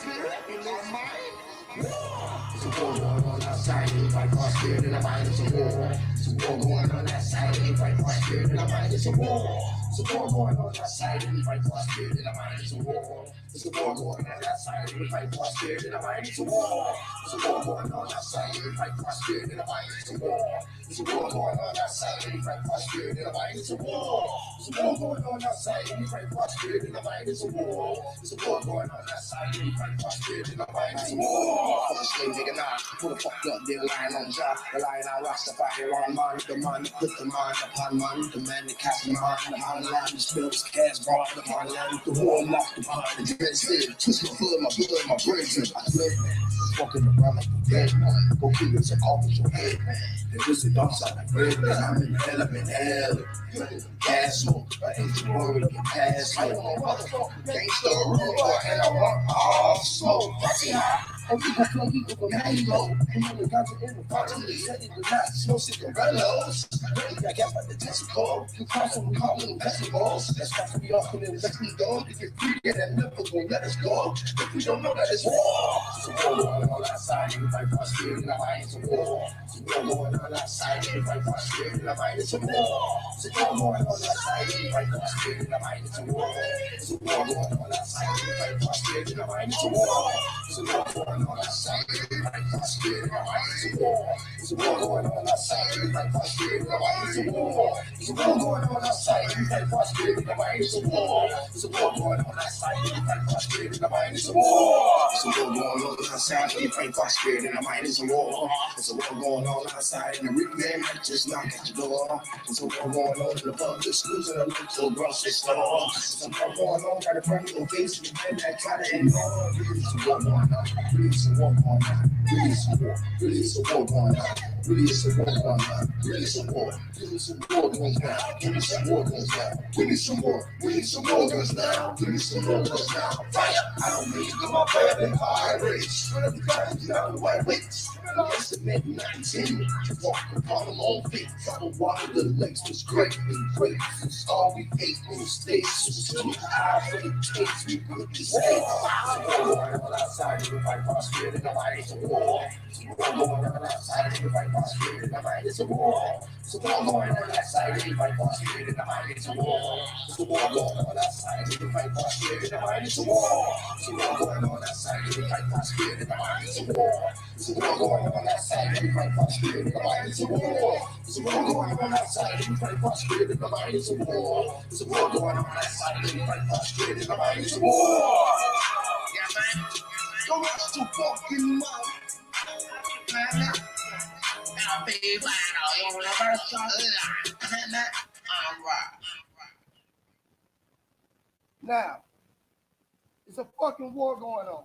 spirit in our mind. It's a war going on outside, and fight for our spirit in our mind. It's a war. It's a war going on outside, and fight for our spirit in our mind. It's a war. It's a war going on outside, and fight for our spirit in our mind. It's a war. It's a war going on outside, and fight for our spirit in our mind. It's a war. It's a war going on outside, and fight for our spirit in our mind. It's a war. It's a war going on outside, and fight for our spirit in our mind. It's a war. It's a war going on outside, and fight for our spirit in our mind. It's a war. It's a war going on outside, and fight for our spirit in our mind. It's a war. For the slave nigga now, pull the fuck up, they're lying on job. They're lying on Rastafari, on man, the man, put the man upon man, the man, the cast the man, the man, the land, the spills, the cash, brought the man, land, the war, locked the man, the dread still, twist my blood, my brains, I live, walking around like a dead man, go kill yourself off with your head, man. They listen, don't sound like red, man. I'm in hell, I'm in hell. Gas smoke, I ain't the world, get past, like, motherfucker, gangsta, ruler, and I want all smoke, and we gon' plug you with a mango. And when the guns are in the bottom, they said it was not snow cigarillos. I got my Tesco. You cross them, we call them vegetables. That's why we often invest in gold. To get free, get that nipple, won't let us go. If we don't know that it's war. It's a war going on outside, and fight for our spirit in our mind. It's a war. It's a war going on outside, and fight for our spirit in our mind. It's a war. It's a war going on outside, and fight for our spirit in our mind. It's a war. It's a war going on outside, and fight for our spirit in our mind. It's a war. It's a war going on outside, and fight for our spirit in our mind. It's a war. It's a war going on outside, and fight for our spirit in our mind. It's a war. It's a war going on outside, and fight for our spirit in our mind. It's a war. It's a war going on outside, and fight for our spirit in our mind. It's a war. It's a war going on outside, and fight for our spirit in our mind. It's a war. It's a war going on outside, and the rich man might just knock at your door. It's a war going on in the public schools and the local grocery store. It's a war going on, got a brand new face, and that try to ignore. It's a war going on. It's a war going on. It's a war. It's a war going on. It's a war going on. It's a war. Give me some war guns now. Give me some war guns now. Give me some more. We need some more guns now. Give me some more guns now. Fire! I don't need to go my bad and pirates. But every time you out the white weights. Yes, the men 19 to walk upon them on feet. Trouble water, the legs was great and great. It's all we ate in the States. It was too high for the taste. We put the same. It's a war going on outside, and fight for our spirit in the mind. It's a war. It's a war going on outside, and fight for our spirit in the mind. It's a war. It's a war going on outside, and fight for our spirit in the mind. It's a war. It's a war going on outside, and fight for our spirit in the mind. It's a war. It's a war going on outside, and fight for our spirit in the mind. It's a war. It's a war going on outside, and fight for our spirit in the mind. It's a war. It's a war going on outside, and fight for our spirit in the mind. It's a war. It's a war going on outside, and fight for our spirit in the mind. It's a war. Yeah, man. Don't rush to fucking mouth. Now, baby, now, it's a fucking war going on.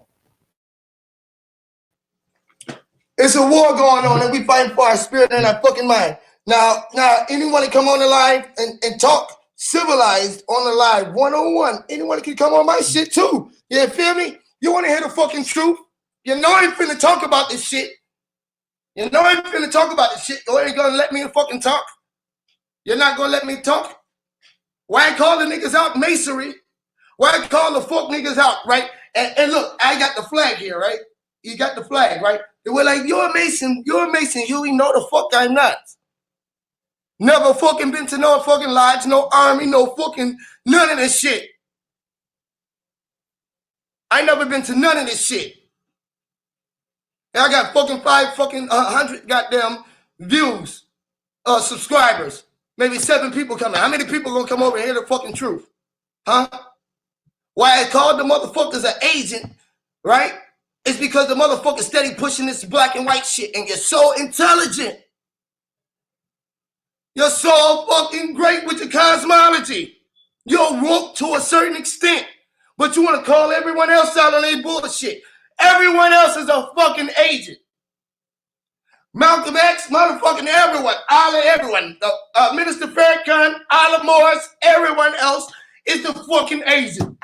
It's a war going on, and we fighting for our spirit and our fucking mind. Now, anyone can come on the line and talk civilized on the live 101. Anyone can come on my shit too. You feel me? You want to hear the fucking truth? You know I ain't finna talk about this shit. You know I ain't finna talk about this shit. You ain't gonna let me fucking talk. You're not gonna let me talk. Why I call the niggas out masonry? Why I call the fuck niggas out, right? And look, I got the flag here, right? You got the flag, right? They were like, you're a Mason, Huey. No, the fuck I'm not. Never fucking been to no fucking lodge, no army, no fucking none of this shit. I never been to none of this shit. And I got fucking 100 goddamn views, subscribers. Maybe 7 people coming. How many people gonna come over and hear the fucking truth? Huh? Why I called the motherfuckers an agent, right? It's because the motherfucker steady pushing this black and white shit, and you're so intelligent. You're so fucking great with your cosmology. You're woke to a certain extent, but you want to call everyone else out on their bullshit. Everyone else is a fucking agent. Malcolm X, motherfucking everyone, everyone. Minister Farrakhan, Olive Morris, everyone else is the fucking agent.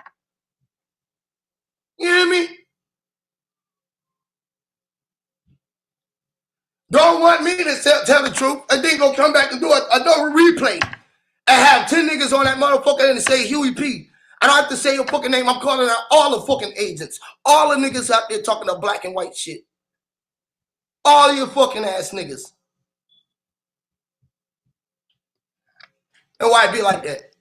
You hear me? Don't want me to tell the truth, and then go come back and do another replay and have 10 niggas on that motherfucker and say Huey P. I don't have to say your fucking name. I'm calling out all the fucking agents. All the niggas out there talking about black and white shit. All you fucking ass niggas. And why it be like that?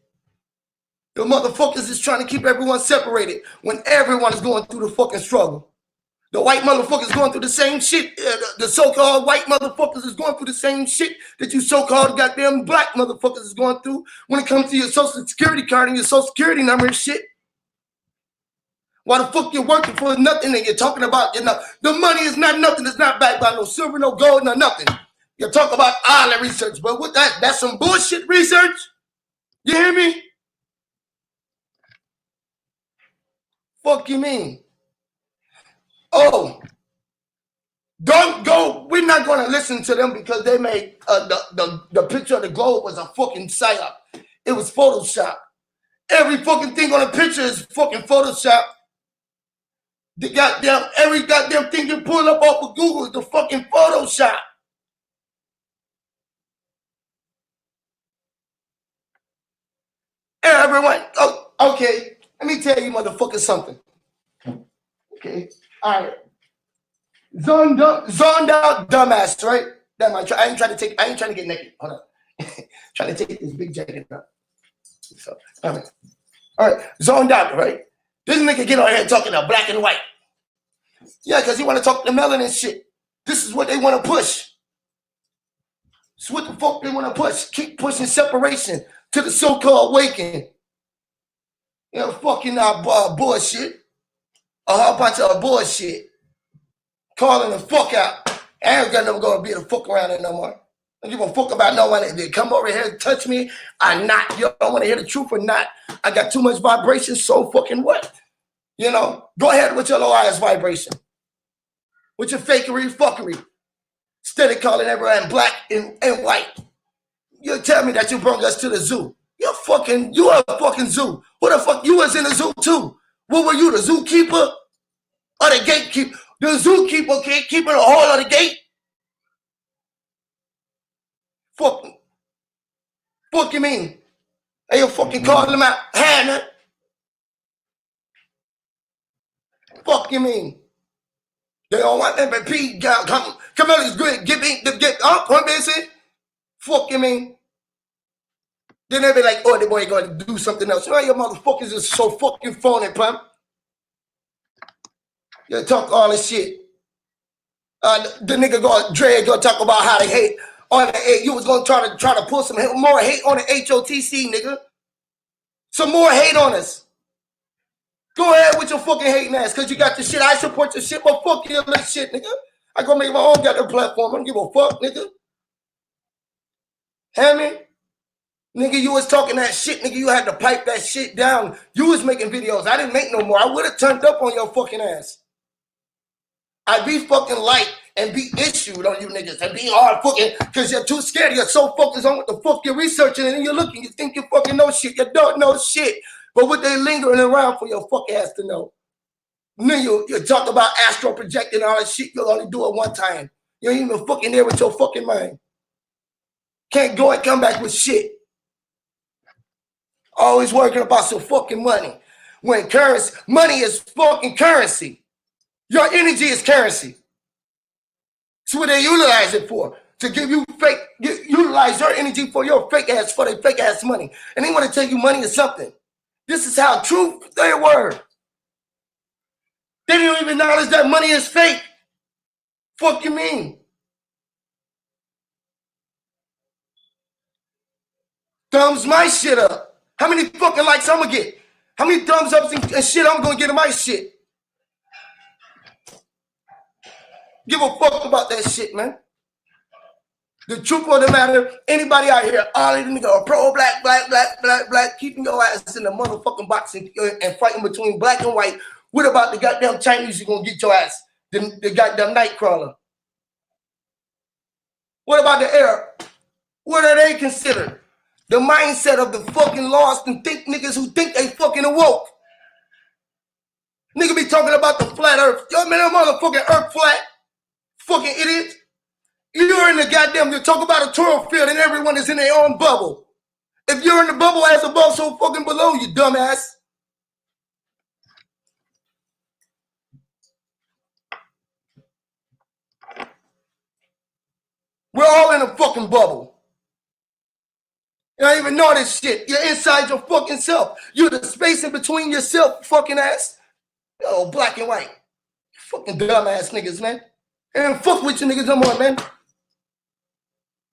The motherfuckers is trying to keep everyone separated when everyone is going through the fucking struggle. The white motherfuckers going through the same shit. The so-called white motherfuckers is going through the same shit that you so-called goddamn black motherfuckers is going through when it comes to your social security card and your social security number and shit. Why the fuck you're working for nothing and you're talking about, you know, the money is not nothing. It's not backed by no silver, no gold, no nothing. You talk about all that research, but what that's some bullshit research. You hear me? Fuck you mean? Oh, don't go. We're not going to listen to them because they made the picture of the globe was a fucking psyop. It was Photoshop. Every fucking thing on the picture is fucking Photoshop. The goddamn, every goddamn thing you pull up off of Google is the fucking Photoshop. Everyone, oh, okay. Let me tell you motherfuckers something. Okay, all right. Zoned out dumbass, right? I ain't trying to get naked. Hold on. Trying to take this big jacket out. So, all right. Zoned out, right? This nigga get on here talking about black and white. Yeah, because he want to talk the melanin shit. This is what they want to push. It's what the fuck they want to push. Keep pushing separation to the so-called awakening. You know, fucking bullshit. A whole bunch of bullshit. Calling the fuck out. I ain't never gonna be able to fuck around it no more. I don't give a fuck about no one that come over here and touch me or not. You don't want to hear the truth or not. I got too much vibration, so fucking what? You know, go ahead with your low ass vibration. With your fakery, fuckery. Instead of calling everyone black and white. You tell me that you brought us to the zoo. You are a fucking zoo. Who the fuck, you was in the zoo too? What were you, the zookeeper or the gatekeeper? The zookeeper can't keep it a hole of the gate. Fuck you mean? Hey, you fucking calling them out. Hannah. Fuck you mean? They don't want FMFP. Come on, it's good. Get up, what they say? Fuck you mean? Then they be like, oh, the boy going to do something else. Well, your motherfuckers is so fucking phony, pump. You talk all this shit. The nigga go talk about how they hate on the A. You was gonna try to pull some more hate on the HOTC, nigga. Some more hate on us. Go ahead with your fucking hating ass, cause you got the shit. I support your shit, but fuck your little shit, nigga. I gonna make my own goddamn platform. I don't give a fuck, nigga. Hear me? Nigga, you was talking that shit, nigga. You had to pipe that shit down. You was making videos. I didn't make no more. I would have turned up on your fucking ass. I'd be fucking light and be issued on you niggas and be hard fucking because you're too scared. You're so focused on what the fuck you're researching and then you're looking. You think you fucking know shit. You don't know shit. But what they lingering around for your fuck ass to know. Then you talk about astral projecting and all that shit. You'll only do it one time. You ain't even fucking there with your fucking mind. Can't go and come back with shit. Always working about some fucking money. When currency, money is fucking currency. Your energy is currency. It's what they utilize it for. To give you utilize your energy for your fake ass, for their fake ass money. And they want to tell you money is something. This is how true they were. They didn't even acknowledge that money is fake. Fuck you mean? Thumbs my shit up. How many fucking likes I'm gonna get? How many thumbs ups and shit I'm gonna get in my shit? Give a fuck about that shit, man. The truth of the matter, anybody out here, all of them niggas, pro black, keeping your ass in the motherfucking box and fighting between black and white. What about the goddamn Chinese? You gonna get your ass? The goddamn nightcrawler. What about the Arab? What are they considered? The mindset of the fucking lost and think niggas who think they fucking awoke. Nigga be talking about the flat earth. Yo, man, that motherfucking earth flat. Fucking idiot. You're in the goddamn, you talk about a Toro field and everyone is in their own bubble. If you're in the bubble as above, so fucking below, you dumbass. We're all in a fucking bubble. You don't even know this shit. You're inside your fucking self. You're the space in between yourself, fucking ass. Oh, black and white. Fucking dumbass niggas, man. And fuck with you niggas no more, man.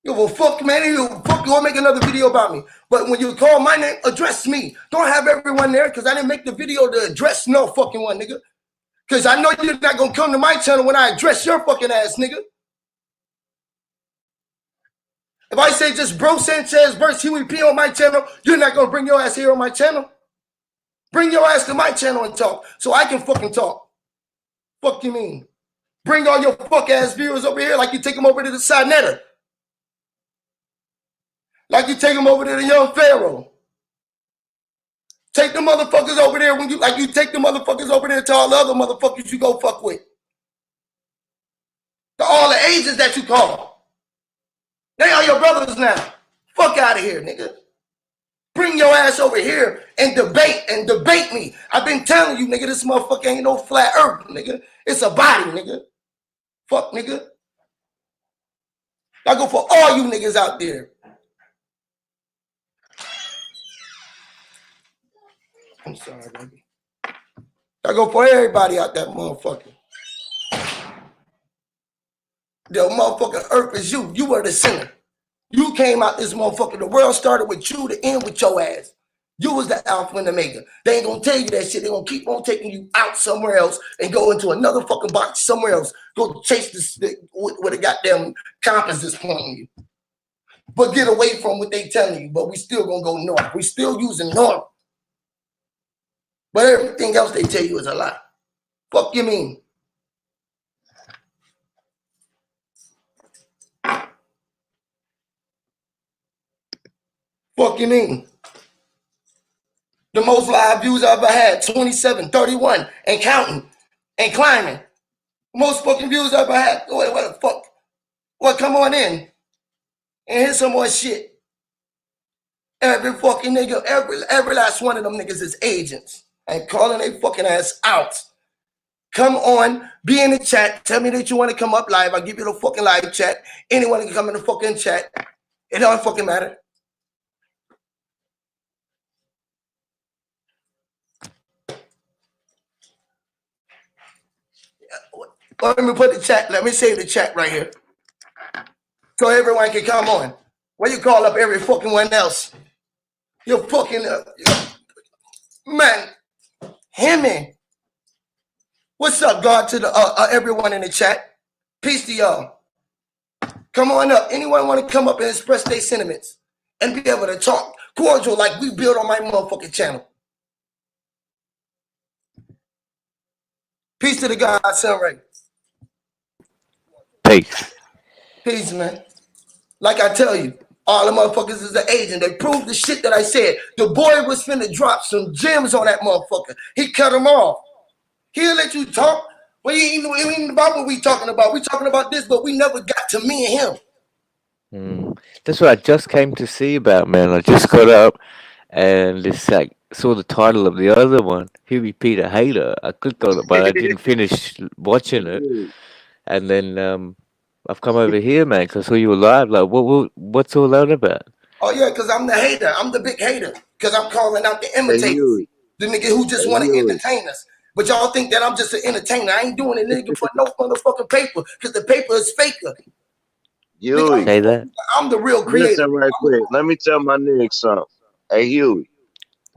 You will fuck, man. You fuck. You'll make another video about me. But when you call my name, address me. Don't have everyone there because I didn't make the video to address no fucking one, nigga. Because I know you're not gonna come to my channel when I address your fucking ass, nigga. If I say just Bro Sanchez versus Huey P on my channel, you're not gonna bring your ass here on my channel. Bring your ass to my channel and talk so I can fucking talk. Fuck you mean? Bring all your fuck ass viewers over here like you take them over to the Sinetta. Like you take them over to the young Pharaoh. Take the motherfuckers over there when you like you take the motherfuckers over there to all the other motherfuckers you go fuck with. To all the agents that you call. They are your brothers now. Fuck out of here, nigga. Bring your ass over here and debate me. I've been telling you, nigga, this motherfucker ain't no flat earth, nigga. It's a body, nigga. Fuck, nigga. I go for all you niggas out there. I'm sorry, baby. I go for everybody out that motherfucker. The motherfucking earth is you. You were the sinner. You came out this motherfucker. The world started with you to end with your ass. You was the alpha and omega. They ain't gonna tell you that shit. They gonna keep on taking you out somewhere else and go into another fucking box somewhere else. Go chase this with a goddamn compass that's pointing you. But get away from what they telling you. But we still gonna go north. We still using north. But everything else they tell you is a lie. Fuck you mean? Fuck you mean? The most live views I ever had, 27, 31, and counting, and climbing. Most fucking views I ever had. What the fuck? Well, come on in and hear some more shit. Every fucking nigga, every last one of them niggas is agents. I'm calling they fucking ass out. Come on, be in the chat. Tell me that you want to come up live. I'll give you the fucking live chat. Anyone can come in the fucking chat. It don't fucking matter. Let me put the chat. Let me save the chat right here. So everyone can come on. Why you call up every fucking one else? You're fucking man. Himmy. What's up, God, to the everyone in the chat? Peace to y'all. Come on up. Anyone want to come up and express their sentiments and be able to talk cordial like we build on my motherfucking channel? Peace to the God, Sunray. Peace. Peace, man. Like I tell you, all the motherfuckers is an agent. They proved the shit that I said. The boy was finna drop some gems on that motherfucker. He cut him off. He'll let you talk. We ain't about what we talking about. We talking about this, but we never got to me and him. That's what I just came to see about, man. I just got up and just like saw the title of the other one, Huey Peter Hater. I clicked on it, but I didn't finish watching it. And then I've come over here, man, because I saw you were live. Like, what's all that about? Oh, yeah, because I'm the hater. I'm the big hater. Because I'm calling out the imitators. The nigga who just want to entertain us. But y'all think that I'm just an entertainer. I ain't doing it, nigga, for no motherfucking paper. Because the paper is faker. Huey, say that. I'm the real creator. Listen right quick. Let me tell my nigga something. Hey, Huey,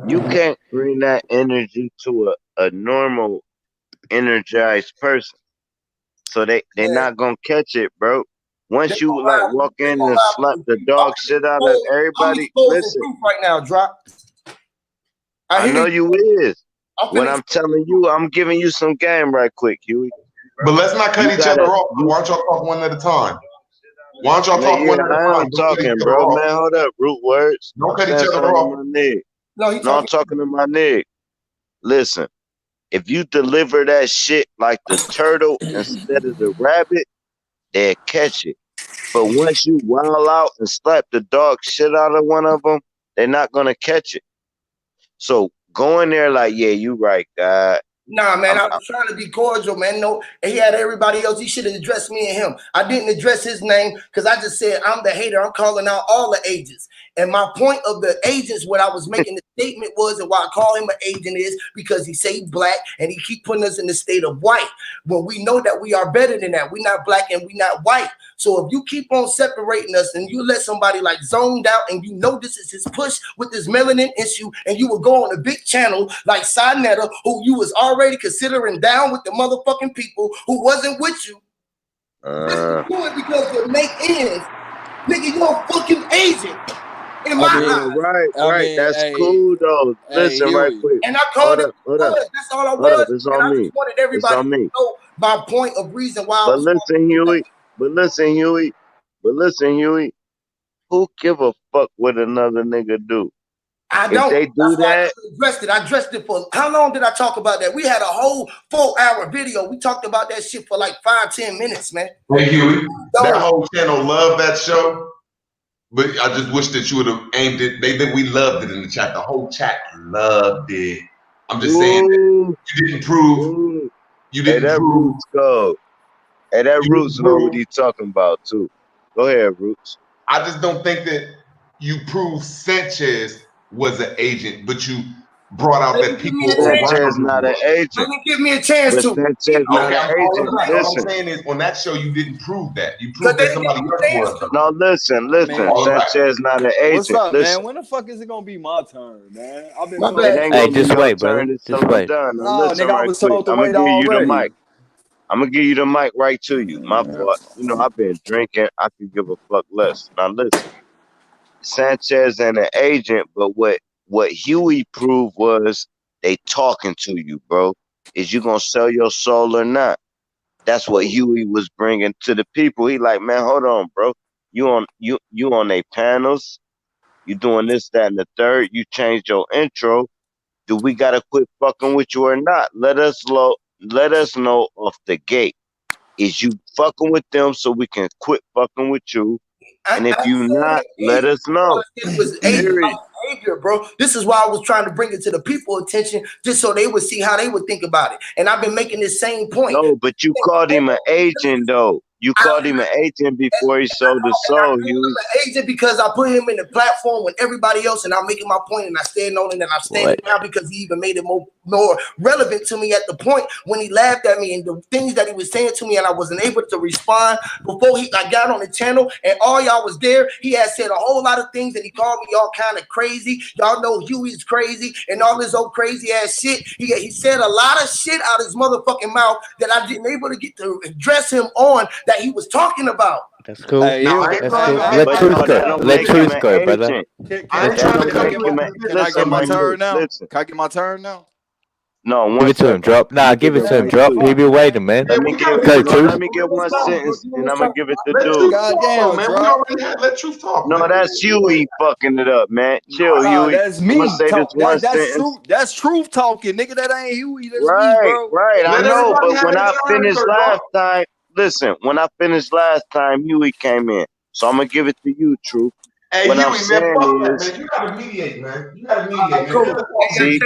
you can't bring that energy to a normal, energized person. So they're not going to catch it, bro. Once you like walk in and slap the dog shit out of everybody, listen. Right now, drop. I know you is. When I'm telling you, I'm giving you some game right quick, Huey. But let's not cut each other off. Why don't y'all talk one at a time? Why don't y'all talk one at a time? I'm talking, bro. Man, hold up. Root words. Don't cut each other off. No, I'm talking to my nigga. Listen, if you deliver that shit like the turtle instead of the rabbit, they'll catch it. But once you wild out and slap the dog shit out of one of them, they're not going to catch it. So go in there like, yeah, you right, God. Nah, man, I was trying to be cordial, man. No, he had everybody else. He should have addressed me and him. I didn't address his name because I just said I'm the hater. I'm calling out all the agents. And my point of the agents, what I was making the statement was, and why I call him an agent is because he say he's black and he keep putting us in the state of white. When we know that we are better than that. We're not black and we're not white. So if you keep on separating us and you let somebody like zoned out and you know this is his push with this melanin issue and you will go on a big channel like Sinetta, who you was already considering down with the motherfucking people who wasn't with you. This is doing because you make ends. Nigga, you're a fucking agent. In my eyes. Right. That's cool though. Listen, right quick. And I called it. Hold up. That's all I was. It's on me. I just wanted everybody to know my point of reason why I was. But listen, Huey. Who give a fuck what another nigga do? I don't. If they do that, I addressed it for how long did I talk about that? We had a whole 4-hour video. We talked about that shit for like 5-10 minutes, man. Hey Huey, that whole channel loved that show, but I just wish that you would have aimed it. We loved it in the chat. The whole chat loved it. I'm just saying that you didn't prove. You didn't prove. Roots go. Hey, that Roots know what he's talking about too. Go ahead, Roots. I just don't think that you proved Sanchez was an agent, but you brought out that people. Sanchez not an agent. Give me a chance to. Sanchez not an agent. All I'm saying is, on that show, you didn't prove that. You proved that somebody else was. No, listen. Sanchez not an agent. What's up, listen. Man? When the fuck is it gonna be my turn, man? I've been. Hey, just wait, bro. Just wait. No, nigga, I was told to wait I'm gonna give you the already. mic. I'm gonna give you the mic right to you. My fault. You know, I've been drinking. I could give a fuck less. Now listen. Sanchez and an agent, but what Huey proved was they talking to you, bro. Is you gonna sell your soul or not? That's what Huey was bringing to the people. He like, man, hold on, bro. You on their panels. You doing this, that, and the third. You changed your intro. Do we gotta quit fucking with you or not? Let us know off the gate. Is you fucking with them so we can quit fucking with you? And if you not, let us know. It was behavior, bro. This is why I was trying to bring it to the people attention, just so they would see how they would think about it. And I've been making this same point. No, but you called him an agent, though. You called him an agent before he sold the soul. He was an agent because I put him in the platform with everybody else, and I'm making my point, and I stand on it, and I'm standing now because he even made it more relevant to me at the point when he laughed at me and the things that he was saying to me, and I wasn't able to respond before I got on the channel, and all y'all was there. He had said a whole lot of things, and he called me all kind of crazy. Y'all know Huey's crazy and all this old crazy ass shit. He said a lot of shit out of his motherfucking mouth that I didn't able to get to address him on that he was talking about. That's cool. Hey, That's cool. Let truth go. Let truth go, brother. Can I get my turn now? Can I get my turn now? No, give it to him, drop. Nah, give it to him, drop. He be waiting, man. Let me get one sentence, and I'm gonna give it to dude. Goddamn, man. We already had let Truth talk. No, that's Huey fucking it up, man. Chill, Huey. That's me. That's truth talking, nigga. That ain't Huey. That's me, bro. Right. I know, but when I finished last time, listen. When I finished last time, Huey came in, so I'm gonna give it to you, Truth. Hey, what Huey, I'm saying man, is, you gotta mediate, man. You gotta mediate. See,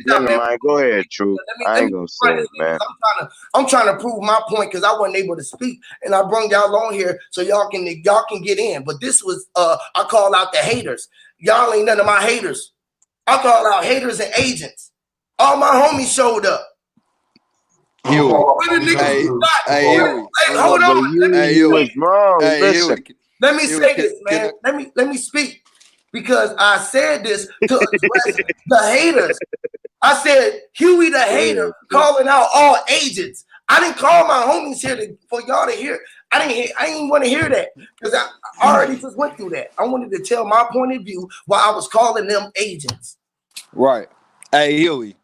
never mind. Go ahead, Truth. I ain't gonna say it, man. I'm trying to prove my point because I wasn't able to speak, and I brought y'all on here so y'all can get in. But this was I call out the haters. Y'all ain't none of my haters. I call out haters and agents. All my homies showed up. Huey. Hold on. You was wrong. Listen. Let me say this, man. Let me speak because I said this to address the haters. I said Huey the hater calling out all agents. I didn't call my homies here for y'all to hear. I didn't want to hear that because I already just went through that. I wanted to tell my point of view while I was calling them agents. Right. Hey, Huey,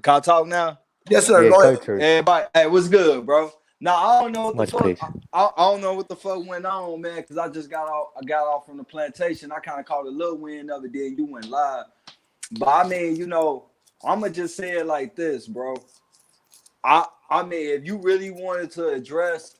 can I talk now? Yes, sir. Go ahead. Everybody, hey, what's good, bro? Now I don't know what the fuck. I don't know what the fuck went on, man. Because I just got off from the plantation. I kind of caught a little wind of it. Then you went live. But I mean, you know, I'm gonna just say it like this, bro. I mean, if you really wanted to address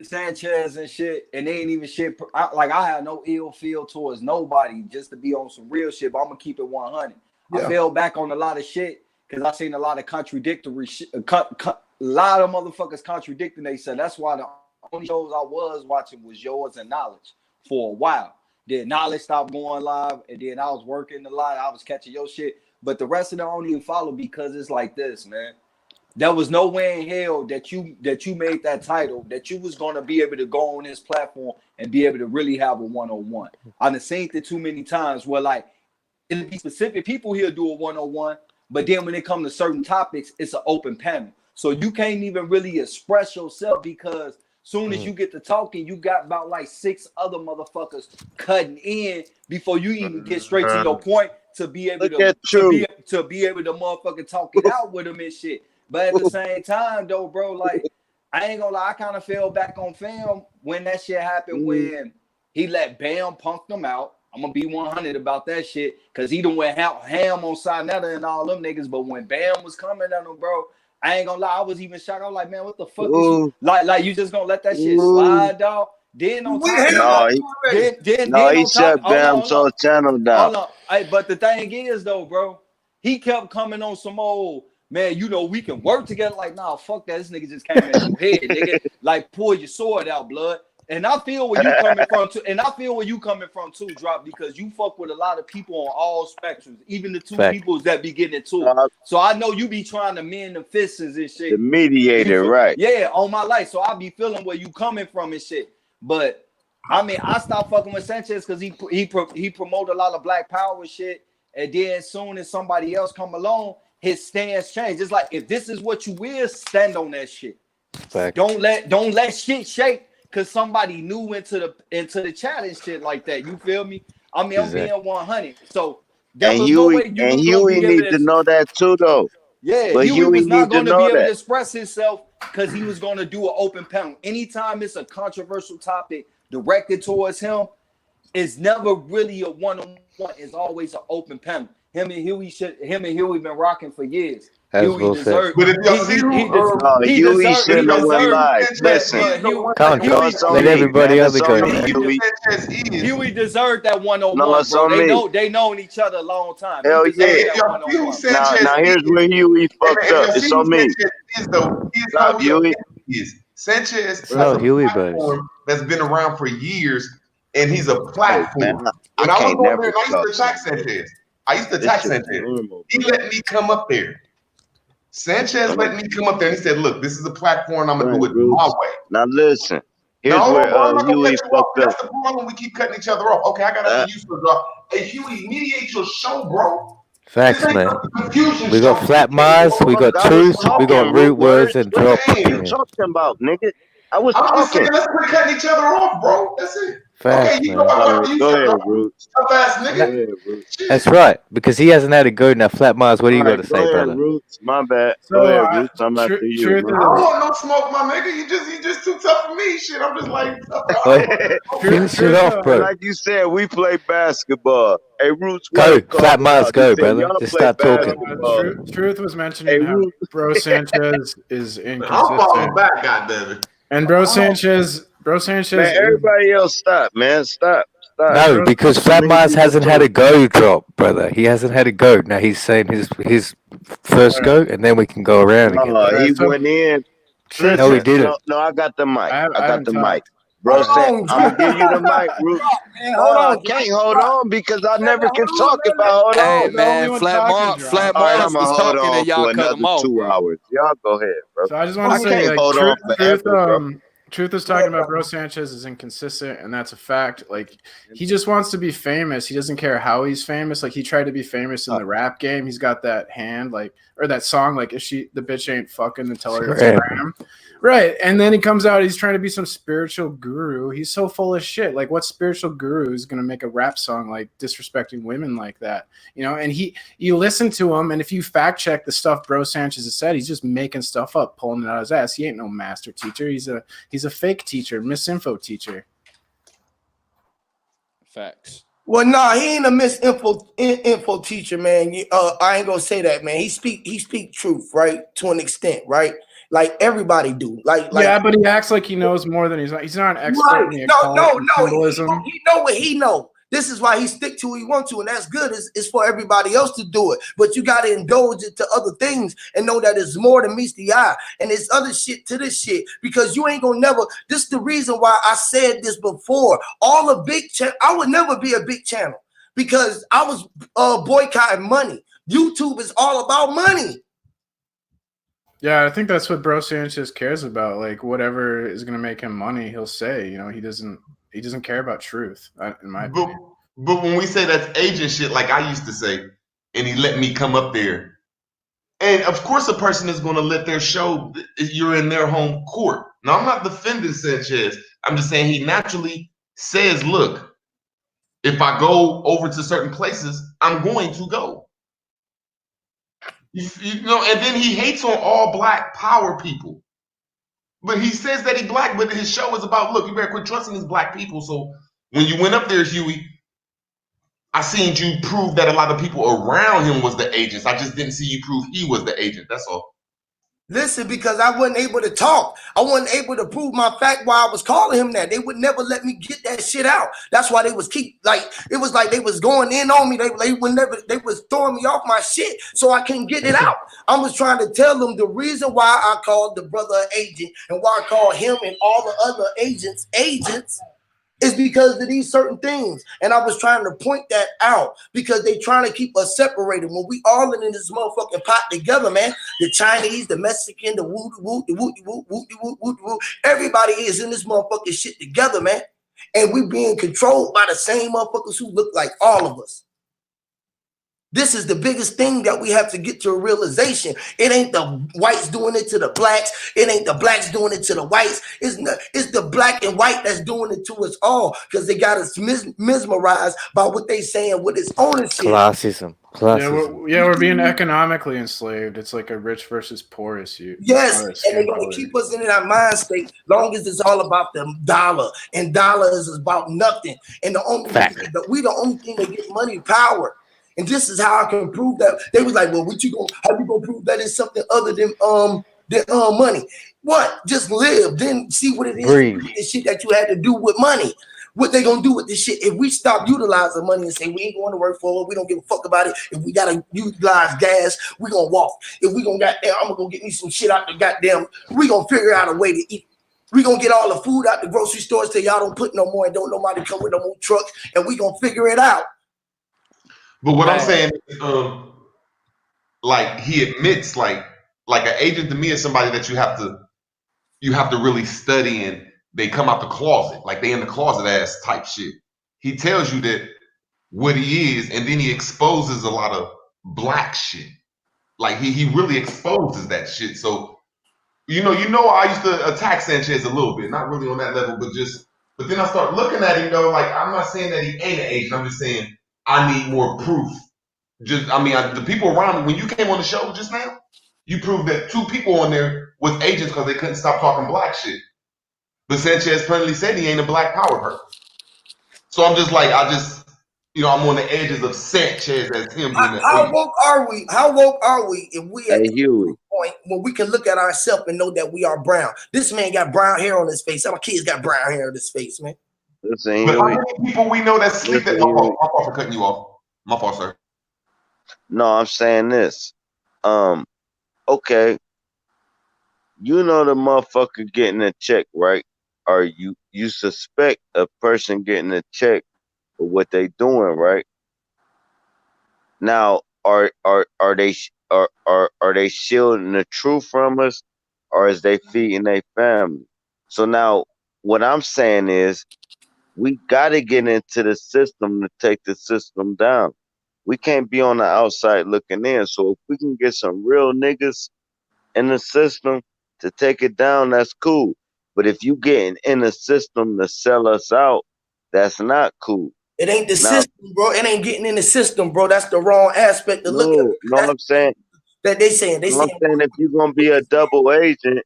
Sanchez and shit, and they ain't even shit. I had no ill feel towards nobody, just to be on some real shit. But I'm gonna keep it 100. I fell back on a lot of shit. because I seen a lot of contradictory shit. A lot of motherfuckers contradicting themselves. That's why the only shows I was watching was Yours and Knowledge for a while. Then Knowledge stopped going live, and then I was working a lot. I was catching your shit, but the rest of them I don't even follow because it's like this, man. There was no way in hell that you made that title that you was gonna be able to go on this platform and be able to really have a one-on-one. I've seen it too many times where like it'll be specific people here do a one-on-one, but then when it comes to certain topics, it's an open panel. So you can't even really express yourself because soon as you get to talking, you got about like 6 other motherfuckers cutting in before you even get straight to your point to be able to be able to motherfucking talk it out with them and shit. But at the same time, though, bro, like I ain't gonna lie, I kind of fell back on film when that shit happened when he let Bam punk them out. I'm gonna be 100 about that shit because he done went ham on Sinetta and all them niggas. But when Bam was coming at him, bro, I ain't gonna lie, I was even shocked. I was like, man, what the fuck is you like you just gonna let that shit slide, dog? Then on top he shut Bam's whole channel down. Hold on. Hey, but the thing is though, bro, he kept coming on some old man, you know, we can work together. Like, nah, fuck that. This nigga just came in your head, nigga. Like, pull your sword out, blood. And I feel where you coming from too. And I feel where you coming from too, Drop, because you fuck with a lot of people on all spectrums, even the two people that be getting into it. So I know you be trying to mend the fists and shit. The mediator, right? Yeah, on my life. So I be feeling where you coming from and shit. But I mean, I stopped fucking with Sanchez because he promoted a lot of Black Power shit. And then as soon as somebody else come along, his stance changed. It's like if this is what you will, stand on that shit. Fact. Don't let shit shake because somebody new into the chat and shit like that. You feel me? I mean, I'm being 100. So and Huey need to know that too, though. Yeah, but Huey was not going to be able to express himself because he was going to do an open panel. Anytime it's a controversial topic directed towards him, it's never really a one-on-one. It's always an open panel. Him and Huey been rocking for years. Huey deserved. But if y'all see Huey shouldn't have went live. Listen, let everybody else go. Huey deserved that one-on-one, bro. They known each other a long time. Hell yeah. Now here's where Huey fucked up. It's on me. Stop, Huey. Sanchez has a platform that's been around for years, and he's a platform. When I was over there, I used to attack Sanchez. He let me come up there. Sanchez let me come up there and he said, look, this is a platform. I'm going to do it my way. Now listen. Here's where Huey fucked up. That's the problem. We keep cutting each other off. Okay, I got to use for drop. Hey, Huey, mediate your show, bro. Facts, man. We got Flat Mars, we got Truth, we got Root Words and Drop. What are you talking about, nigga? I'm just saying, let's quit cutting each other off, bro. That's it. Facts, okay, man. Go ahead, Roots. That's right, because he hasn't had a go now. Flat Mars, what do you got to say, brother? Roots, my bad. Go ahead, Roots. I'm after you. I don't want no smoke, my nigga. You just too tough for me. Shit, I'm just like, finish it off, bro. Like you said, we play basketball. Hey, Roots, go. Flat Mars, go, brother. Just start talking. Truth was mentioning how Bro Sanchez is inconsistent. I'm falling back, goddammit. And Bro Sanchez. Man, everybody else stop, man. Stop. No, because Flat Mars hasn't had a go, Drop, brother. He hasn't had a go. Now he's saying his first go, and then we can go around again. He went in. No, he didn't. No, I got the mic. I got the mic. Bro, I'm gonna give you the mic, Roots. Hold on, can't hold on because I never can talk about. Hey man, Flat Mars was talking and y'all cut him off. 2 hours. Y'all go ahead, bro. So I just want to say, like, Truth is talking about Bro Sanchez is inconsistent, and that's a fact. Like, he just wants to be famous. He doesn't care how he's famous. Like, he tried to be famous in the rap game. He's got that hand, like, or that song, like, if the bitch ain't fucking, then tell her it's Graham. Right. And then he comes out, he's trying to be some spiritual guru. He's so full of shit. Like, what spiritual guru is going to make a rap song, like, disrespecting women like that? You know, and you listen to him, and if you fact check the stuff Bro Sanchez has said, he's just making stuff up, pulling it out of his ass. He ain't no master teacher. He's a fake teacher, misinfo teacher. Facts. Well, nah, he ain't a misinfo teacher, man. I ain't gonna say that, man. He speak truth, right? To an extent, right? Like everybody do. Like yeah, but he acts like he knows more than he's not an expert in the no. He know what he know. This is why he stick to who he wants to, and that's good. It's for everybody else to do it. But you got to indulge it to other things and know that it's more than meets the eye. And there's other shit to this shit because you ain't gonna never. This is the reason why I said this before. All the big I would never be a big channel because I was boycotting money. YouTube is all about money. Yeah, I think that's what Bro Sanchez cares about. Like whatever is gonna make him money, he'll say. You know, he doesn't care about truth, in my opinion. But when we say that's agent shit, like I used to say, and he let me come up there, and of course a person is going to let their show. You're in their home court. Now I'm not defending Sanchez. I'm just saying he naturally says, "Look, if I go over to certain places, I'm going to go." You know, and then he hates on all black power people. But he says that he black, but his show is about, look, you better quit trusting these black people. So when you went up there, Huey, I seen you prove that a lot of people around him was the agents. I just didn't see you prove he was the agent. That's all. Listen, because I wasn't able to talk. I wasn't able to prove my fact why I was calling him that. They would never let me get that shit out. That's why they was it was like they was going in on me. They was throwing me off my shit so I couldn't get it out. I was trying to tell them the reason why I called the brother agent and why I called him and all the other agents is because of these certain things. And I was trying to point that out because they trying to keep us separated. When we all in this motherfucking pot together, man, the Chinese, the Mexican, the woo, everybody is in this motherfucking shit together, man. And we being controlled by the same motherfuckers who look like all of us. This is the biggest thing that we have to get to a realization. It ain't the whites doing it to the blacks. It ain't the blacks doing it to the whites. It's the black and white that's doing it to us all because they got us mesmerized by what they saying with its ownership. Classism. We're being economically enslaved. It's like a rich versus poor issue. Yes, and they're going to keep us in that mind state long as it's all about the dollar. And dollars is about nothing. And the only we the only thing that get money, power. And this is how I can prove that. They was like, well, how you gonna prove that it's something other than money? What? Just live, then see what it is. The shit that you had to do with money. What they gonna do with this shit? If we stop utilizing money and say we ain't going to work for it, we don't give a fuck about it. If we gotta utilize gas, we gonna walk. If we gonna I'm gonna go get me some shit out the goddamn. We gonna figure out a way to eat. We gonna get all the food out the grocery stores till y'all don't put no more and don't nobody come with no more trucks, and we gonna figure it out. But what I'm saying is, like he admits, like an agent to me is somebody that you have to really study, and they come out the closet, like they in the closet ass type shit. He tells you that what he is, and then he exposes a lot of black shit. Like he really exposes that shit. So you know, I used to attack Sanchez a little bit, not really on that level, but then I start looking at him though. Like I'm not saying that he ain't an agent. I'm just saying I need more proof. The people around me, when you came on the show just now, you proved that 2 people on there was agents because they couldn't stop talking black shit. But Sanchez plainly said he ain't a black power person. So I'm just like, I'm on the edges of Sanchez as him. How woke are we? How woke are we if we at the point when we can look at ourselves and know that we are brown? This man got brown hair on his face. Our kids got brown hair on his face, man. Listen, but how many people we know that sleep that? My fault for cutting you off. My fault, sir. No, I'm saying this. Okay. You know the motherfucker getting a check, right? Or you suspect a person getting a check for what they doing, right? Now, are they shielding the truth from us, or is they feeding their family? So now, what I'm saying is, we gotta get into the system to take the system down. We can't be on the outside looking in. So if we can get some real niggas in the system to take it down, that's cool. But if you getting in the system to sell us out, that's not cool. It ain't the system, bro. It ain't getting in the system, bro. That's the wrong aspect to look at. No, I'm saying that they saying. I'm saying if you're gonna be a double agent,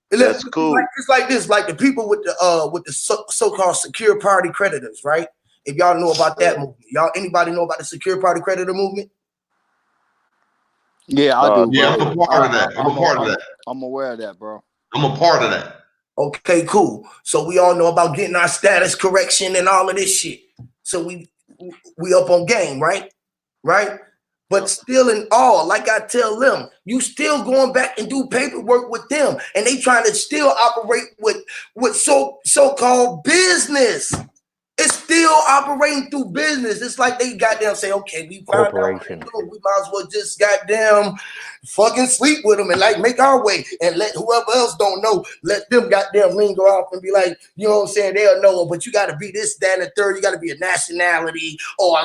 that's cool. It's like this, like the people with the so-called secure party creditors, right? If y'all know about that movement, anybody know about the secure party creditor movement? Yeah, I do. Yeah, I'm a part of that. I'm aware of that, bro. I'm a part of that. Okay, cool. So we all know about getting our status correction and all of this shit. So we we up on game, right? Right? But still in all, like I tell them, you still going back and do paperwork with them, and they trying to still operate with so-called business. It's still operating through business. It's like they goddamn say, okay, we found out what they're doing. We might as well just goddamn fucking sleep with them and like make our way and let whoever else don't know, let them goddamn linger off and be like, you know what I'm saying? They'll know, but you got to be this, that, and the third. You got to be a nationality or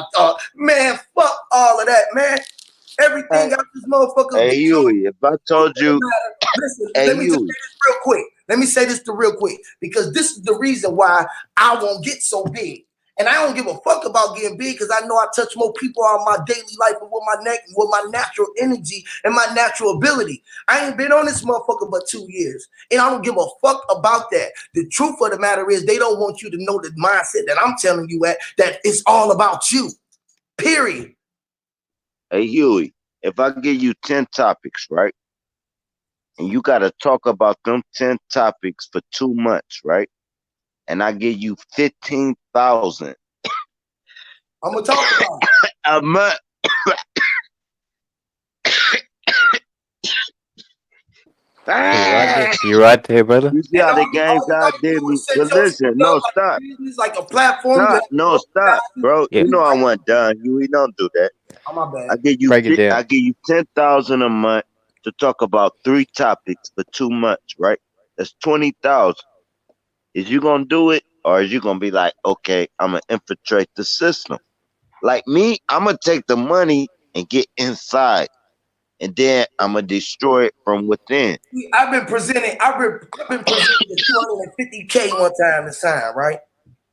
man, fuck all of that, man. Everything got this motherfucker. Hey, Huey, if I told you, listen, let me just say this real quick. Let me say this real quick, because this is the reason why I won't get so big. And I don't give a fuck about getting big, because I know I touch more people on my daily life and with my natural energy and my natural ability. I ain't been on this motherfucker but 2 years. And I don't give a fuck about that. The truth of the matter is they don't want you to know the mindset that I'm telling you that it's all about you. Period. Hey, Huey, if I give you 10 topics, right? And you got to talk about them 10 topics for 2 months, right? And I give you 15,000. I'm going to talk about it. A month. You're right there, brother. You see how the game God did me? But listen, no, stop. It's like a platform. Stop, bro. Yeah. You know I wasn't done. Huey, don't do that. Oh, my bad. I give you 10,000 a month to talk about 3 topics for 2 months, right? That's 20,000. Is you gonna do it, or is you gonna be like, okay, I'm gonna infiltrate the system? Like me, I'm gonna take the money and get inside, and then I'm gonna destroy it from within. I've been presented the 250K one time to sign, right?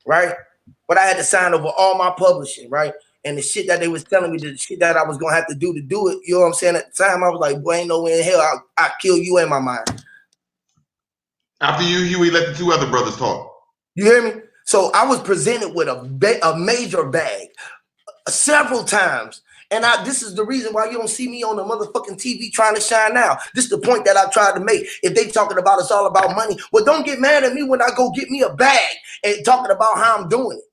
But I had to sign over all my publishing, right? And the shit that they was telling me, the shit that I was gonna have to do it, you know what I'm saying? At the time, I was like, boy, ain't no way in hell I'll kill you in my mind. After you, Huey, let the 2 other brothers talk. You hear me? So I was presented with a major bag several times. And this is the reason why you don't see me on the motherfucking TV trying to shine now. This is the point that I tried to make. If they talking about it's all about money, well, don't get mad at me when I go get me a bag and talking about how I'm doing it.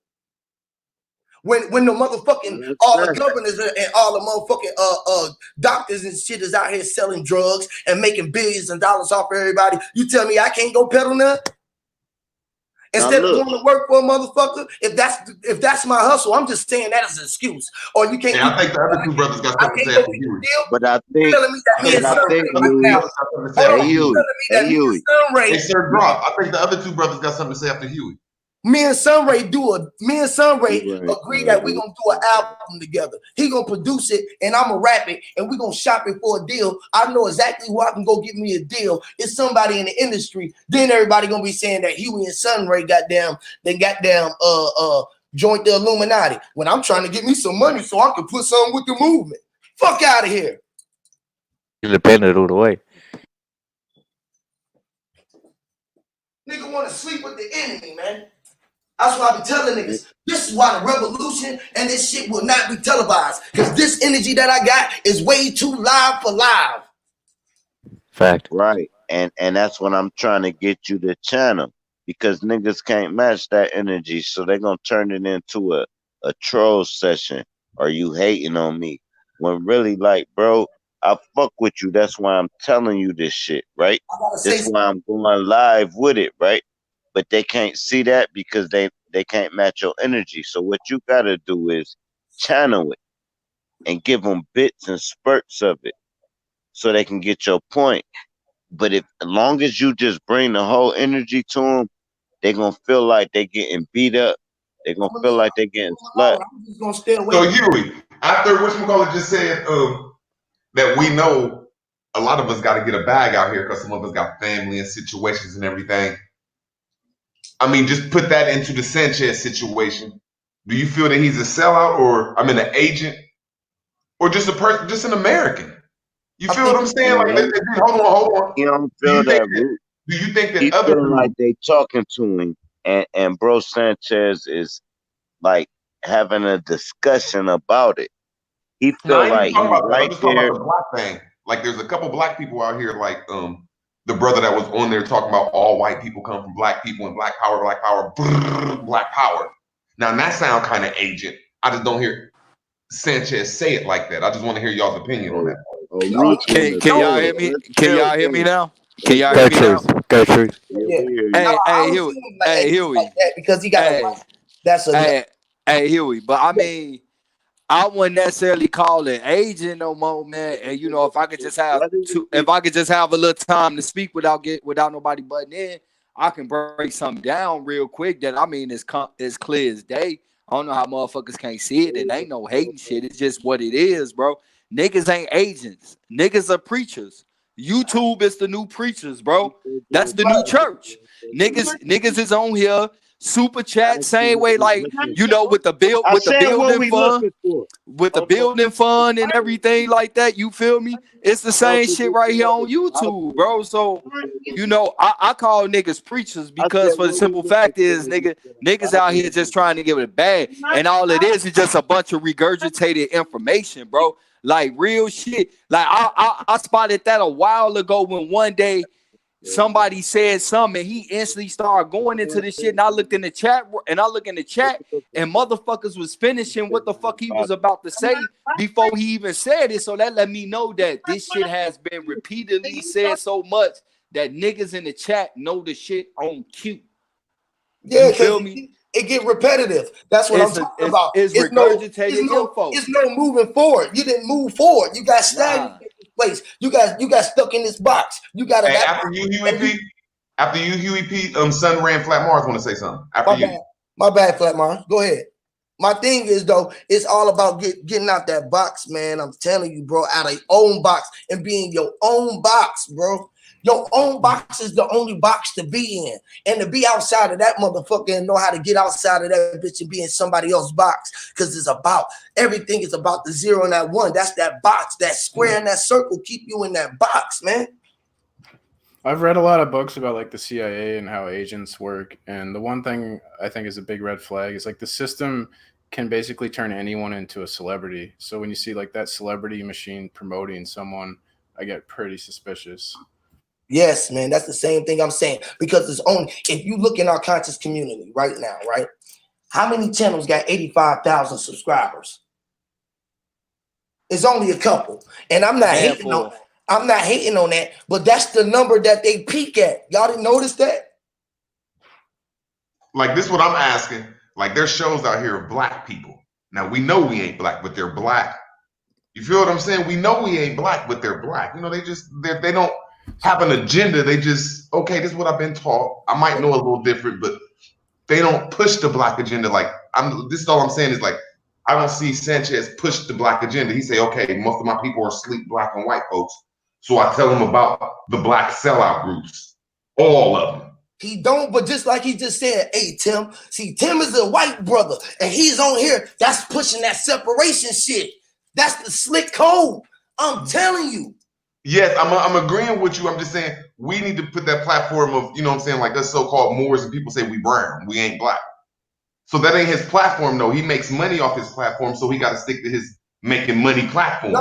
When the motherfucking all the governors and all the motherfucking doctors and shit is out here selling drugs and making billions of dollars off of everybody, you tell me I can't go peddle nothing? Instead of going to work for a motherfucker, if that's my hustle, I'm just saying that as an excuse. Or you can't. I think the other 2 brothers got something to say after you. But I think, Hey, sir, drop. I think the other 2 brothers got something to say after Huey. Me and Sunray agree that we're gonna do an album together. He gonna produce it and I'm gonna rap it and we're gonna shop it for a deal. I know exactly who I can go get me a deal. It's somebody in the industry. Then everybody gonna be saying that Huey and Sunray joined the Illuminati when I'm trying to get me some money so I can put something with the movement. Fuck out of here. Independent all the way. Nigga want to sleep with the enemy, man. That's why I be telling niggas, this is why the revolution and this shit will not be televised. Because this energy that I got is way too live for live. Fact. Right. And that's what I'm trying to get you to channel. Because niggas can't match that energy. So they're going to turn it into a troll session. Or you hating on me. When really, like, bro, I fuck with you. That's why I'm telling you this shit, right? That's why I'm going live with it, right? But they can't see that because they can't match your energy. So what you got to do is channel it and give them bits and spurts of it so they can get your point. But as long as you just bring the whole energy to them, they're going to feel like they're getting beat up. They're going to feel like they're getting slapped. So Huey, after whatchamacallit just said that we know a lot of us got to get a bag out here because some of us got family and situations and everything. I mean, just put that into the Sanchez situation. Do you feel that he's a sellout or an agent or just a person, just an American? You feel what I'm saying? Like, hold on. You don't feel that. Do you think that other people like they talking to him and Bro Sanchez is like having a discussion about it? He feel like he's right I'm just talking about the black thing. Like, there's a couple black people out here, like the brother that was on there talking about all white people come from black people and black power, black power. Now that sound kind of agent. I just don't hear Sanchez say it like that. I just want to hear y'all's opinion on that. Can y'all hear me? Can y'all hear me now? Can y'all Go hear me now? truth. Go truth. Hey, Huey. Hey, Huey. Like that because he got a wife. That's a Hey, Huey. But I mean, I wouldn't necessarily call it aging no more, man. And you know, if I could just have a little time to speak without nobody butting in, I can break something down real quick. That I mean, it's clear as day. I don't know how motherfuckers can't see it. It ain't no hating shit. It's just what it is, bro. Niggas ain't agents. Niggas are preachers. YouTube is the new preachers, bro. That's the new church. Niggas is on here. Super chat, same way, like you know, with the building fund and everything like that. You feel me? It's the same shit right here on YouTube, bro. So you know, I call niggas preachers because for the simple fact is, niggas out here just trying to give it a bag, and all it is just a bunch of regurgitated information, bro. Like real shit. Like I spotted that a while ago when one day somebody said something and he instantly started going into this shit, and I looked in the chat and motherfuckers was finishing what the fuck he was about to say before he even said it. So that let me know that this shit has been repeatedly said so much that niggas in the chat know the shit on cue. Yeah, you feel me? It get repetitive. That's what I'm talking about. It's regurgitated info. It's no moving forward. You didn't move forward. You got stagnant in this place. You got stuck in this box. You got to. After you, Huey P. Son ran Flat Mars. Want to say something? My bad, Flat Mars. Go ahead. My thing is though, it's all about getting out that box, man. I'm telling you, bro, out of your own box and being your own box, bro. Your own box is the only box to be in. And to be outside of that motherfucker and know how to get outside of that bitch and be in somebody else's box. Because it's about, everything is about the 0 and that 1. That's that box, that square and that circle keep you in that box, man. I've read a lot of books about like the CIA and how agents work. And the one thing I think is a big red flag is like the system can basically turn anyone into a celebrity. So when you see like that celebrity machine promoting someone, I get pretty suspicious. Yes, man, that's the same thing I'm saying. Because it's only, if you look in our conscious community right now, right? How many channels got 85,000 subscribers? It's only a couple. And I'm not hating on that, but that's the number that they peak at. Y'all didn't notice that? Like this is what I'm asking. Like there's shows out here of black people. Now we know we ain't black, but they're black. You feel what I'm saying? We know we ain't black, but they're black. You know, they don't have an agenda. They just, okay, this is what I've been taught. I might know a little different, but they don't push the black agenda. Like this is all I'm saying is like, I don't see Sanchez push the black agenda. He say, okay, most of my people are sleep black and white folks. So I tell them about the black sellout groups, all of them. He don't, but just like he just said, hey, Tim, see, Tim is a white brother and he's on here. That's pushing that separation shit. That's the slick code. I'm telling you. Yes, I'm agreeing with you. I'm just saying we need to put that platform of, you know what I'm saying, like us so-called Moors and people say we brown, we ain't black. So that ain't his platform, though. He makes money off his platform, so he got to stick to his making money platform.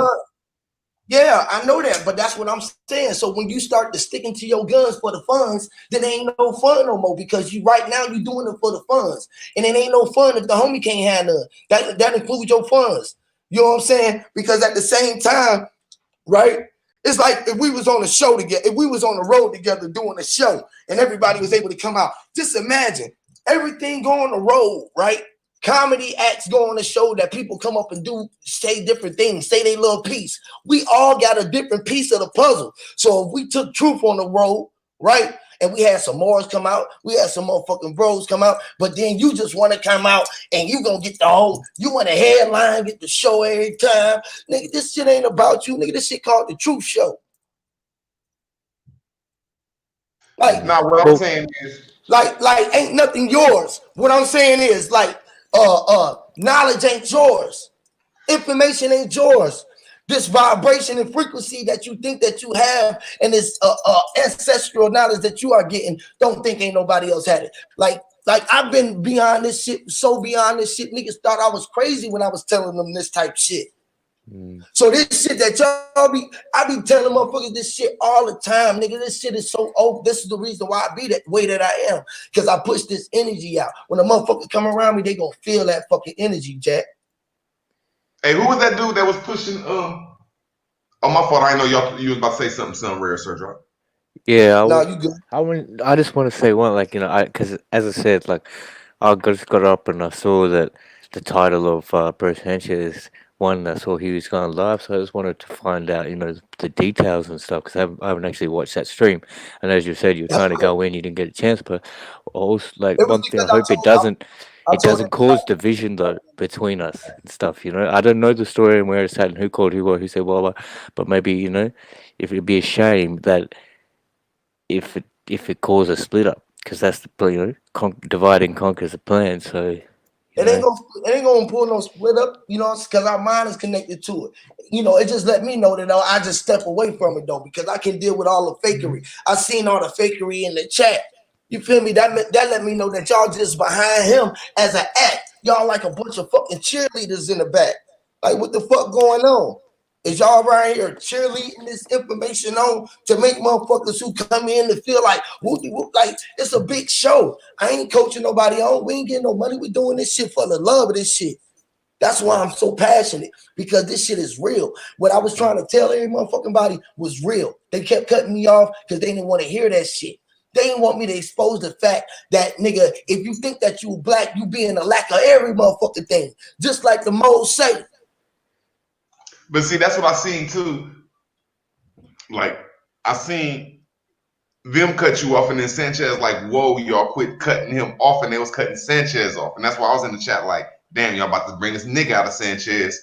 Yeah, I know that, but that's what I'm saying. So when you start to sticking to your guns for the funds, then ain't no fun no more because you right now you're doing it for the funds. And it ain't no fun if the homie can't have none. That includes your funds. You know what I'm saying? Because at the same time, right? It's like if we was on a show together, if we was on the road together doing a show and everybody was able to come out. Just imagine everything go on the road, right? Comedy acts go on the show that people come up and do, say different things, say they little piece. We all got a different piece of the puzzle. So if we took Truth on the road, right? And we had some Moors come out, we had some motherfucking bros come out, but then you just want to come out and you gonna get the whole, you want a headline, get the show every time. Nigga, this shit ain't about you, nigga. This shit called the Truth Show. Like, now what I'm saying is like ain't nothing yours. What I'm saying is like knowledge ain't yours. Information ain't yours. This vibration and frequency that you think that you have and this ancestral knowledge that you are getting, don't think ain't nobody else had it. Like I've been beyond this shit, so beyond this shit. Niggas thought I was crazy when I was telling them this type shit. So this shit that I be telling motherfuckers this shit all the time, nigga. This shit is so old. This is the reason why I be that way that I am, because I push this energy out. When a motherfucker come around me, they gonna feel that fucking energy, Jack. Hey, who was that dude that was pushing? Oh, my fault. I know you was about to say something rare, Sir Drop. Yeah, No, you good. I just want to say one, like, because as I said, like, just got up and I saw that the title of Bro Sanchez one. I saw he was going live, so I just wanted to find out, the details and stuff, because I haven't actually watched that stream. And as you said, you were That's trying to cool. go in, you didn't get a chance. But also, like, It was one thing, I because hope it I told him. doesn't cause division though between us and stuff. I don't know the story and where it's at and who called who, or who said well, but maybe if it'd be a shame that if it causes a split up, because that's the divide and conquer is the plan. So It ain't gonna pull no split up, because our mind is connected to it. It just let me know that I just step away from it though, because I can deal with all the fakery. I seen all the fakery in the chat. You feel me? That let me know that y'all just behind him as an act. Y'all like a bunch of fucking cheerleaders in the back. Like, what the fuck going on? Is y'all right here cheerleading this information on to make motherfuckers who come in to feel like whoop, like it's a big show? I ain't coaching nobody on. We ain't getting no money. We doing this shit for the love of this shit. That's why I'm so passionate, because this shit is real. What I was trying to tell every motherfucking body was real. They kept cutting me off because they didn't want to hear that shit. They didn't want me to expose the fact that, nigga, if you think that you black, you be in a lack of every motherfucking thing. Just like the moles say. But see, that's what I seen too. Like, I seen them cut you off, and then Sanchez like, whoa, y'all quit cutting him off, and they was cutting Sanchez off. And that's why I was in the chat like, damn, y'all about to bring this nigga out of Sanchez.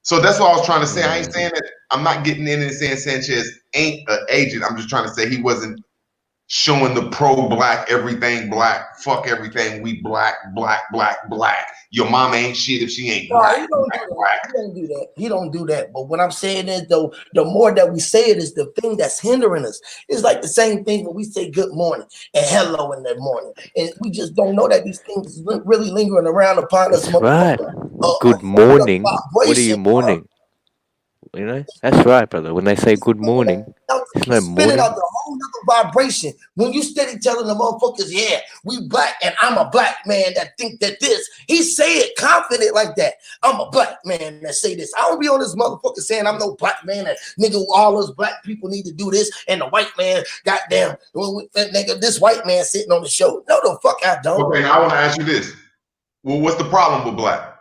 So that's what I was trying to say. I ain't saying that, I'm not getting in and saying Sanchez ain't an agent. I'm just trying to say he wasn't showing the pro-black, everything black, fuck everything, we black. Your mama ain't shit if she ain't black. No, he don't do that. He don't do that. He don't do that. But what I'm saying is, though, the more that we say it is the thing that's hindering us. It's like the same thing when we say good morning and hello in the morning. And we just don't know that these things really lingering around upon us. that's right. Good morning. What are you mourning? That's right, brother. When they say good morning, there's no spinning morning. out the whole nother vibration. When you steady telling the motherfuckers, yeah, we black and I'm a black man that think that this, he say it confident like that. I'm a black man that say this. I don't be on this motherfucker saying I'm no black man that nigga, all us black people need to do this, and the white man, goddamn, nigga, this white man sitting on the show. No, the fuck I don't. Okay, now I want to ask you this. Well, what's the problem with black?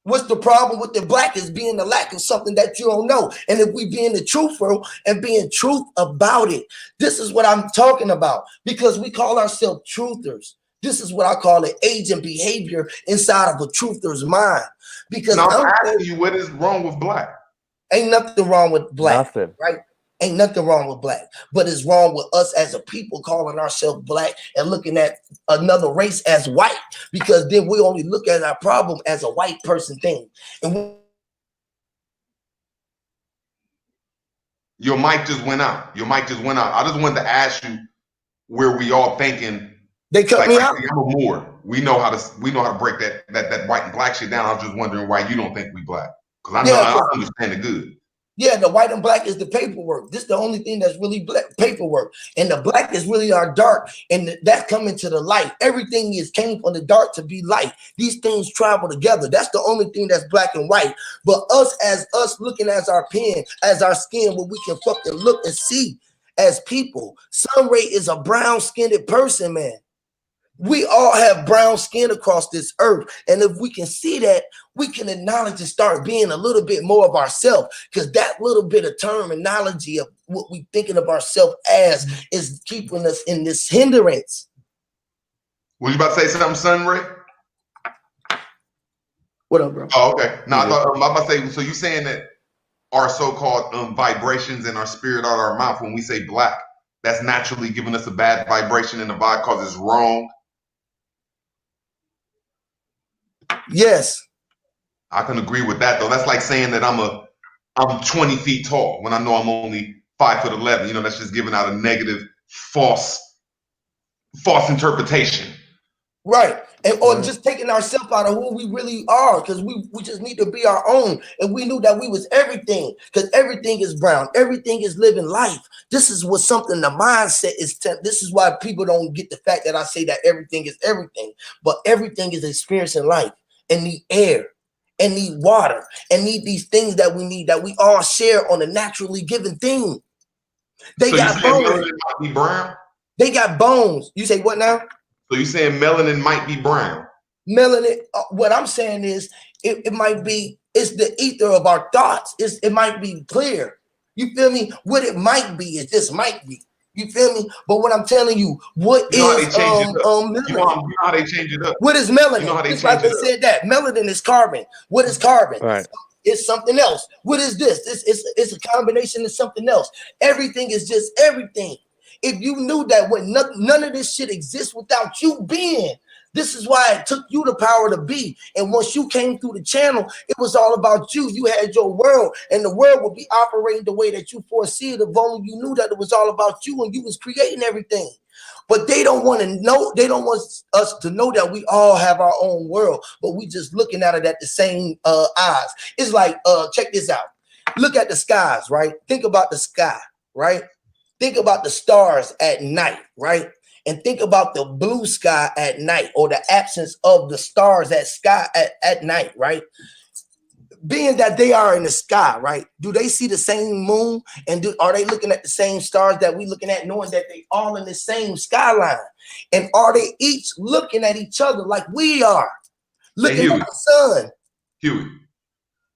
What's the problem with the black is being the lack of something that you don't know. And if we being the truthful and being truth about it, this is what I'm talking about, because we call ourselves truthers. This is what I call it, agent behavior inside of a truther's mind. Because now I'm asking you, what is wrong with black? Ain't nothing wrong with black, Nothing. right? Ain't nothing wrong with black, but it's wrong with us as a people calling ourselves black and looking at another race as white, because then we only look at our problem as a white person thing. And your mic just went out. I just wanted to ask you where we all thinking they cut me out. I'm a Moor. We know how to break that white and black shit down. I was just wondering why you don't think we black, because I understand it good. Yeah, the white and black is the paperwork. This is the only thing that's really black, paperwork. And the black is really our dark, and that's coming to the light. Everything came from the dark to be light. These things travel together. That's the only thing that's black and white. But us looking as our pen, as our skin, where we can fucking look and see as people. Sunray is a brown-skinned person, man. We all have brown skin across this earth. And if we can see that, we can acknowledge and start being a little bit more of ourselves, because that little bit of terminology of what we thinking of ourselves as is keeping us in this hindrance. Was you about to say something, Sunray? What up, bro? Oh, okay. No, I thought I was about to say, so you saying that our so-called vibrations and our spirit out of our mouth, when we say black, that's naturally giving us a bad vibration in the vibe because it's wrong? Yes. I can agree with that, though. That's like saying that I'm 20 feet tall when I know I'm only 5'11". That's just giving out a negative, false interpretation. Right. Or just taking ourselves out of who we really are, because we just need to be our own. And we knew that we was everything, because everything is brown. Everything is living life. This is what something the mindset is. This is why people don't get the fact that I say that everything is everything, but everything is experiencing life in the air. and need water and need these things that we need, that we all share on a naturally given thing. They So got you saying bones. melanin might be brown? They got bones. You say what now? So you saying melanin might be brown? Melanin. What I'm saying is, it might be. It's the ether of our thoughts. It might be clear. You feel me? What it might be is this might be. You feel me? But what I'm telling you, what You know how they is change it up. melanin? You know how they change it up. What is melanin? You know how they Just like change they it up. said that melanin is carbon. What is carbon? Right. It's something else. What is this? It's a combination of something else. Everything is just everything. If you knew that when none of this shit exists without you being, this is why it took you the power to be. And once you came through the channel, it was all about you. You had your world, and the world would be operating the way that you foresee it if only you knew that it was all about you and you was creating everything. But they don't want to know, they don't want us to know that we all have our own world, but we just looking at it at the same eyes. It's like, check this out. Look at the skies, right? Think about the sky, right? Think about the stars at night, right? And think about the blue sky at night, or the absence of the stars at night, right? Being that they are in the sky, right? Do they see the same moon? And are they looking at the same stars that we looking at, knowing that they all in the same skyline? And are they each looking at each other like we are? Looking at the sun. Huey,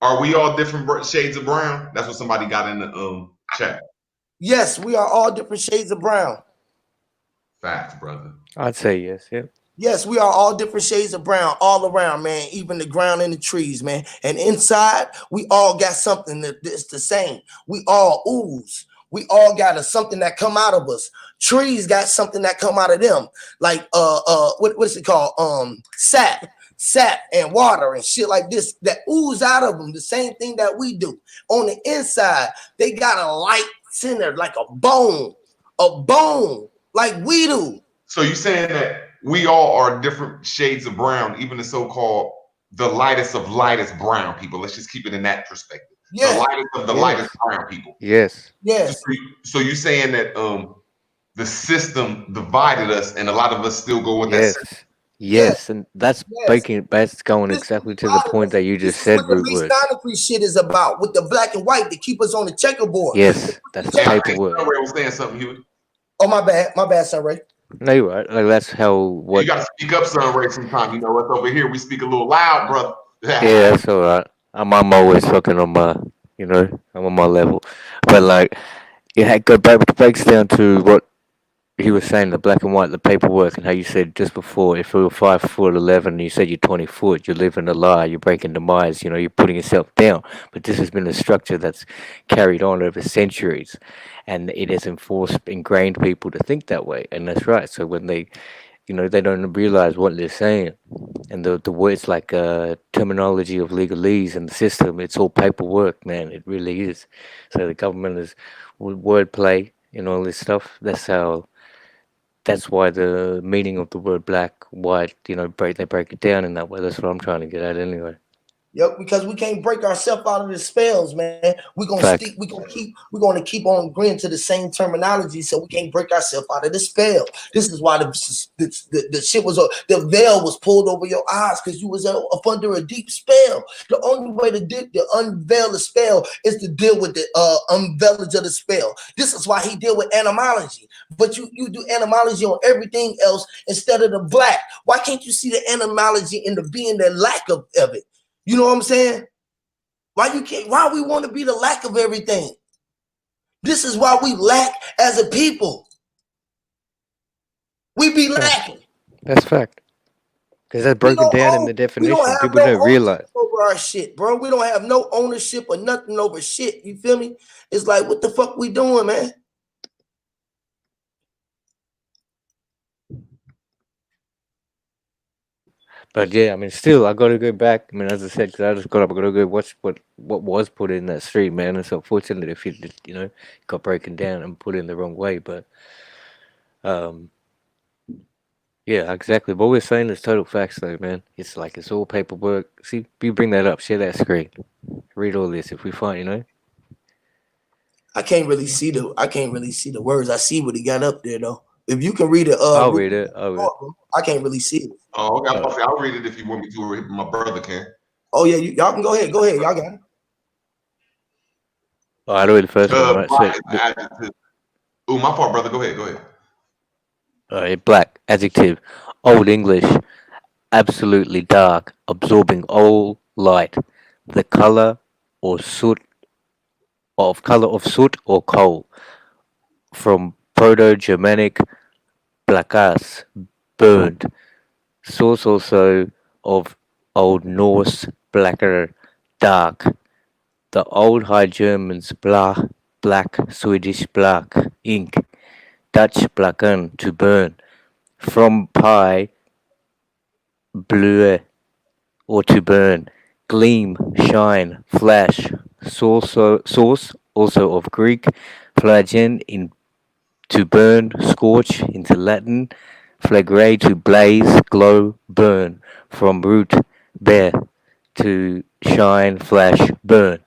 are we all different shades of brown? That's what somebody got in the chat. Yes, we are all different shades of brown. Facts, brother. I'd say yes, yeah. Yes, we are all different shades of brown all around, man, even the ground and the trees, man. And inside, we all got something that's the same. We all ooze. We all got something that come out of us. Trees got something that come out of them. Like what's it called? Sap and water and shit like this that ooze out of them. The same thing that we do. On the inside, they got a light center, like a bone like we do. So you saying that we all are different shades of brown, even the so-called the lightest of lightest brown people. Let's just keep it in that perspective. Yeah. The lightest of the lightest brown people. Yes. So you saying that the system divided us, and a lot of us still go with that system. Yes, and that's that's going exactly to the point that you just said, Rootwood. What the shit is about, with the black and white to keep us on the checkerboard. Yes, that's the paperwork. Sunray was saying something, Huey. Oh, my bad, Sunray. No, you're right. Like that's how. What you gotta speak up, Sunray. Sometime, you know what's over here. We speak a little loud, brother. Yeah, that's all right. I'm always fucking on my, I'm on my level, but like, it breaks down to what he was saying, the black and white, the paperwork, and how you said just before, if you were 5'11" and you said you're 20 foot, you're living a lie, you're breaking demise, you're putting yourself down. But this has been a structure that's carried on over centuries, and it has ingrained people to think that way, and that's right. So when they, they don't realize what they're saying, and the words like terminology of legalese and the system, it's all paperwork, man. It really is. So the government is wordplay and all this stuff. That's why the meaning of the word black, white, they break it down in that way. That's what I'm trying to get at anyway. Yep, because we can't break ourselves out of the spells, man. We're gonna keep on agreeing to the same terminology, so we can't break ourselves out of the spell. This is why the shit was the veil was pulled over your eyes, because you was up under a deep spell. The only way to unveil the spell is to deal with the unveilage of the spell. This is why he deal with etymology. But you do etymology on everything else instead of the black. Why can't you see the etymology in the being the lack of it? You know what I'm saying? Why we want to be the lack of everything? This is why we lack as a people. We be lacking. That's fact. Because that's broken down in the definition. People don't realize over our shit, bro. We don't have no ownership or nothing over shit. You feel me? It's like, what the fuck we doing, man? But yeah, I mean, still, I got to go back. I mean, as I said, because I just got up, I got to go watch what was put in that stream, man. It's unfortunate if it, got broken down and put in the wrong way. But, yeah, exactly. What we're saying is total facts, though, man. It's like it's all paperwork. See, you bring that up, share that screen, read all this. If we find, I can't really see the words. I see what he got up there, though. If you can read it, I'll read it. I can't really see it. Oh, okay. I'll read it if you want me to, or my brother can. Oh yeah, y'all can go ahead. Go ahead, y'all got it. Oh, I read the first one, right? Black is the adjective. Oh, my fault, brother. Go ahead. Go ahead. Black, adjective, Old English, absolutely dark, absorbing all light, the color of soot or coal, from Proto-Germanic blakas, burned, source also of Old Norse blacker, dark, the Old High Germans black, Swedish black, ink, Dutch blacken, to burn, from pi, blue, or to burn, gleam, shine, flash, source also of Greek, flagen, in to burn, scorch, into Latin, flagre, to blaze, glow, burn, from root, bear, to shine, flash, burn.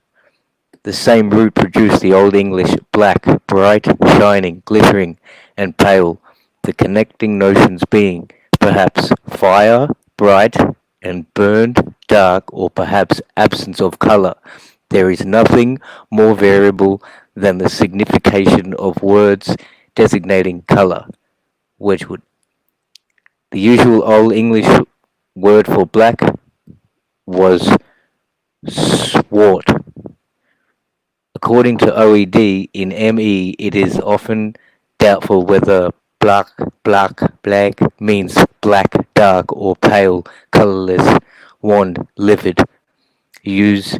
The same root produced the Old English black, bright, shining, glittering, and pale, the connecting notions being, perhaps, fire, bright, and burned, dark, or perhaps absence of colour. There is nothing more variable than the signification of words designating colour. Wedgwood. The usual Old English word for black was swart. According to OED, in ME it is often doubtful whether black means black, dark, or pale, colourless, wan, livid, used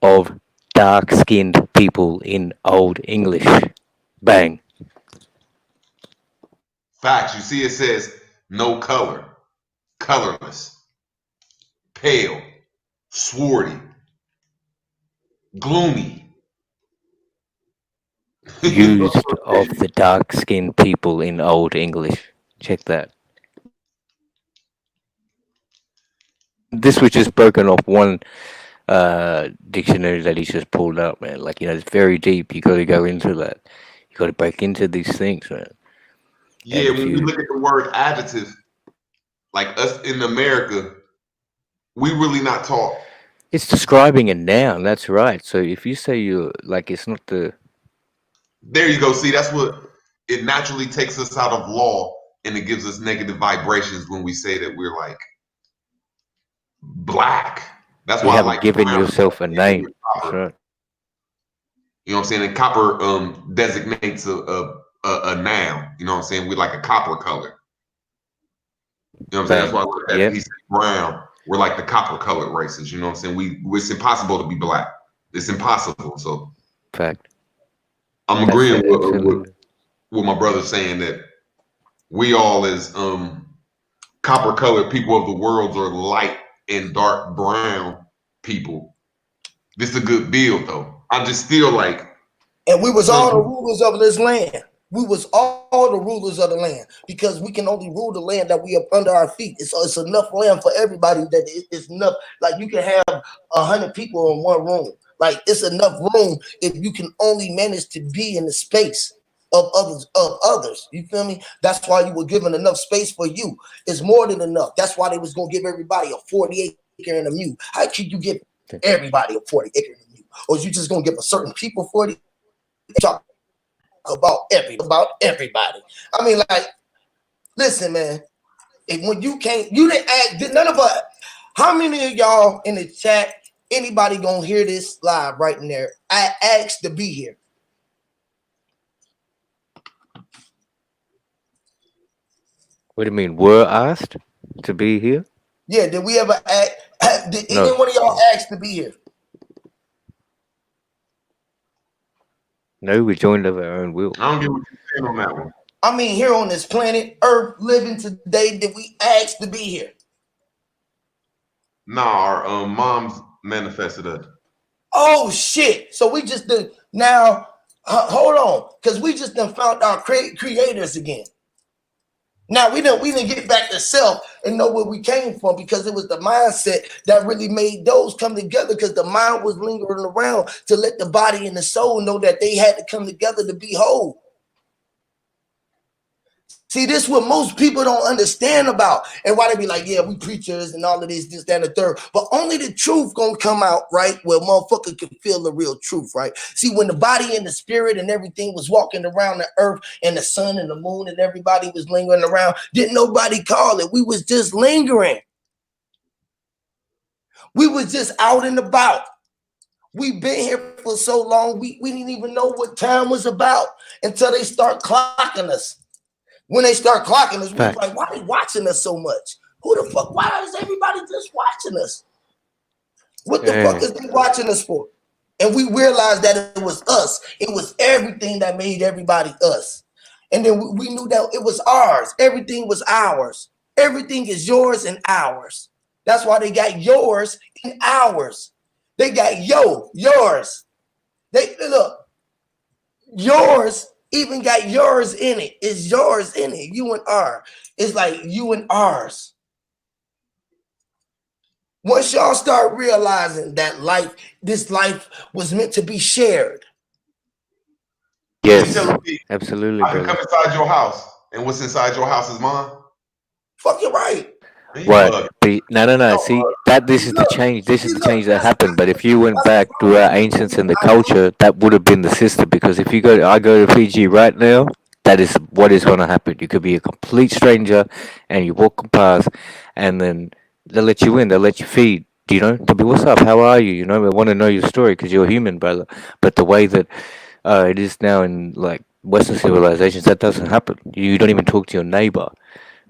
of dark-skinned people in Old English. Bang. Facts. You see, it says no color, colorless, pale, swarty, gloomy. Used of the dark-skinned people in Old English. Check that. This was just broken off one dictionary that he's just pulled up, man. Like, it's very deep. You got to go into that. You got to break into these things, man. Yeah, when we look at the word adjective, like us in America, we really not taught. It's describing a noun. That's right. So if you say you're like, it's not the. There you go. See, that's what it naturally takes us out of law, and it gives us negative vibrations when we say that we're like black. That's You why I haven't like given brown. yourself a name. That's right. You know what I'm saying? And copper designates a noun. You know what I'm saying? We like a copper color. You know what I'm saying? That's why I like that. Yep. He said brown. We're like the copper colored races. You know what I'm saying? It's impossible to be black. It's impossible. So Fact. I'm agreeing with my brother saying that we all as copper colored people of the world are light and dark brown people. This is a good build though. I just feel like, and we was all the rulers of this land. We was all the rulers of the land, because we can only rule the land that we have under our feet. It's enough land for everybody that it's enough. Like, you can have 100 people in one room. Like, it's enough room if you can only manage to be in the space of others. You feel me? That's why you were given enough space for you. It's more than enough. That's why they was gonna give everybody a 40 acre and a mule. How could you give everybody a 40 acre and a mule? Or is you just gonna give a certain people 40? Talk about everybody. I mean, like, listen, man. When you can't, you didn't ask. None of us. How many of y'all in the chat? Anybody gonna hear this live right in there? I asked to be here. What do you mean? Were asked to be here? Yeah. Did we ever ask? Did any one of y'all ask to be here? No, we joined of our own will. I don't get what you're saying on that one. I mean, here on this planet Earth, living today, did we ask to be here? Nah, our moms manifested us. Oh shit! So we just did now. Hold on, because we just done found our creators again. Now we didn't get back to self and know where we came from, because it was the mindset that really made those come together, because the mind was lingering around to let the body and the soul know that they had to come together to be whole. See, this is what most people don't understand about, and why they be like, yeah, we preachers and all of this, that, and the third. But only the truth gonna come out, right? Where motherfucker can feel the real truth, right? See, when the body and the spirit and everything was walking around the earth and the sun and the moon and everybody was lingering around, didn't nobody call it. We was just lingering. We was just out and about. We've been here for so long, we didn't even know what time was about until they start clocking us. When they start clocking us, we was like, why are they watching us so much? Who the fuck? Why is everybody just watching us? What the fuck is they watching us for? And we realized that it was us. It was everything that made everybody us. And then we knew that it was ours. Everything was ours. Everything is yours and ours. That's why they got yours and ours. They got yours. They look, yours even got yours in it. It's yours in it. You and R. It's like you and ours. Once y'all start realizing that life, this life was meant to be shared. Yes, absolutely. I can come inside your house, and what's inside your house is mine. Fuck, you're right. Right. But no. See, this is the change. This is the change that happened. But if you went back to our ancients and the culture, that would have been the system. Because if I go to Fiji right now, that is what is going to happen. You could be a complete stranger, and you walk past, and then they'll let you in. They'll let you feed. They'll be, what's up? How are you? I want to know your story because you're human, brother. But the way that it is now in like Western civilizations, that doesn't happen. You don't even talk to your neighbor.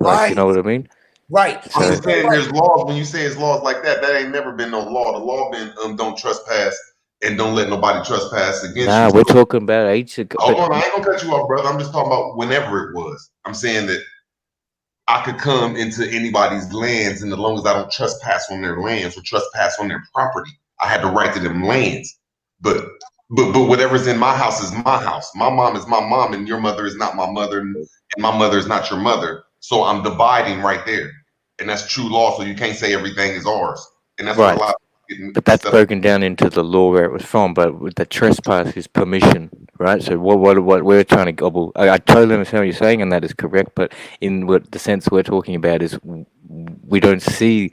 Like, you know what I mean? Right. I'm just saying there's laws. When you say it's laws like that, that ain't never been no law. The law been don't trespass and don't let nobody trespass against you. Nah, we're talking about ancient. Hold on, I ain't gonna cut you off, brother. I'm just talking about whenever it was. I'm saying that I could come into anybody's lands, and as long as I don't trespass on their lands or trespass on their property, I had the right to them lands. But whatever's in my house is my house. My mom is my mom, and your mother is not my mother, and my mother is not your mother. So I'm dividing right there, and that's true law. So you can't say everything is ours, and that's right. what a lot. But that's broken down into the law where it was from. But with the trespass is permission, right? So what we're trying to gobble. I totally understand what you're saying, and that is correct. But in what the sense we're talking about is, we don't see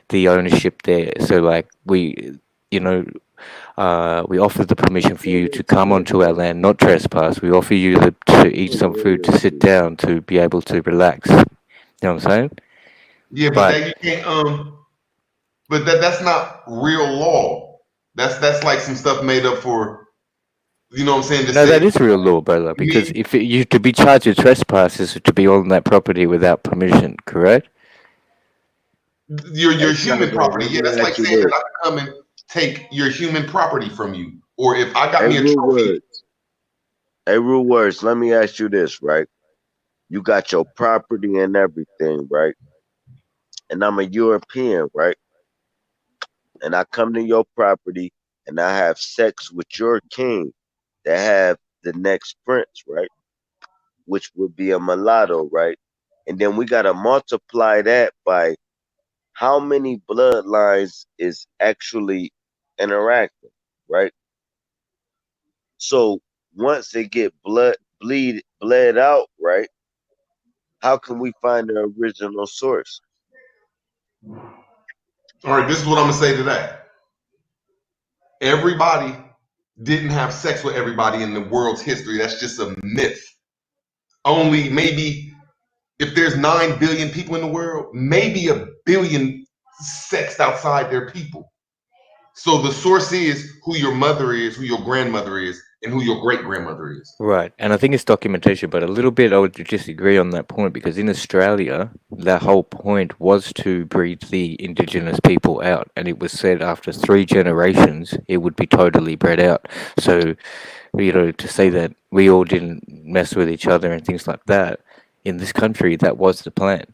the ownership there. So like we offer the permission for you to come onto our land, not trespass. We offer you to eat some food, to sit down, to be able to relax. You know what I'm saying? Yeah, but then you can't. But that's not real law. That's like some stuff made up for. You know what I'm saying? No, that is real law, brother. Because if you to be charged with trespass is to be on that property without permission, correct? Your human property. Yeah, that's like saying that I can come and take your human property from you, or if I got me a trophy. Hey, Real Words, let me ask you this, right? You got your property and everything, right? And I'm a European, right? And I come to your property and I have sex with your king that have the next prince, right? Which would be a mulatto, right? And then we got to multiply that by how many bloodlines is actually interacting, right? So once they get bled out, right? How can we find the original source? All right, this is what I'm gonna say to that. Everybody didn't have sex with everybody in the world's history. That's just a myth. Only maybe if there's 9 billion people in the world, maybe 1 billion sexed outside their people. So the source is who your mother is, who your grandmother is, and who your great grandmother is. Right, and I think it's documentation, but a little bit I would disagree on that point because in Australia, that whole point was to breed the indigenous people out, and it was said after 3 generations it would be totally bred out. So, to say that we all didn't mess with each other and things like that in this country, that was the plan.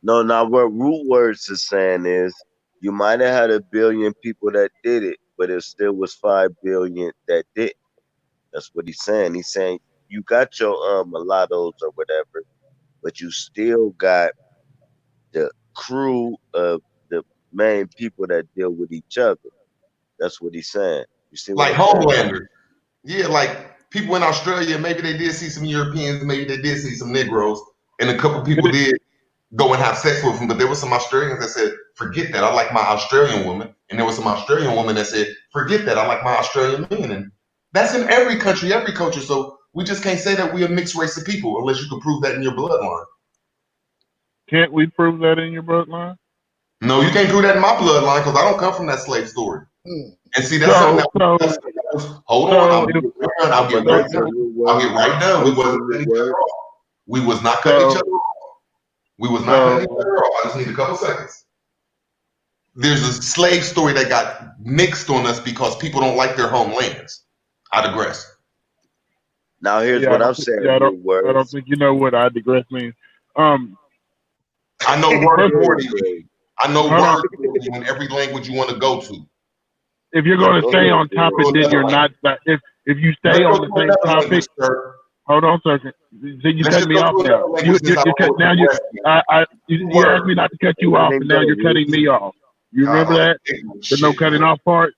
No, now what Root Words is saying is you might have had 1 billion people that did it, but it still was 5 billion that didn't. That's what he's saying. He's saying you got your mulattoes or whatever, but you still got the crew of the main people that deal with each other. That's what he's saying. You see, like Homelanders. Yeah, like people in Australia, maybe they did see some Europeans, maybe they did see some Negroes, and a couple people did go and have sex with them. But there were some Australians that said, "Forget that. I like my Australian woman," and there was some Australian woman that said, "Forget that. I like my Australian man." And that's in every country, every culture. So we just can't say that we're a mixed race of people unless you can prove that in your bloodline. Can't we prove that in your bloodline? No, you can't prove that in my bloodline because I don't come from that slave story. And see, that's something that hold on, I'll get right done. We wasn't cutting each other off. We was not cutting each other off. We was not cutting each other off. I just need a couple seconds. There's a slave story that got mixed on us because people don't like their homelands. I digress. Now here's what I'm saying. I don't think you know what I digress means. I know word accordingly. I know word in every language you want to go to. If you're going to stay on topic, then you're not. If you stay on the same topic, hold on a second. You cut me off now. You asked me not to cut you off, and now you're cutting me off. You remember that? The no cutting off part.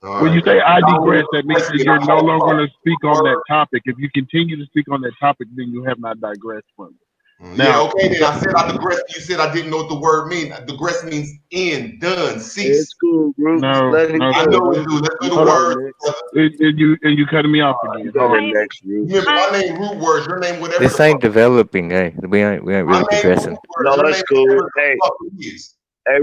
When you say I digress, that means that you're no longer going to speak on that topic. If you continue to speak on that topic, then you have not digressed from it. Now, okay, then I said I digress. You said I didn't know what the word means. Digress means end, done, cease. It's cool, Bruce. No, I know it do. Let's do the word. And you cutting me off again. Remember, my name root words. Your name whatever. This ain't developing, eh? We ain't really progressing. No, that's cool. Hey,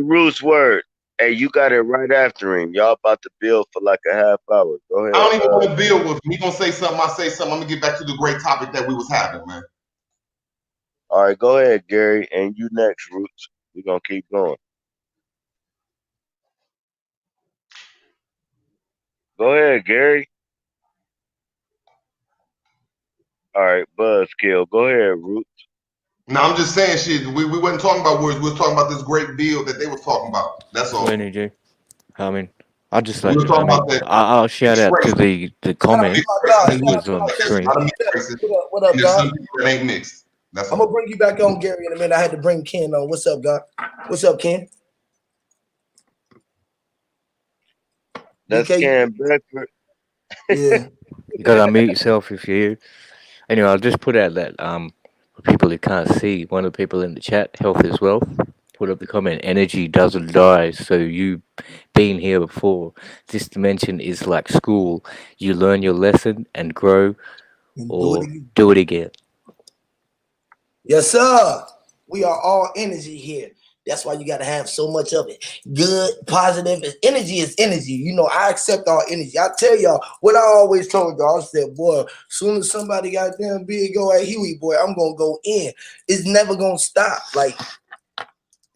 Bruce, word. Hey, you got it right after him. Y'all about to build for like a half hour. Go ahead. I don't even want to build with him. He gonna say something. I say something. I'm gonna get back to the great topic that we was having, man. All right, go ahead, Gary, and you next, Roots. We're gonna keep going. Go ahead, Gary. All right, Buzzkill. Go ahead, Roots. No, I'm just saying shit. We wasn't talking about words. We was talking about this great bill that they was talking about. That's all. Energy. I mean, I'll just like I'll shout out to the comment. He was on the screen. What up, God? That ain't mixed. I'm gonna bring you back on, Gary, in a minute. I had to bring Ken on. What's up, God? What's up, Ken? That's Ken Bedford. Yeah. You gotta unmute yourself if you're here. Anyway, I'll just put out that for people who can't see, one of the people in the chat, Health is Wealth, put up the comment, energy doesn't die. So you been here before. This dimension is like school. You learn your lesson and grow or do it again. Yes, sir. We are all energy here. That's why you got to have so much of it. Good, positive. Energy is energy. You know, I accept all energy. I tell y'all what I always told y'all. I said, boy, as soon as somebody got damn big go at Huey, boy, I'm going to go in. It's never going to stop. Like,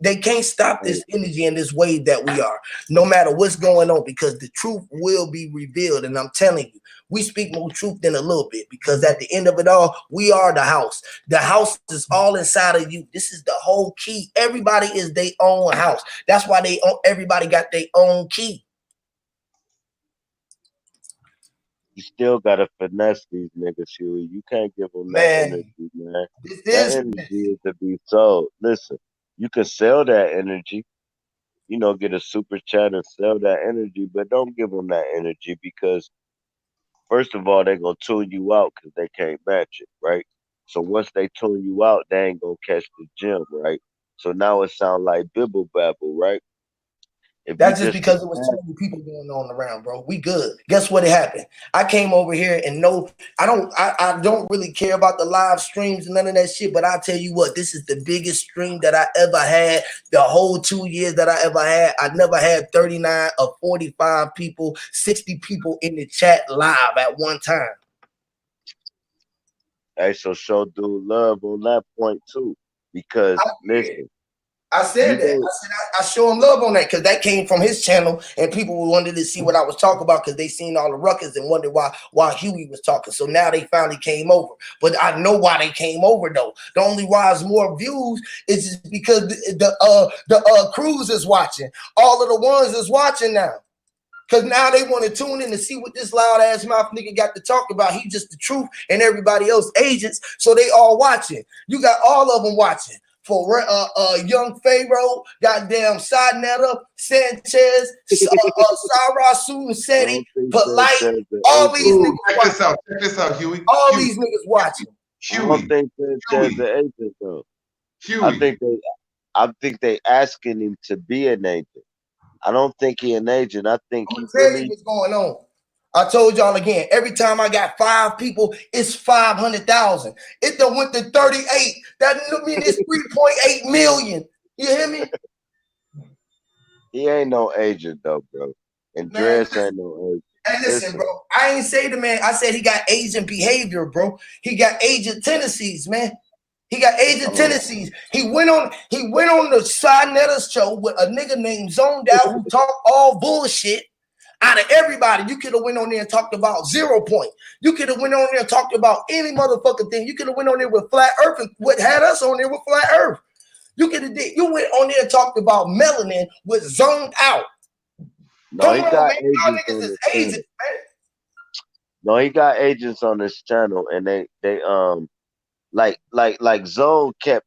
they can't stop this energy and this wave that we are, no matter what's going on, because the truth will be revealed. And I'm telling you, we speak more truth than a little bit, because at the end of it all, we are the house. The house is all inside of you. This is the whole key. Everybody is their own house. That's why everybody got their own key. You still gotta finesse these niggas, Huey. You can't give them that energy, man. That energy is to be sold. Listen, you can sell that energy, you know, get a super chat and sell that energy, but don't give them that energy, because first of all, they're going to tune you out because they can't match it, right? So once they tune you out, they ain't going to catch the gem, right? So now it sounds like bibble babble, right? That's just because it was too many people going on around, bro. We good. Guess what happened? I came over here and I don't really care about the live streams and none of that shit, but I tell you what, this is the biggest stream that I ever had. The whole 2 years that I ever had, I never had 39 or 45 people, 60 people in the chat live at one time. Hey, so show dude love on that point too, because listen. I said that. I said I show him love on that, because that came from his channel, and people wanted to see what I was talking about because they seen all the ruckus and wondered why Huey was talking. So now they finally came over. But I know why they came over though. The only why it's more views is just because the crews is watching. All of the ones is watching now. Because now they want to tune in to see what this loud ass mouth nigga got to talk about. He just the truth, and everybody else agents. So they all watching. You got all of them watching. for young Pharaoh, goddamn Sadnetta, Sanchez, Sarasu, and Seti, Polite, all these niggas. Check this out, Huey. All these niggas watching. I don't think Sanchez the agent though. I think they asking him to be an agent. I don't think he an agent. I think he really what's going on. I told y'all again, every time I got 5 people, it's 500,000. It done went to 38. That means it's 3.8 million. You hear me? He ain't no agent though, bro. And Dress ain't no agent. Hey, listen, bro. I ain't say the man. I said he got agent behavior, bro. He got agent tendencies, man. He got agent tendencies. He went on the Sadnetta show with a nigga named Zoned Out who talked all bullshit. Out of everybody, you could have went on there and talked about 0 Point. You could have went on there and talked about any motherfucking thing. You could have went on there with Flat Earth and what had us on there with Flat Earth. You could have did. You went on there and talked about melanin with Zoned Out. No, he got agents man. No, he got agents on this channel, and they like Zone kept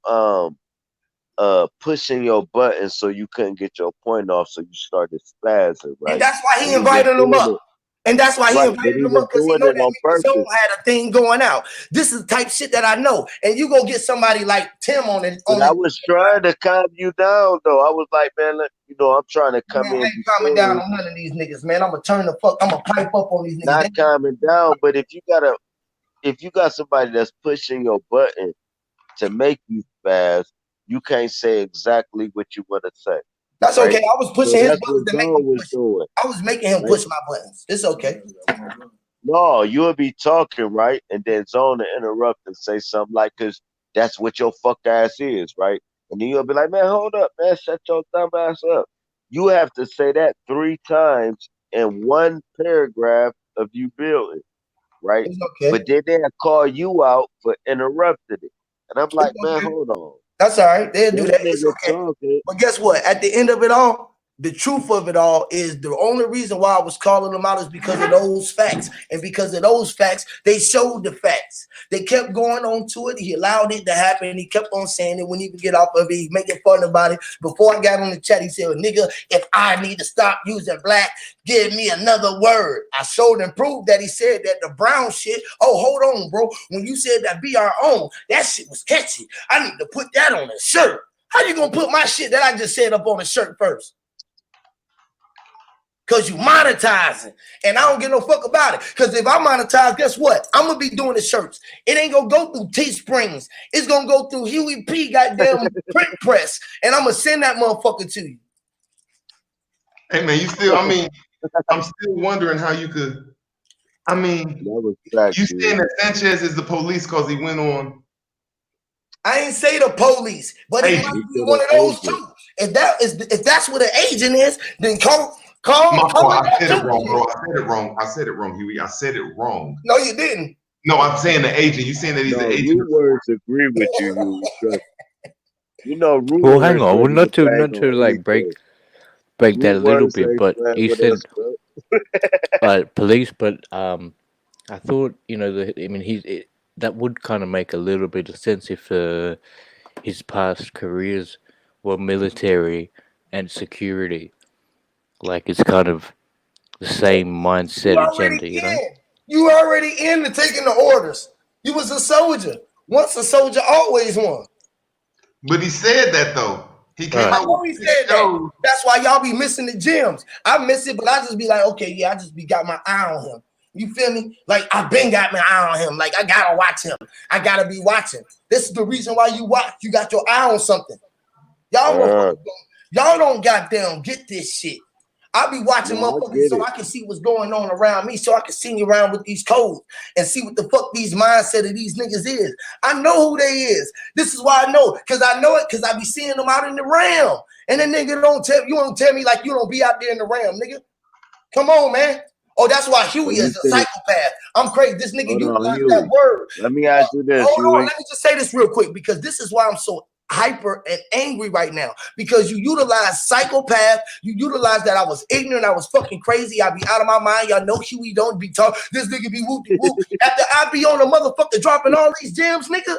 pushing your button so you couldn't get your point off, so you started spazzing, right? And that's why he invited him up. And that's why he invited him up, because he know that Zone had a thing going out. This is the type shit that I know. And you gonna get somebody like Tim on it. I was trying to calm you down, though. I was like, man, I'm trying to come in. I ain't calming down on none of these niggas, man. I'm gonna pipe up on these niggas. Not calming down, but if you got somebody that's pushing your button to make you spaz, you can't say exactly what you want to say. That's right? Okay. I was pushing his buttons to make him push. I was making him push my buttons. It's okay. No, you'll be talking, right? And then Zone to interrupt and say something like, because that's what your fuck ass is, right? And then you'll be like, man, hold up, man, shut your dumb ass up. You have to say that 3 times in one paragraph of you building, right? Okay. But then they'll call you out for interrupting it. And I'm like, man, hold on. That's all right. They'll do that. It's okay. But guess what? At the end of it all, the truth of it all is the only reason why I was calling them out is because of those facts. And because of those facts, they showed the facts. They kept going on to it. He allowed it to happen. He kept on saying it. When he would get off of it, he's making fun about it. Before I got on the chat, he said, nigga, if I need to stop using black, give me another word. I showed and proved that he said that the brown shit. Oh, hold on, bro. When you said that be our own, that shit was catchy. I need to put that on a shirt. How you gonna put my shit that I just said up on a shirt first? Because you monetizing. And I don't give no fuck about it. Because if I monetize, guess what? I'm going to be doing the shirts. It ain't going to go through Teesprings. It's going to go through Huey P. goddamn print press. And I'm going to send that motherfucker to you. Hey, man, I'm still wondering how you could. You saying that Sanchez is the police because he went on. I ain't say the police, but he might be one of those too. If that's what an agent is, then call. I said it wrong, bro. I said it wrong, Huey. I said it wrong. No, you didn't. No, I'm saying the agent. You saying that he's the agent. Your words agree with you, Huey. You know, well, hang on. Well, not to like break that a little bit, but he said police. But I thought that would kind of make a little bit of sense if his past careers were military and security. Like it's kind of the same mindset agenda, you know? You already in the taking the orders. You was a soldier. Once a soldier, always one. But he said that though. He came out. He said that. That's why y'all be missing the gems. I miss it, but I just be like, okay, yeah, I just got my eye on him. You feel me? Like I been got my eye on him. Like I gotta watch him. I gotta be watching. This is the reason why you watch. You got your eye on something. Y'all don't goddamn get this shit. I be watching motherfuckers so I can see what's going on around me, so I can see around with these codes and see what the fuck these mindset of these niggas is. I know who they is. This is why I know, because I know it, because I be seeing them out in the realm. And then nigga don't tell me like you don't be out there in the realm, nigga. Come on, man. Oh, that's why Huey is a psychopath. I'm crazy. This nigga utilize that word. Let me ask you this. Hold on, let me just say this real quick, because this is why I'm so hyper and angry right now, because you utilize psychopath. You utilize that I was ignorant, I was fucking crazy, I be out of my mind. Y'all know Huey don't be talking. This nigga be whoop. After I be on a motherfucker dropping all these gems, nigga.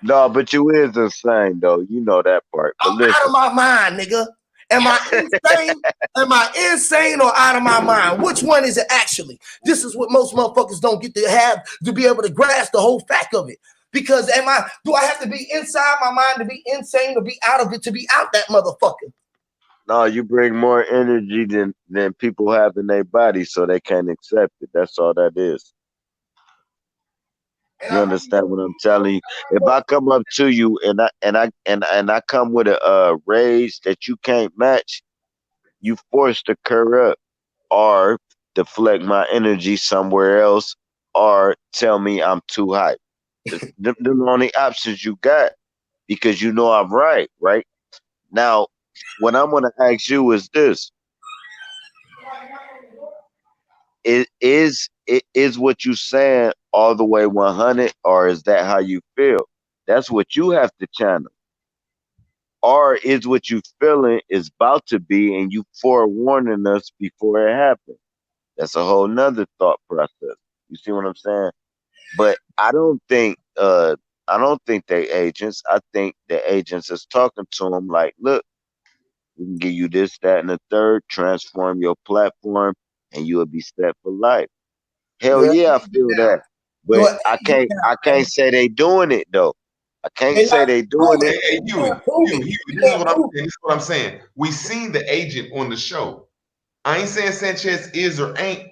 No, but you is insane though. You know that part. But I'm out of my mind, nigga. Am I insane? Am I insane or out of my mind? Which one is it actually? This is what most motherfuckers don't get to have to be able to grasp the whole fact of it. Because do I have to be inside my mind to be insane or be out of it to be out that motherfucker? No, you bring more energy than people have in their body, so they can't accept it. That's all that is. You understand what I'm telling you? If I come up to you and I come with a rage that you can't match, you forced to curl up or deflect my energy somewhere else or tell me I'm too hype. Them the only options you got because you know I'm right? Now, what I'm gonna ask you is this. Is what you saying all the way 100, or is that how you feel? That's what you have to channel. Or is what you feeling is about to be, and you forewarning us before it happens? That's a whole nother thought process. You see what I'm saying? But I don't think they agents. I think the agents is talking to them like, look, we can give you this, that, and the third. Transform your platform, and you will be set for life. Hell yeah, I feel that. But I can't say they doing it though. I can't say they doing it. Hey, Huey, this is what I'm saying. We seen the agent on the show. I ain't saying Sanchez is or ain't.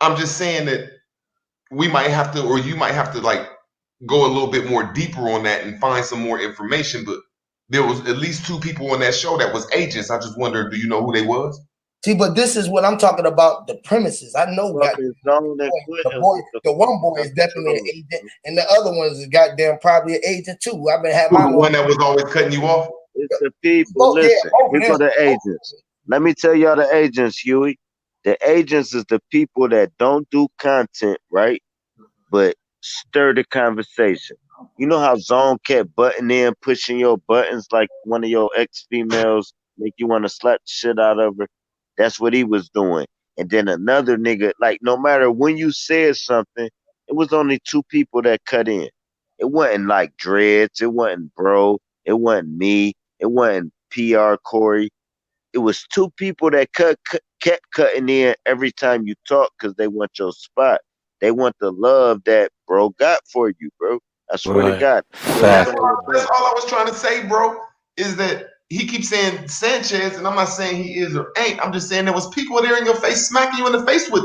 I'm just saying that we might have to, or you might have to, like, go a little bit more deeper on that and find some more information. But there was at least 2 people on that show that was agents. I just wonder, do you know who they was? See, but this is what I'm talking about, the premises. I know the one boy is definitely an agent, and the other one is goddamn probably an agent too. I've been having the one that was always cutting you off. It's the people. Listen, people, the agents. Let me tell y'all the agents, Huey. The agents is the people that don't do content, right? But stir the conversation. You know how Zone kept butting in, pushing your buttons like one of your ex-females make you want to slap the shit out of her? That's what he was doing. And then another nigga, like, no matter when you said something, it was only 2 people that cut in. It wasn't like Dreads. It wasn't Bro. It wasn't me. It wasn't PR Corey. It was 2 people that kept cutting in every time you talk because they want your spot. They want the love that Bro got for you, bro. I swear to God. That's all I was trying to say, bro, is that he keeps saying Sanchez, and I'm not saying he is or ain't. I'm just saying there was people there in your face smacking you in the face with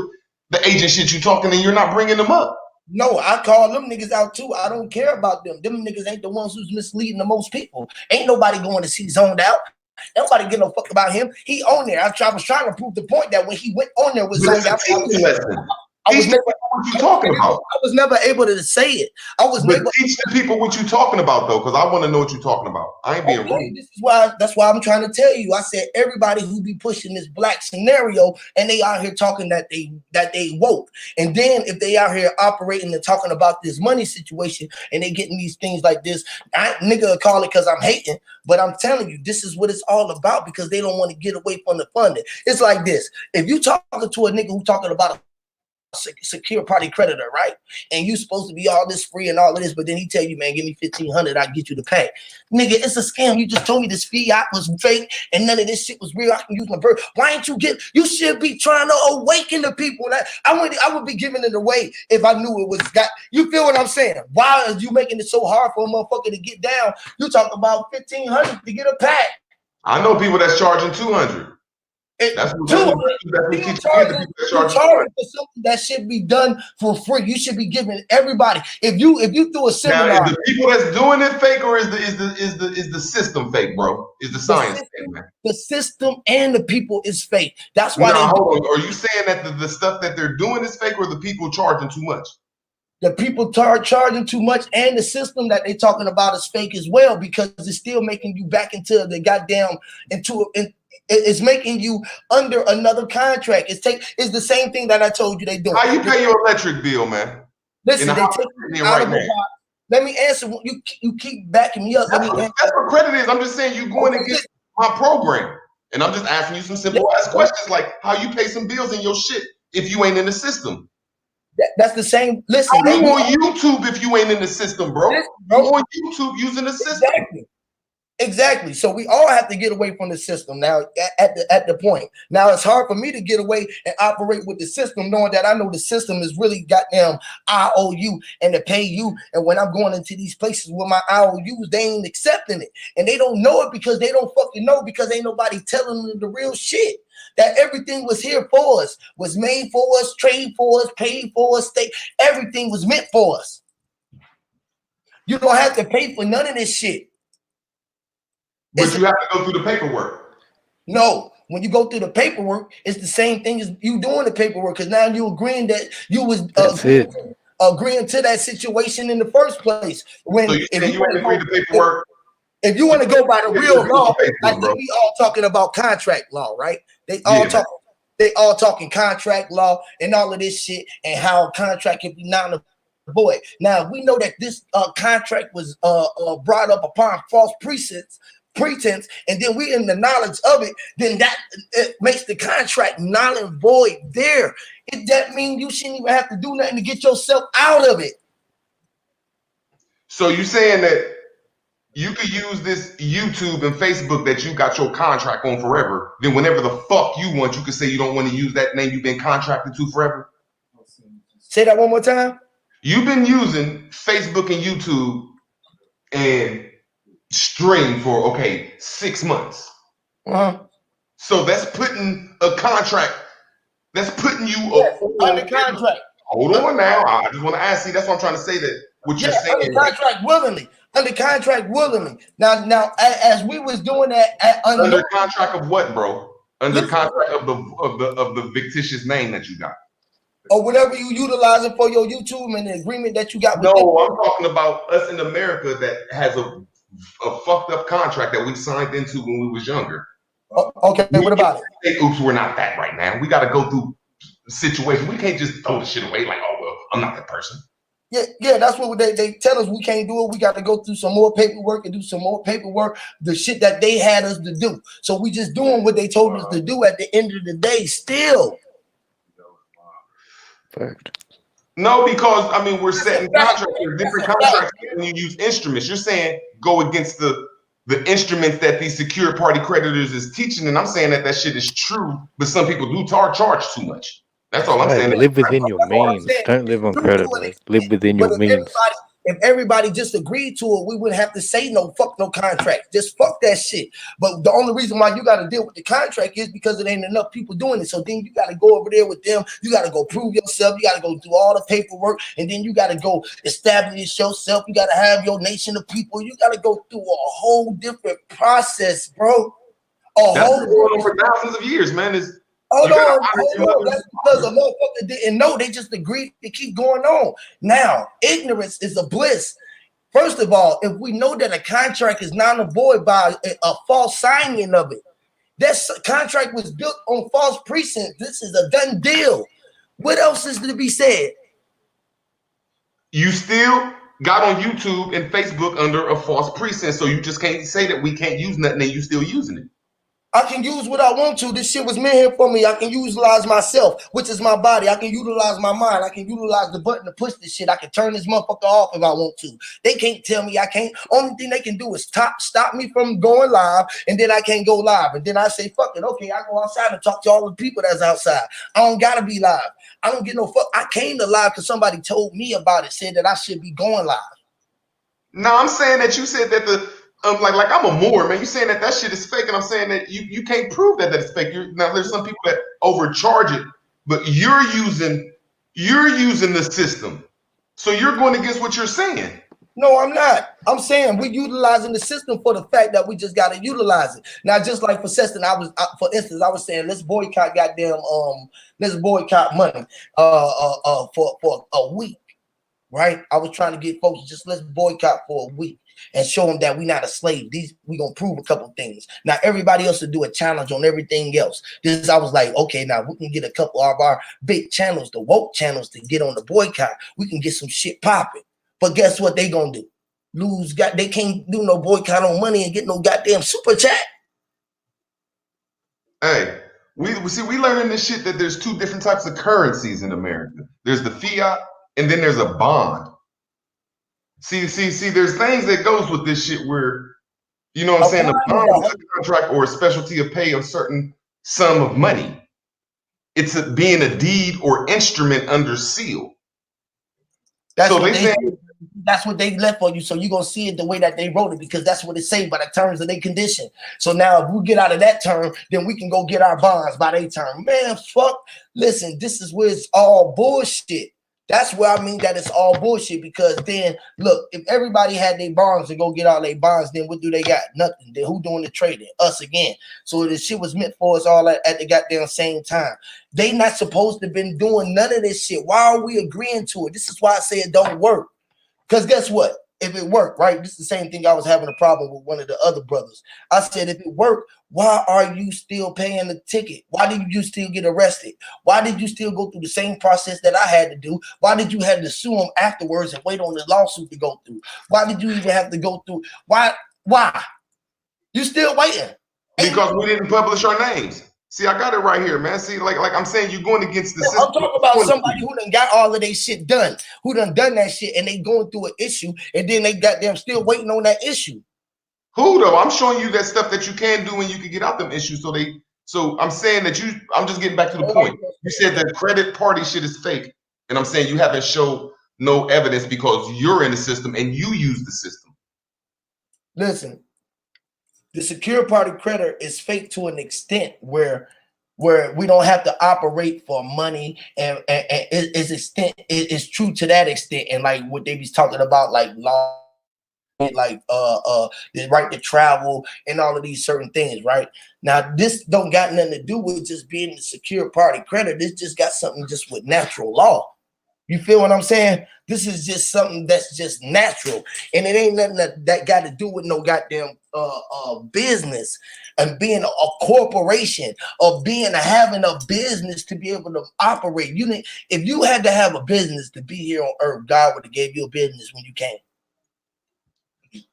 the agent shit you talking, and you're not bringing them up. No, I call them niggas out too. I don't care about them. Them niggas ain't the ones who's misleading the most people. Ain't nobody going to see Zoned Out. Nobody give no fuck about him. He on there. I was trying to prove the point that when he went on there with Zoned Out, I was never able to say it. Teach the people what you talking about though, because I want to know what you're talking about. I ain't being rude. That's why I'm trying to tell you. I said everybody who be pushing this black scenario and they out here talking that they woke. And then if they out here operating and talking about this money situation and they getting these things like this, nigga call it because I'm hating. But I'm telling you, this is what it's all about because they don't want to get away from the funding. It's like this. If you talking to a nigga who talking about a secure party creditor, right? And you supposed to be all this free and all of this, but then he tell you, man, give me $1,500, I'll get you to pay. Nigga, it's a scam. You just told me this fiat was fake and none of this shit was real. I can use my bird. Why ain't you should be trying to awaken the people. I would be giving it away if I knew it was got. You feel what I'm saying? Why are you making it so hard for a motherfucker to get down? You talk about $1,500 to get a pack. I know people that's charging $200. That's charging for something that should be done for free. You should be giving everybody. If you do a seminar, now, is the people that's doing it fake, or is the system fake, bro? Is the science fake, man? The system and the people is fake. That's why. Hold on. Are you saying that the stuff that they're doing is fake, or the people charging too much? The people charging too much, and the system that they're talking about is fake as well, because it's still making you back into the goddamn it's making you under another contract. It's the same thing that I told you they do. How you pay your electric bill, man? Listen, they take it out of the box. Let me answer. You keep backing me up. That's what credit is. I'm just saying you going against my program, and I'm just asking you some simple ass questions like how you pay some bills in your shit if you ain't in the system. That's the same. Listen, how you on YouTube if you ain't in the system, bro? You on YouTube using the system. Exactly. So we all have to get away from the system now at the point. Now it's hard for me to get away and operate with the system, knowing that I know the system is really goddamn IOU and to pay you. And when I'm going into these places with my IOUs, they ain't accepting it. And they don't know it because they don't fucking know, because ain't nobody telling them the real shit. That everything was here for us, was made for us, trade for us, paid for us, everything was meant for us. You don't have to pay for none of this shit. But you have to go through the paperwork. No, when you go through the paperwork, it's the same thing as you doing the paperwork, because now you agreeing that you was agreeing to that situation in the first place. When so if you want to read the paperwork, if you want to go by the real law, like we all talking about contract law, right? They all talking contract law and all of this shit and how contract can be non-void. Now we know that this contract was brought up upon false pretense, and then we in the knowledge of it, then that it makes the contract null and void there. That means you shouldn't even have to do nothing to get yourself out of it. So you saying that you could use this YouTube and Facebook that you got your contract on forever, then whenever the fuck you want, you could say you don't want to use that name you've been contracted to forever? Say that one more time. You've been using Facebook and YouTube and string for 6 months. So that's putting a contract. That's putting you under contract. Hold on now. I just want to ask you. That's what I'm trying to say. That what you're saying. Under contract willingly. Under contract willingly. Now, as we was doing that, under contract of what, bro? Under contract of the fictitious name that you got. Or whatever you utilizing for your YouTube and the agreement that you got with them. I'm talking about us in America that has a fucked up contract that we signed into when we was younger. Okay, what about it? Oops, we're not that right now. We got to go through situations. We can't just throw the shit away like, oh, well, I'm not that person. Yeah, that's what they tell us we can't do it. We got to go through some more paperwork and do some more paperwork, the shit that they had us to do. So we just doing what they told us to do at the end of the day still. Fact. No, because I mean we're setting contracts, different contracts when you use instruments. You're saying go against the instruments that these secure party creditors is teaching, and I'm saying that shit is true, but some people do charge too much. That's all I'm saying. Live within your means. Don't live on credit. Live within your means. If everybody just agreed to it, we wouldn't have to say no contract. Just fuck that shit. But the only reason why you got to deal with the contract is because it ain't enough people doing it. So then you got to go over there with them. You got to go prove yourself. You got to go do all the paperwork. And then you got to go establish yourself. You got to have your nation of people. You got to go through a whole different process, bro. That's been going on for thousands of years, man. Hold on. That's because a motherfucker didn't know. They just agreed to keep going on. Now, ignorance is a bliss. First of all, if we know that a contract is non-void by a false signing of it, that contract was built on false pretense. This is a done deal. What else is to be said? You still got on YouTube and Facebook under a false pretense, so you just can't say that we can't use nothing and you still using it. I can use what I want to. This shit was meant here for me. I can utilize myself, which is my body. I can utilize my mind. I can utilize the button to push this shit. I can turn this motherfucker off if I want to. They can't tell me I can't. Only thing they can do is stop me from going live, and then I can't go live. And then I say, fuck it. Okay, I go outside and talk to all the people that's outside. I don't gotta be live. I don't get no fuck. I came to live because somebody told me about it, said that I should be going live. No, I'm saying that you said that like I'm a Moor, man. You saying that shit is fake, and I'm saying that you can't prove that it's fake. Now there's some people that overcharge it, but you're using the system, so you're going against what you're saying. No, I'm not. I'm saying we're utilizing the system for the fact that we just got to utilize it. Now, just like for Seston, for instance, I was saying let's boycott money for a week, right? I was trying to get folks just let's boycott for a week and show them that we're not a slave. We gonna prove a couple things. Now everybody else will do a challenge on everything else. I was like, okay, now we can get a couple of our big channels, the woke channels, to get on the boycott. We can get some shit popping. But guess what they gonna do? They can't do no boycott on money and get no goddamn super chat. Hey, We learning this shit that there's two different types of currencies in America. There's the fiat, and then there's a bond. See, there's things that goes with this shit where, you know what I'm saying, a bond is a contract or a specialty of pay a certain sum of money. It's being a deed or instrument under seal. That's what they left for you. So you're gonna see it the way that they wrote it, because that's what it say by the terms of their condition. So now if we get out of that term, then we can go get our bonds by their term. Man, fuck. Listen, this is where it's all bullshit. That's where I mean that it's all bullshit, because then look, if everybody had their bonds to go get all their bonds, then what do they got? Nothing. Then who doing the trading? Us again. So this shit was meant for us all at the goddamn same time. They not supposed to have been doing none of this shit. Why are we agreeing to it? This is why I say it don't work. Because guess what? If it worked, right? This is the same thing I was having a problem with one of the other brothers. I said, if it worked, why are you still paying the ticket? Why did you still get arrested? Why did you still go through the same process that I had to do? Why did you have to sue them afterwards and wait on the lawsuit to go through? Why did you even have to go through? Why? You still waiting? Because we didn't publish our names. See, I got it right here, man. See, like I'm saying, you're going against the system. I'm talking about somebody who done got all of their shit done, who done that shit, and they going through an issue, and then they got them still waiting on that issue. Who though? I'm showing you that stuff that you can do and you can get out them issues. So I'm saying that I'm just getting back to the point. You said that credit party shit is fake, and I'm saying you haven't shown no evidence because you're in the system and you use the system. Listen. The secure party creditor is fake to an extent where we don't have to operate for money, and it's true to that extent. And like what they be talking about, like law, like the right to travel and all of these certain things, right? Now this don't got nothing to do with just being the secure party creditor. This just got something just with natural law. You feel what I'm saying? This is just something that's just natural, and it ain't nothing that got to do with no goddamn business and being a corporation, or having a business to be able to operate. If you had to have a business to be here on earth, God would have gave you a business when you came.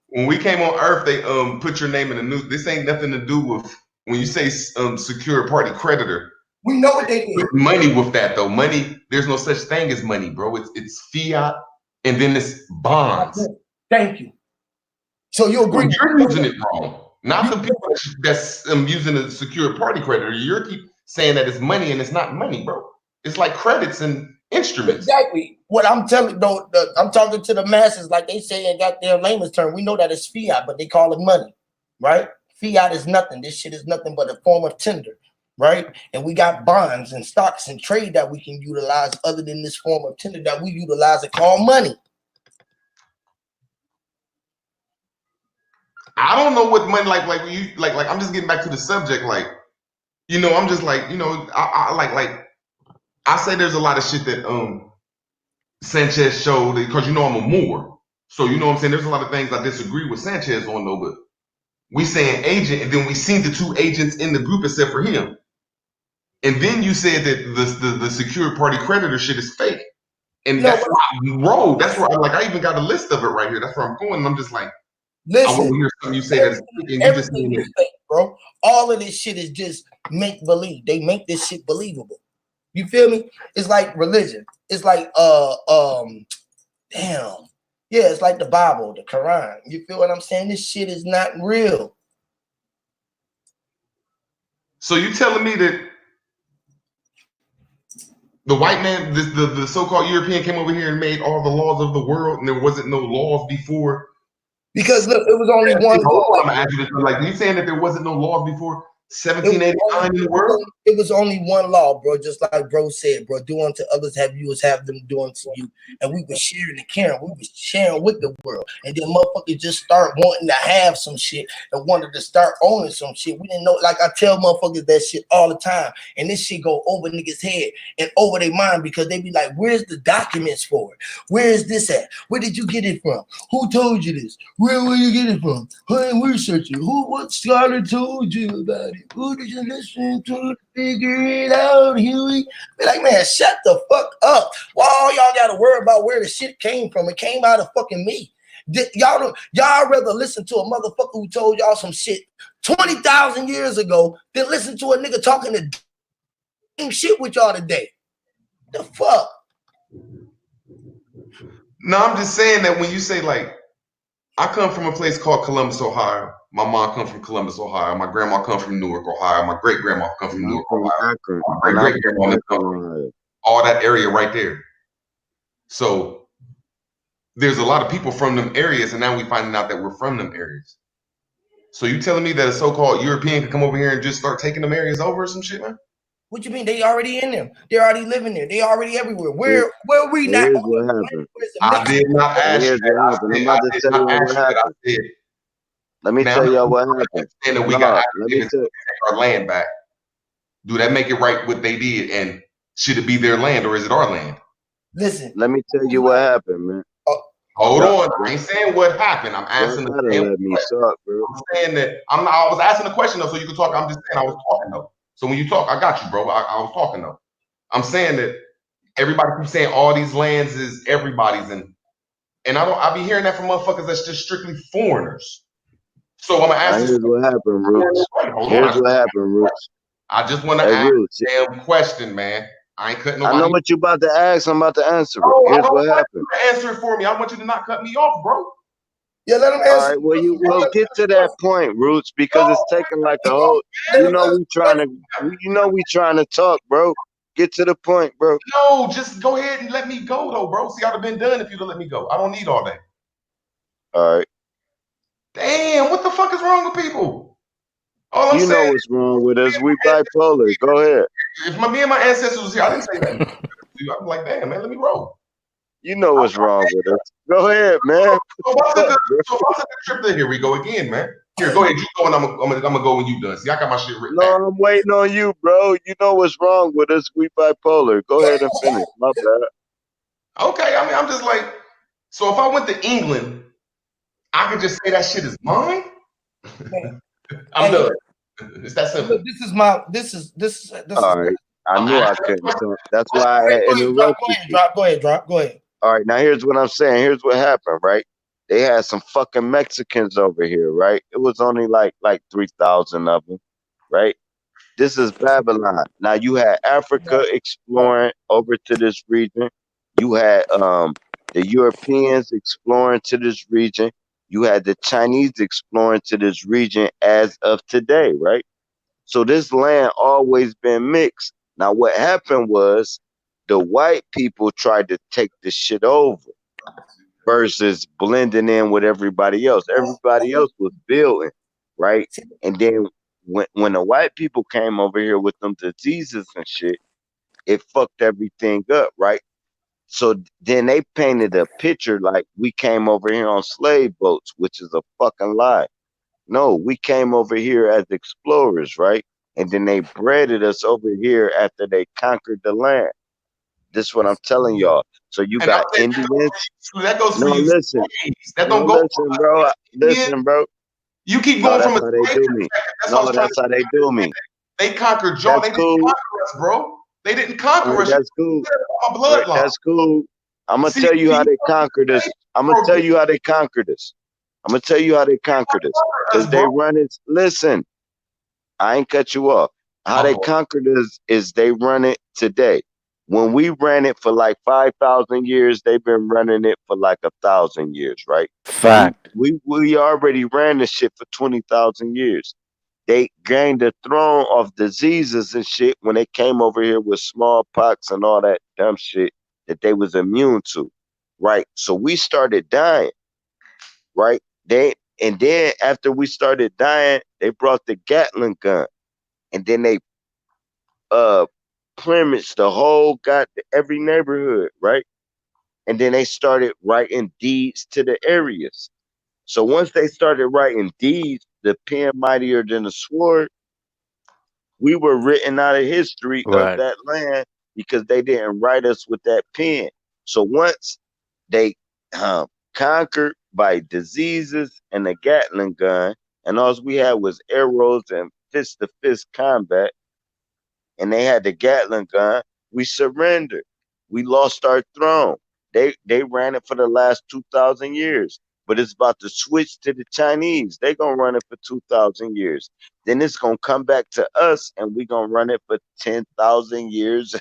When we came on earth, they put your name in the news. This ain't nothing to do with when you say secure party creditor. We know what they did. Money with that though. Money, there's no such thing as money, bro. It's fiat, and then it's bonds. Thank you. So you agree? You're using it wrong. Not the people that's using a secure party creditor. You keep saying that it's money, and it's not money, bro. It's like credits and instruments. Exactly. What I'm telling though, I'm talking to the masses, like they say in goddamn layman's term. We know that it's fiat, but they call it money, right? Fiat is nothing. This shit is nothing but a form of tender. Right, and we got bonds and stocks and trade that we can utilize other than this form of tender that we utilize and call money. I don't know what money like I'm just getting back to the subject, like, you know, I'm just like, you know, I say there's a lot of shit that Sanchez showed, because you know I'm a Moor, so you know what I'm saying, there's a lot of things I disagree with Sanchez on though, but we saying agent, and then we seen the two agents in the group except for him. And then you said that the secure party creditor shit is fake. And that's where I roll. That's where I even got a list of it right here. That's where I'm going. And I'm just like, listen, I want to hear something you say that's fake, and you just is fake, bro. All of this shit is just make believe. They make this shit believable. You feel me? It's like religion. It's like it's like the Bible, the Quran. You feel what I'm saying? This shit is not real. So you telling me that the white man, the so-called European, came over here and made all the laws of the world, and there wasn't no laws before? Because look, it was only one law. Like, you saying that there wasn't no laws before 1789 in the world? It was only one law, bro. Just like bro said, bro, do unto others have you as have them do unto you. And we were sharing the caring. We were sharing with the world. And then motherfuckers just start wanting to have some shit and wanted to start owning some shit. We didn't know. Like I tell motherfuckers that shit all the time. And this shit go over niggas' head and over their mind, because they be like, where's the documents for it? Where is this at? Where did you get it from? Who told you this? Where will you get it from? Who ain't researching? What scholar told you about it? Who did you listen to figure it out, Huey? Be like, man, shut the fuck up. Why all y'all gotta worry about where the shit came from? It came out of fucking me. Y'all rather listen to a motherfucker who told y'all some shit 20,000 years ago than listen to a nigga talking to Ain't shit with y'all today. The fuck? No, I'm just saying that when you say like, I come from a place called Columbus, Ohio. My mom comes from Columbus, Ohio. My grandma comes from Newark, Ohio. My great grandma comes from Newark, Ohio. My great grandma comes from all that area right there. So there's a lot of people from them areas, and now we finding out that we're from them areas. So you telling me that a so-called European can come over here and just start taking them areas over or some shit, man? What you mean? They already in them. They already living there. They already everywhere. Where we not? Here's what happened. I did not ask you that. I'm about to tell you what happened. Let me tell y'all what happened. And we got to take our land back. Do that make it right what they did? And should it be their land or is it our land? Listen. Let me tell you what happened, man. Hold on. I ain't saying what happened. I'm asking the same let me talk, bro. I'm saying that I was asking the question though, so you can talk. I'm just saying I was talking though. So when you talk, I got you, bro. I was talking though. I'm saying that everybody keeps saying all these lands is everybody's, and I be hearing that from motherfuckers that's just strictly foreigners. So I'm gonna ask you. Here's what happened, Roots. Here's what happened, Roots. I just want to ask a damn question, man. I ain't cutting nobody. I know what you about to ask. I'm about to answer it. Here's what happened. Answer it for me. I want you to not cut me off, bro. Yeah, let him answer. All right, well, we'll get to that point, Roots, because it's taking like a whole. We trying to talk, bro. Get to the point, bro. No, just go ahead and let me go, though, bro. See, I'd have been done if you'd have let me go. I don't need all that. All right. Damn, what the fuck is wrong with people? You know what's wrong with us. We bipolar. Go ahead. If me and my ancestors was here, I didn't say that. I'm like, damn, man, let me roll. You know what's wrong with us. Go ahead, man. So if I took a trip there, here we go again, man. Here, go ahead. You go, and I'm gonna go when you done. See, I got my shit written. No, I'm waiting on you, bro. You know what's wrong with us. We bipolar. Go ahead and finish. My bad. Okay, I mean, I'm just like, so if I went to England, I could just say that shit is mine. I'm done. It's that simple. This is. All right. I knew I couldn't. So that's why I interrupted you. Go ahead. All right. Now here's what I'm saying. Here's what happened, right? They had some fucking Mexicans over here, right? It was only like 3,000 of them, right? This is Babylon. Now you had Africa exploring over to this region. You had the Europeans exploring to this region. You had the Chinese exploring to this region as of today, right? So this land always been mixed. Now what happened was the white people tried to take this shit over versus blending in with everybody else. Everybody else was building, right? And then when the white people came over here with them diseases and shit, it fucked everything up, right? So then they painted a picture like we came over here on slave boats, which is a fucking lie. No, we came over here as explorers, right? And then they breaded us over here after they conquered the land. This is what I'm telling y'all. So you got Indians. That goes for you. Listen. That don't go. Listen, bro. Listen, bro. You keep going from that's how they do me. That's how they do me. They conquered y'all. They didn't conquer us, bro. They didn't conquer us. That's cool. My bloodline. That's cool. I'm gonna tell you how they conquered us. I'm gonna tell you how they conquered us. Because they run it. Listen, I ain't cut you off. How they conquered us is they run it today. When we ran it for like 5,000 years, they've been running it for like 1,000 years, right? Fact. We already ran this shit for 20,000 years. They gained the throne of diseases and shit when they came over here with smallpox and all that dumb shit that they was immune to, right? So we started dying, right? And then after we started dying, they brought the Gatling gun, and then they plumaged the whole every neighborhood, right? And then they started writing deeds to the areas. So once they started writing deeds, the pen mightier than the sword, we were written out of history of that land because they didn't write us with that pen. So once they conquered by diseases and the Gatling gun, and all we had was arrows and fist-to-fist combat, and they had the Gatling gun, we surrendered. We lost our throne. They ran it for the last 2,000 years. but it's about to switch to the Chinese. They gonna run it for 2,000 years. Then it's gonna come back to us, and we gonna run it for 10,000 years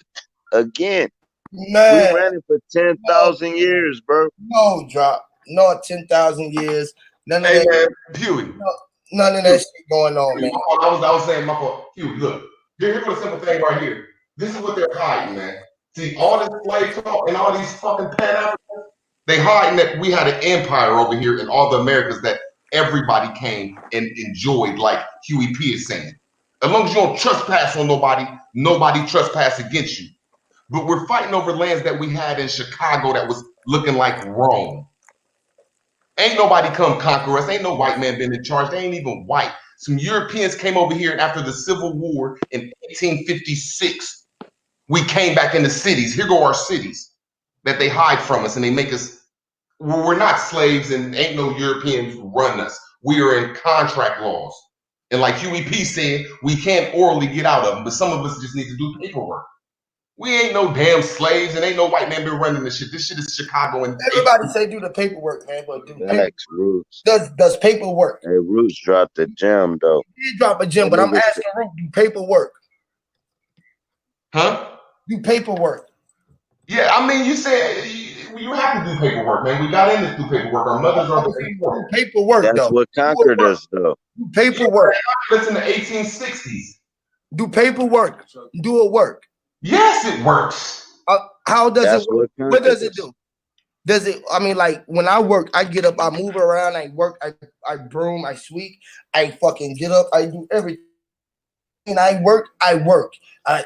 again. Man, we ran it for 10,000 years, bro. No drop, no 10,000 years. None of Hey, that. man, Huey. None of that shit going on, man. I was saying, my fault. Huey, look, here's a simple thing right here. This is what they're hiding, man. See, all this slave talk and all these fucking Pan-Africans, they hiding that we had an empire over here in all the Americas that everybody came and enjoyed, like Huey P is saying. As long as you don't trespass on nobody, nobody trespass against you. But we're fighting over lands that we had in Chicago that was looking like Rome. Ain't nobody come conquer us. Ain't no white man been in charge. They ain't even white. Some Europeans came over here, and after the Civil War in 1856, we came back in the cities. Here go our cities that they hide from us, and they make us. We're not slaves, and ain't no Europeans run us. We are in contract laws, and like Huey P said, we can't orally get out of them. But some of us just need to do paperwork. We ain't no damn slaves, and ain't no white man been running this shit. This shit is Chicago. And everybody say do the paperwork, man, but do Facts, Roots. Does paperwork? Hey, Roots dropped the gem though. He did drop a gem, but I'm asking Root, do paperwork? Huh? Do paperwork? Yeah, I mean, you said you have to do paperwork, man. We got in this do paperwork. Our mothers are the paperwork. That's though. what conquered us, though. Do paperwork. That's in the 1860s. Do paperwork. Do it work? Yes, it works. How does it work? What does it do? Does it? I mean, like when I work, I get up, I move around, I work, I broom, I sweep, I fucking get up, I do everything. And I work, I work, I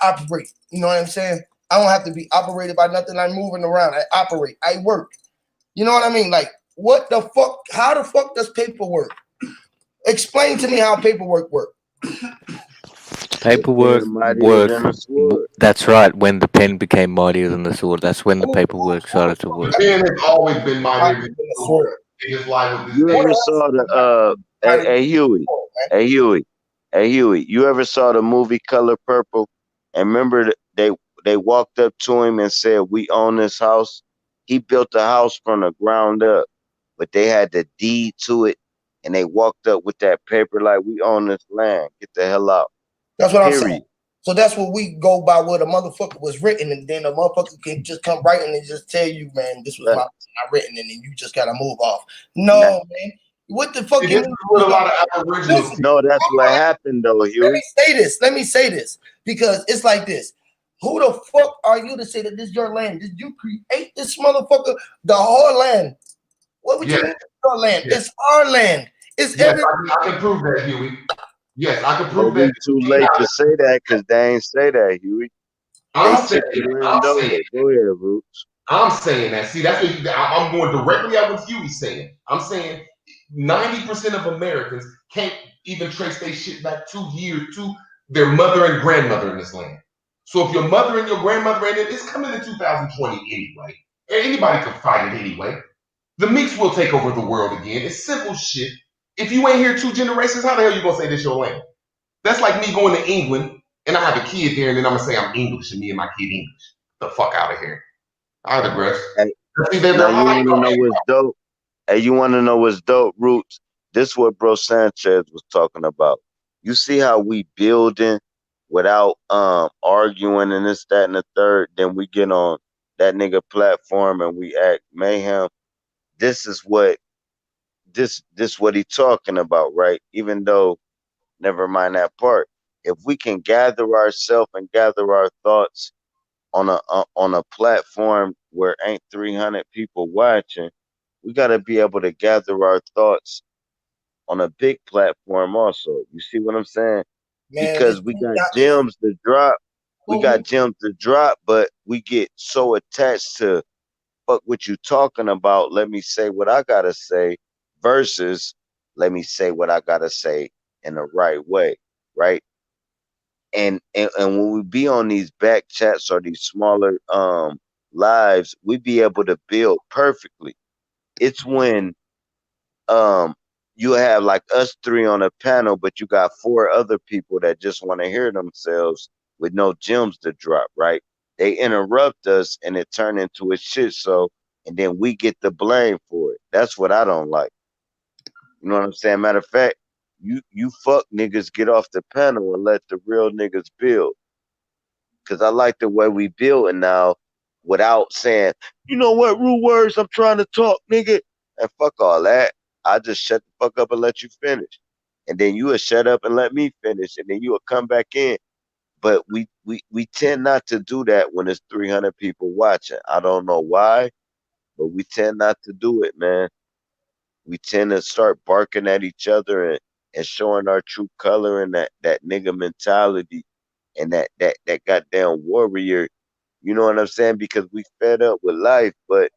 operate. You know what I'm saying? I don't have to be operated by nothing. I'm moving around. I operate. I work. You know what I mean? Like, what the fuck? How the fuck does paperwork? Explain to me how paperwork works. Paperwork works. That's right. When the pen became mightier than the sword, that's when the paperwork started to work. The pen has always been mightier than the sword. You ever saw the hey Huey, hey Huey, hey Huey? You ever saw the movie Color Purple? And remember they walked up to him and said, "We own this house." He built the house from the ground up, but they had the deed to it, and they walked up with that paper like, "We own this land. Get the hell out." That's what I'm saying. So that's what we go by, what a motherfucker was written, and then a motherfucker can just come right in and just tell you, man, this was my written, and then you just gotta move off. No, man. What the fuck? No, that's what happened though, Huey. Let me say this, because it's like this. Who the fuck are you to say that this is your land? Did you create this motherfucker? The whole land. What would you mean your land? It's our land. It's I can prove that, Huey. Yes, I can prove that. It's too late to say that because they ain't say that, Huey. I'm saying that. See, that's what I'm going directly at what Huey's saying. I'm saying 90% of Americans can't even trace their shit back 2 years to their mother and grandmother in this land. So if your mother and your grandmother ain't it's coming in 2020 anyway. Anybody can fight it anyway. The Meeks will take over the world again. It's simple shit. If you ain't here 2 generations, how the hell you gonna say this your land? That's like me going to England and I have a kid there, and then I'm gonna say I'm English and me and my kid English. The fuck out of here. I digress. Hey, now you wanna know what's dope? Hey, you wanna know what's dope, Roots? This is what Bro Sanchez was talking about. You see how we building without arguing and this, that, and the third, then we get on that nigga platform and we act mayhem. This is what what he talking about, right? Even though, never mind that part. If we can gather ourselves and gather our thoughts on a platform where ain't 300 people watching, we got to be able to gather our thoughts on a big platform also. You see what I'm saying? Man, because we got gems to drop. We got gems to drop, but we get so attached to fuck what you talking about. Let me say what I got to say versus let me say what I got to say in the right way, right? And when we be on these back chats or these smaller lives, we be able to build perfectly. It's when you have like us 3 on a panel, but you got 4 other people that just want to hear themselves with no gems to drop, right? They interrupt us and it turn into a shit show, and then we get the blame for it. That's what I don't like. You know what I'm saying? Matter of fact, you fuck niggas get off the panel and let the real niggas build. Cause I like the way we building now without saying, you know what, rude words, I'm trying to talk, nigga. And fuck all that. I just shut the fuck up and let you finish. And then you will shut up and let me finish. And then you will come back in. But we tend not to do that when it's 300 people watching. I don't know why, but we tend not to do it, man. We tend to start barking at each other and showing our true color and that nigga mentality and that goddamn warrior. You know what I'm saying? Because we fed up with life, but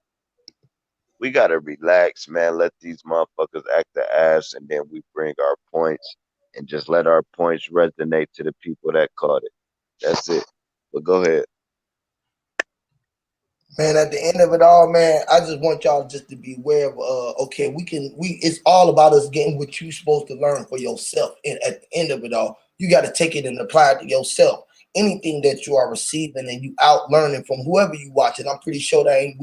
we gotta relax, man. Let these motherfuckers act the ass, and then we bring our points and just let our points resonate to the people that caught it. That's it. But go ahead. Man, at the end of it all, man, I just want y'all just to be aware of okay, it's all about us getting what you're supposed to learn for yourself. And at the end of it all, you got to take it and apply it to yourself. Anything that you are receiving and you out learning from whoever you watching, I'm pretty sure that ain't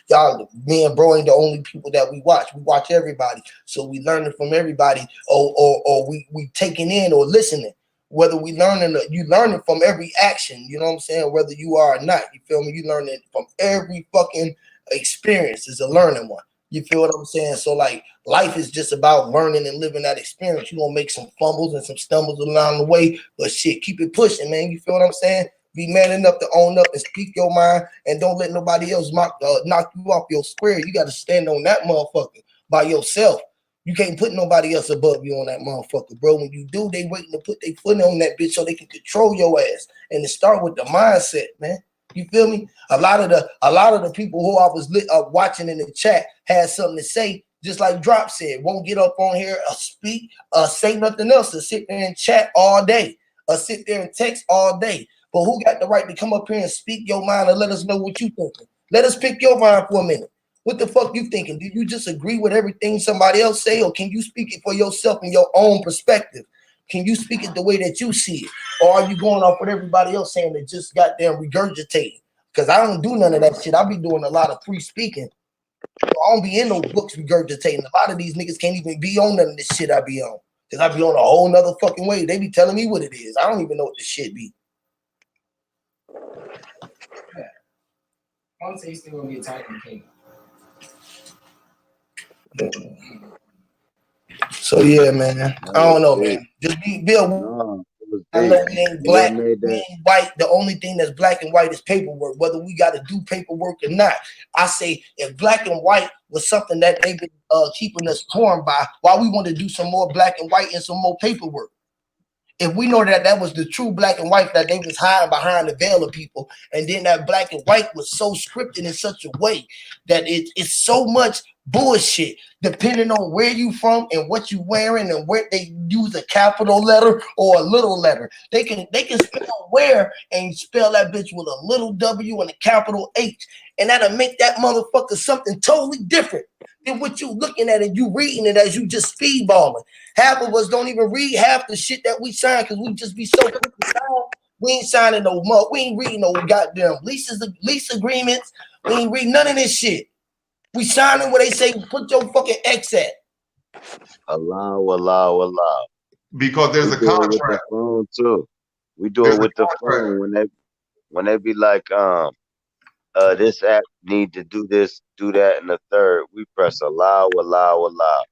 y'all, me and bro ain't the only people that we watch. We watch everybody. So we learning from everybody, or we taking in or listening. Whether we learning, you learning from every action, you know what I'm saying? Whether you are or not, you feel me? You learning from every fucking experience is a learning one. You feel what I'm saying? So like life is just about learning and living that experience. You're gonna make some fumbles and some stumbles along the way, but shit, keep it pushing, man. You feel what I'm saying? Be man enough to own up and speak your mind, and don't let nobody else knock you off your square. You got to stand on that motherfucker by yourself. You can't put nobody else above you on that motherfucker, bro. When you do, they waiting to put their foot on that bitch so they can control your ass. And to start with the mindset, man. You feel me? A lot of the people who I was watching in the chat had something to say, just like Drop said. Won't get up on here, speak, say nothing else, to sit there and chat all day, sit there and text all day. But who got the right to come up here and speak your mind and let us know what you thinking? Let us pick your mind for a minute. What the fuck you thinking? Do you just agree with everything somebody else say, or can you speak it for yourself in your own perspective? Can you speak it the way that you see it? Or are you going off what everybody else saying that just goddamn regurgitating? Because I don't do none of that shit. I be doing a lot of free speaking. I don't be in no books regurgitating. A lot of these niggas can't even be on none of this shit I be on. Because I be on a whole nother fucking way. They be telling me what it is. I don't even know what this shit be. I would say you still gonna be attacked in King. So yeah, man. I don't know, man. Just be aware. I know we ain't black, we ain't white. The only thing that's black and white is paperwork, whether we got to do paperwork or not. I say if black and white was something that they've been keeping us torn by, why we want to do some more black and white and some more paperwork? If we know that that was the true black and white, that they was hiding behind the veil of people, and then that black and white was so scripted in such a way that it's so much bullshit, depending on where you from and what you wearing and where they use a capital letter or a little letter. They can spell where and spell that bitch with a little W and a capital H, and that'll make that motherfucker something totally different than what you looking at and you reading it as you just speedballing. Half of us don't even read half the shit that we sign because we just be so quick to sign. We ain't signing no more. We ain't reading no goddamn lease agreements. We ain't reading none of this shit. We signing where they say put your fucking X at. Allow. Because there's a contract. With the phone too. We do it with the phone when they be like, this app need to do this, do that, and the third. We press allow. Allow.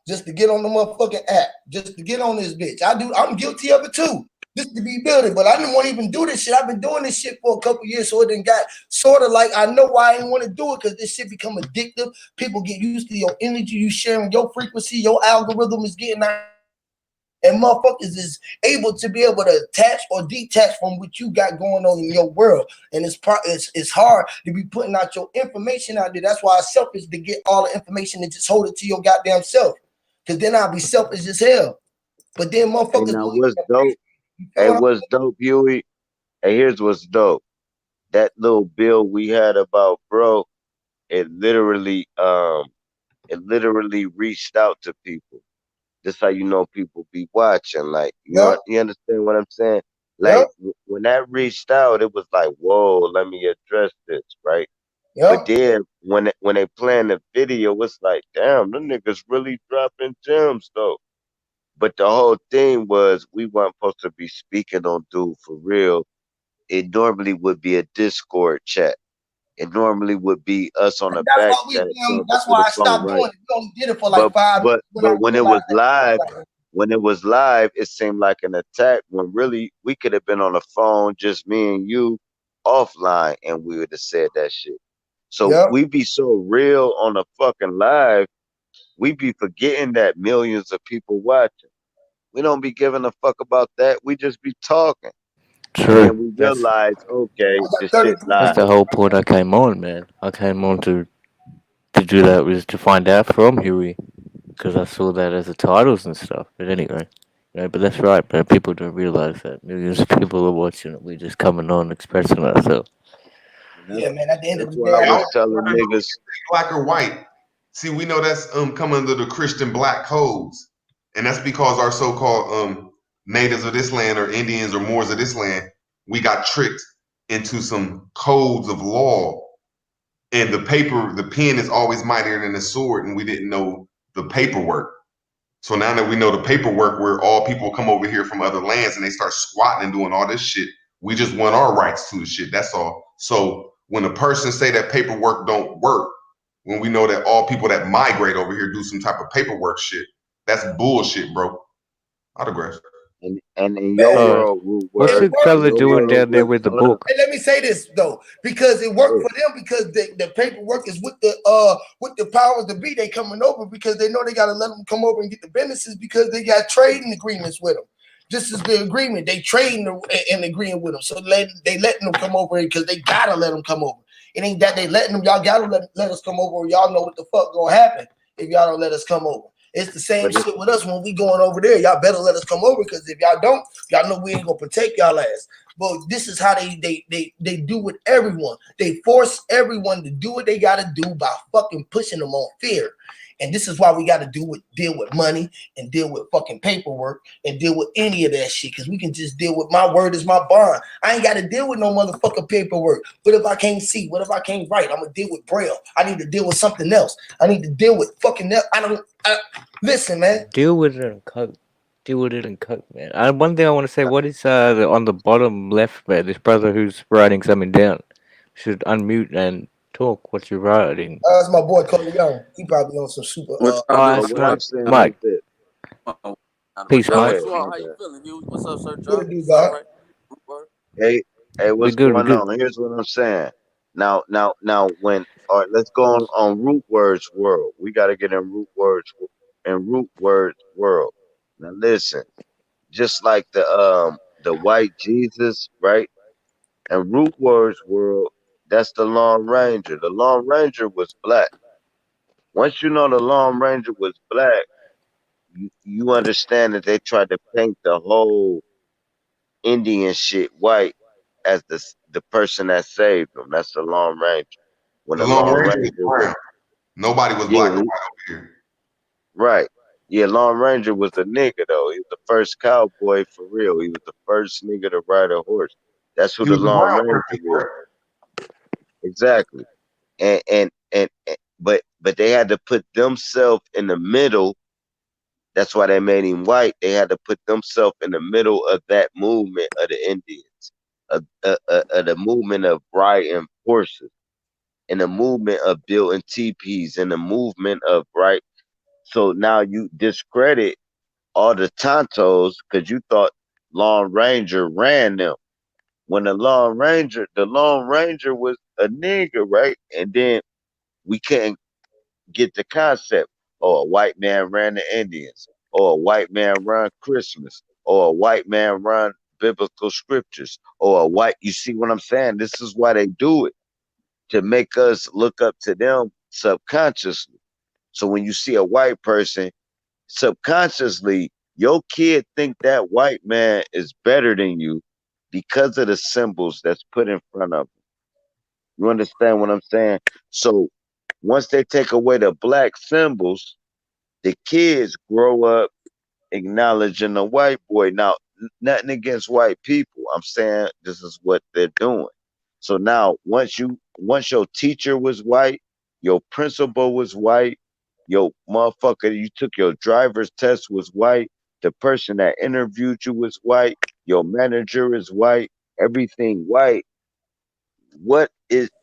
Just to get on the motherfucking app. Just to get on this bitch. I'm guilty of it too. Just to be building, but I didn't want to even do this shit. I've been doing this shit for a couple years, so it done got sort of like I know why I didn't want to do it, because this shit become addictive. People get used to your energy, you sharing your frequency, your algorithm is getting out. And motherfuckers is able to be able to attach or detach from what you got going on in your world. And it's hard to be putting out your information out there. That's why it's selfish to get all the information and just hold it to your goddamn self. Because then I'll be selfish as hell. But then motherfuckers. Hey, now what's dope? Hey, what's dope, Huey? Hey, here's what's dope. That little bill we had about bro, it literally reached out to people. That's how you know people be watching. Like, you understand what I'm saying? Like, when that reached out, it was like, whoa, let me address this, right? But then when they playing the video, it's like, damn, them niggas really dropping gems though. But the whole thing was we weren't supposed to be speaking on dude for real. It normally would be a Discord chat. It normally would be us on a back chat doing it That's through why the I phone, stopped right? doing it. We only did it for like 5 minutes But when it was live, that. it seemed like an attack when really we could have been on the phone, just me and you, offline, and we would have said that shit. So Yep. we be so real on the fucking live, we be forgetting that millions of people watching. We don't be giving a fuck about that. We just be talking. And then True. we realize, okay, this shit That's live. the whole point. I came on, man. I came on to do that was to find out from Huey because I saw that as the titles and stuff. But anyway, but that's right, man. People don't realize that millions of people are watching it. We're just coming on expressing ourselves. Yeah, man. At the end of That's the why day, I Hey, I was was telling trying to niggas. black or white. See, we know that's coming under the Christian black codes, and that's because our so-called natives of this land or Indians or Moors of this land, we got tricked into some codes of law, and the pen is always mightier than the sword, and we didn't know the paperwork. So now that we know the paperwork, where all people come over here from other lands and they start squatting and doing all this shit, we just want our rights to the shit. That's all. So when a person say that paperwork don't work, when we know that all people that migrate over here do some type of paperwork shit, that's bullshit, bro. Autographs. And in your man, world, root What's it word, the worked. fella your doing world, down there with the hold up. book? And let me say this though, because it worked for them because the paperwork is with the powers that be. They coming over because they know they gotta let them come over and get the businesses because they got trading agreements with them. This is the agreement. They trading and agreeing with them, so they letting them come over because they gotta let them come over. It ain't that they letting them. Y'all gotta let us come over. Or y'all know what the fuck gonna happen if y'all don't let us come over. It's the same shit with us when we going over there. Y'all better let us come over because if y'all don't, y'all know we ain't gonna protect y'all ass. But this is how they do with everyone. They force everyone to do what they gotta do by fucking pushing them on fear. And this is why we gotta deal with money and deal with fucking paperwork and deal with any of that shit. Cause we can just deal with my word is my bond. I ain't gotta deal with no motherfucking paperwork. What if I can't see? What if I can't write? I'm gonna deal with Braille. I need to deal with something else. I need to deal with fucking listen, man. Deal with it and cope. Deal with it and cope, man. One thing I want to say, what is on the bottom left, man? This brother who's writing something down should unmute and talk what you're writing. That's my boy Cody Young. He probably on some super. What Oh, y'all that's What I'm Mike. saying is Mike, this. peace, Go Yo, Mike. ahead, Swell, my how you bad. feeling, Huey? What's up, Sir What John? it do, What's up, God? right? Word? Hey, We what's good. We going good. on? Here's what I'm saying. Now, when all right, let's go on root words world. We got to get in root words world. Now listen, just like the white Jesus, right? And root words world, that's the Lone Ranger. The Lone Ranger was black. Once you know the Lone Ranger was black, you understand that they tried to paint the whole Indian shit white as the person that saved them. That's the Lone Ranger. When The the Lone Lone Ranger was Ranger was brown. Nobody was yeah, black or white over here. right. Yeah, Lone Ranger was a nigga though. He was the first cowboy for real. He was the first nigga to ride a horse. That's who He the was a Lone brown Ranger person, is. correct? Exactly. But they had to put themselves in the middle. That's why they made him white. They had to put themselves in the middle of that movement of the Indians, of the movement of riding horses, in the movement of building teepees, in the movement of right. So now you discredit all the Tontos because you thought Lone Ranger ran them. When the Lone Ranger was a nigga, right? And then we couldn't get the concept. Or a white man ran the Indians, or a white man run Christmas, or a white man run biblical scriptures, or a white. You see what I'm saying? This is why they do it, to make us look up to them subconsciously. So when you see a white person, subconsciously, your kid think that white man is better than you because of the symbols that's put in front of them. You understand what I'm saying? So once they take away the black symbols, the kids grow up acknowledging the white boy. Now, nothing against white people. I'm saying this is what they're doing. So now, once your teacher was white, your principal was white, your motherfucker, you took your driver's test was white, the person that interviewed you was white, your manager is white, everything white. What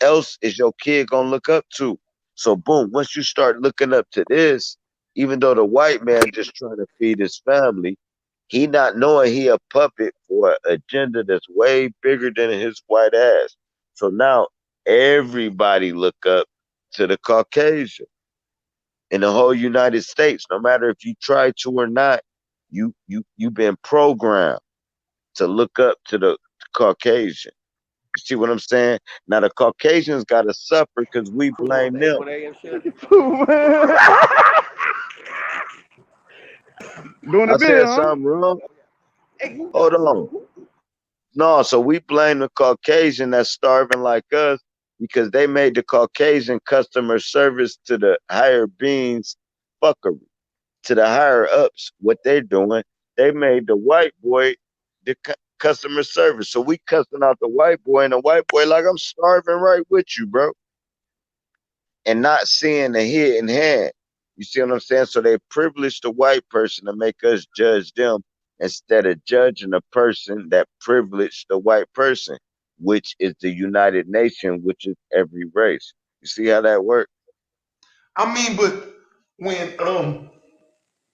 else is your kid gonna look up to? So boom, once you start looking up to this, even though the white man just trying to feed his family, he not knowing he a puppet for an agenda that's way bigger than his white ass. So now everybody look up to the Caucasian in the whole United States. No matter if you try to or not, you've been programmed to look up to the Caucasian. You see what I'm saying? Now the Caucasians gotta suffer because we blame them. I said something wrong. Hold on. No, so we blame the Caucasian that's starving like us because they made the Caucasian customer service to the higher beings fuckery. To the higher ups, what they're doing, they made the white boy the customer service. So we cussing out the white boy, and the white boy like, I'm starving right with you, bro. And not seeing the hidden hand. You see what I'm saying? So they privilege the white person to make us judge them instead of judging the person that privileged the white person, which is the United Nation, which is every race. You see how that works? I mean, but when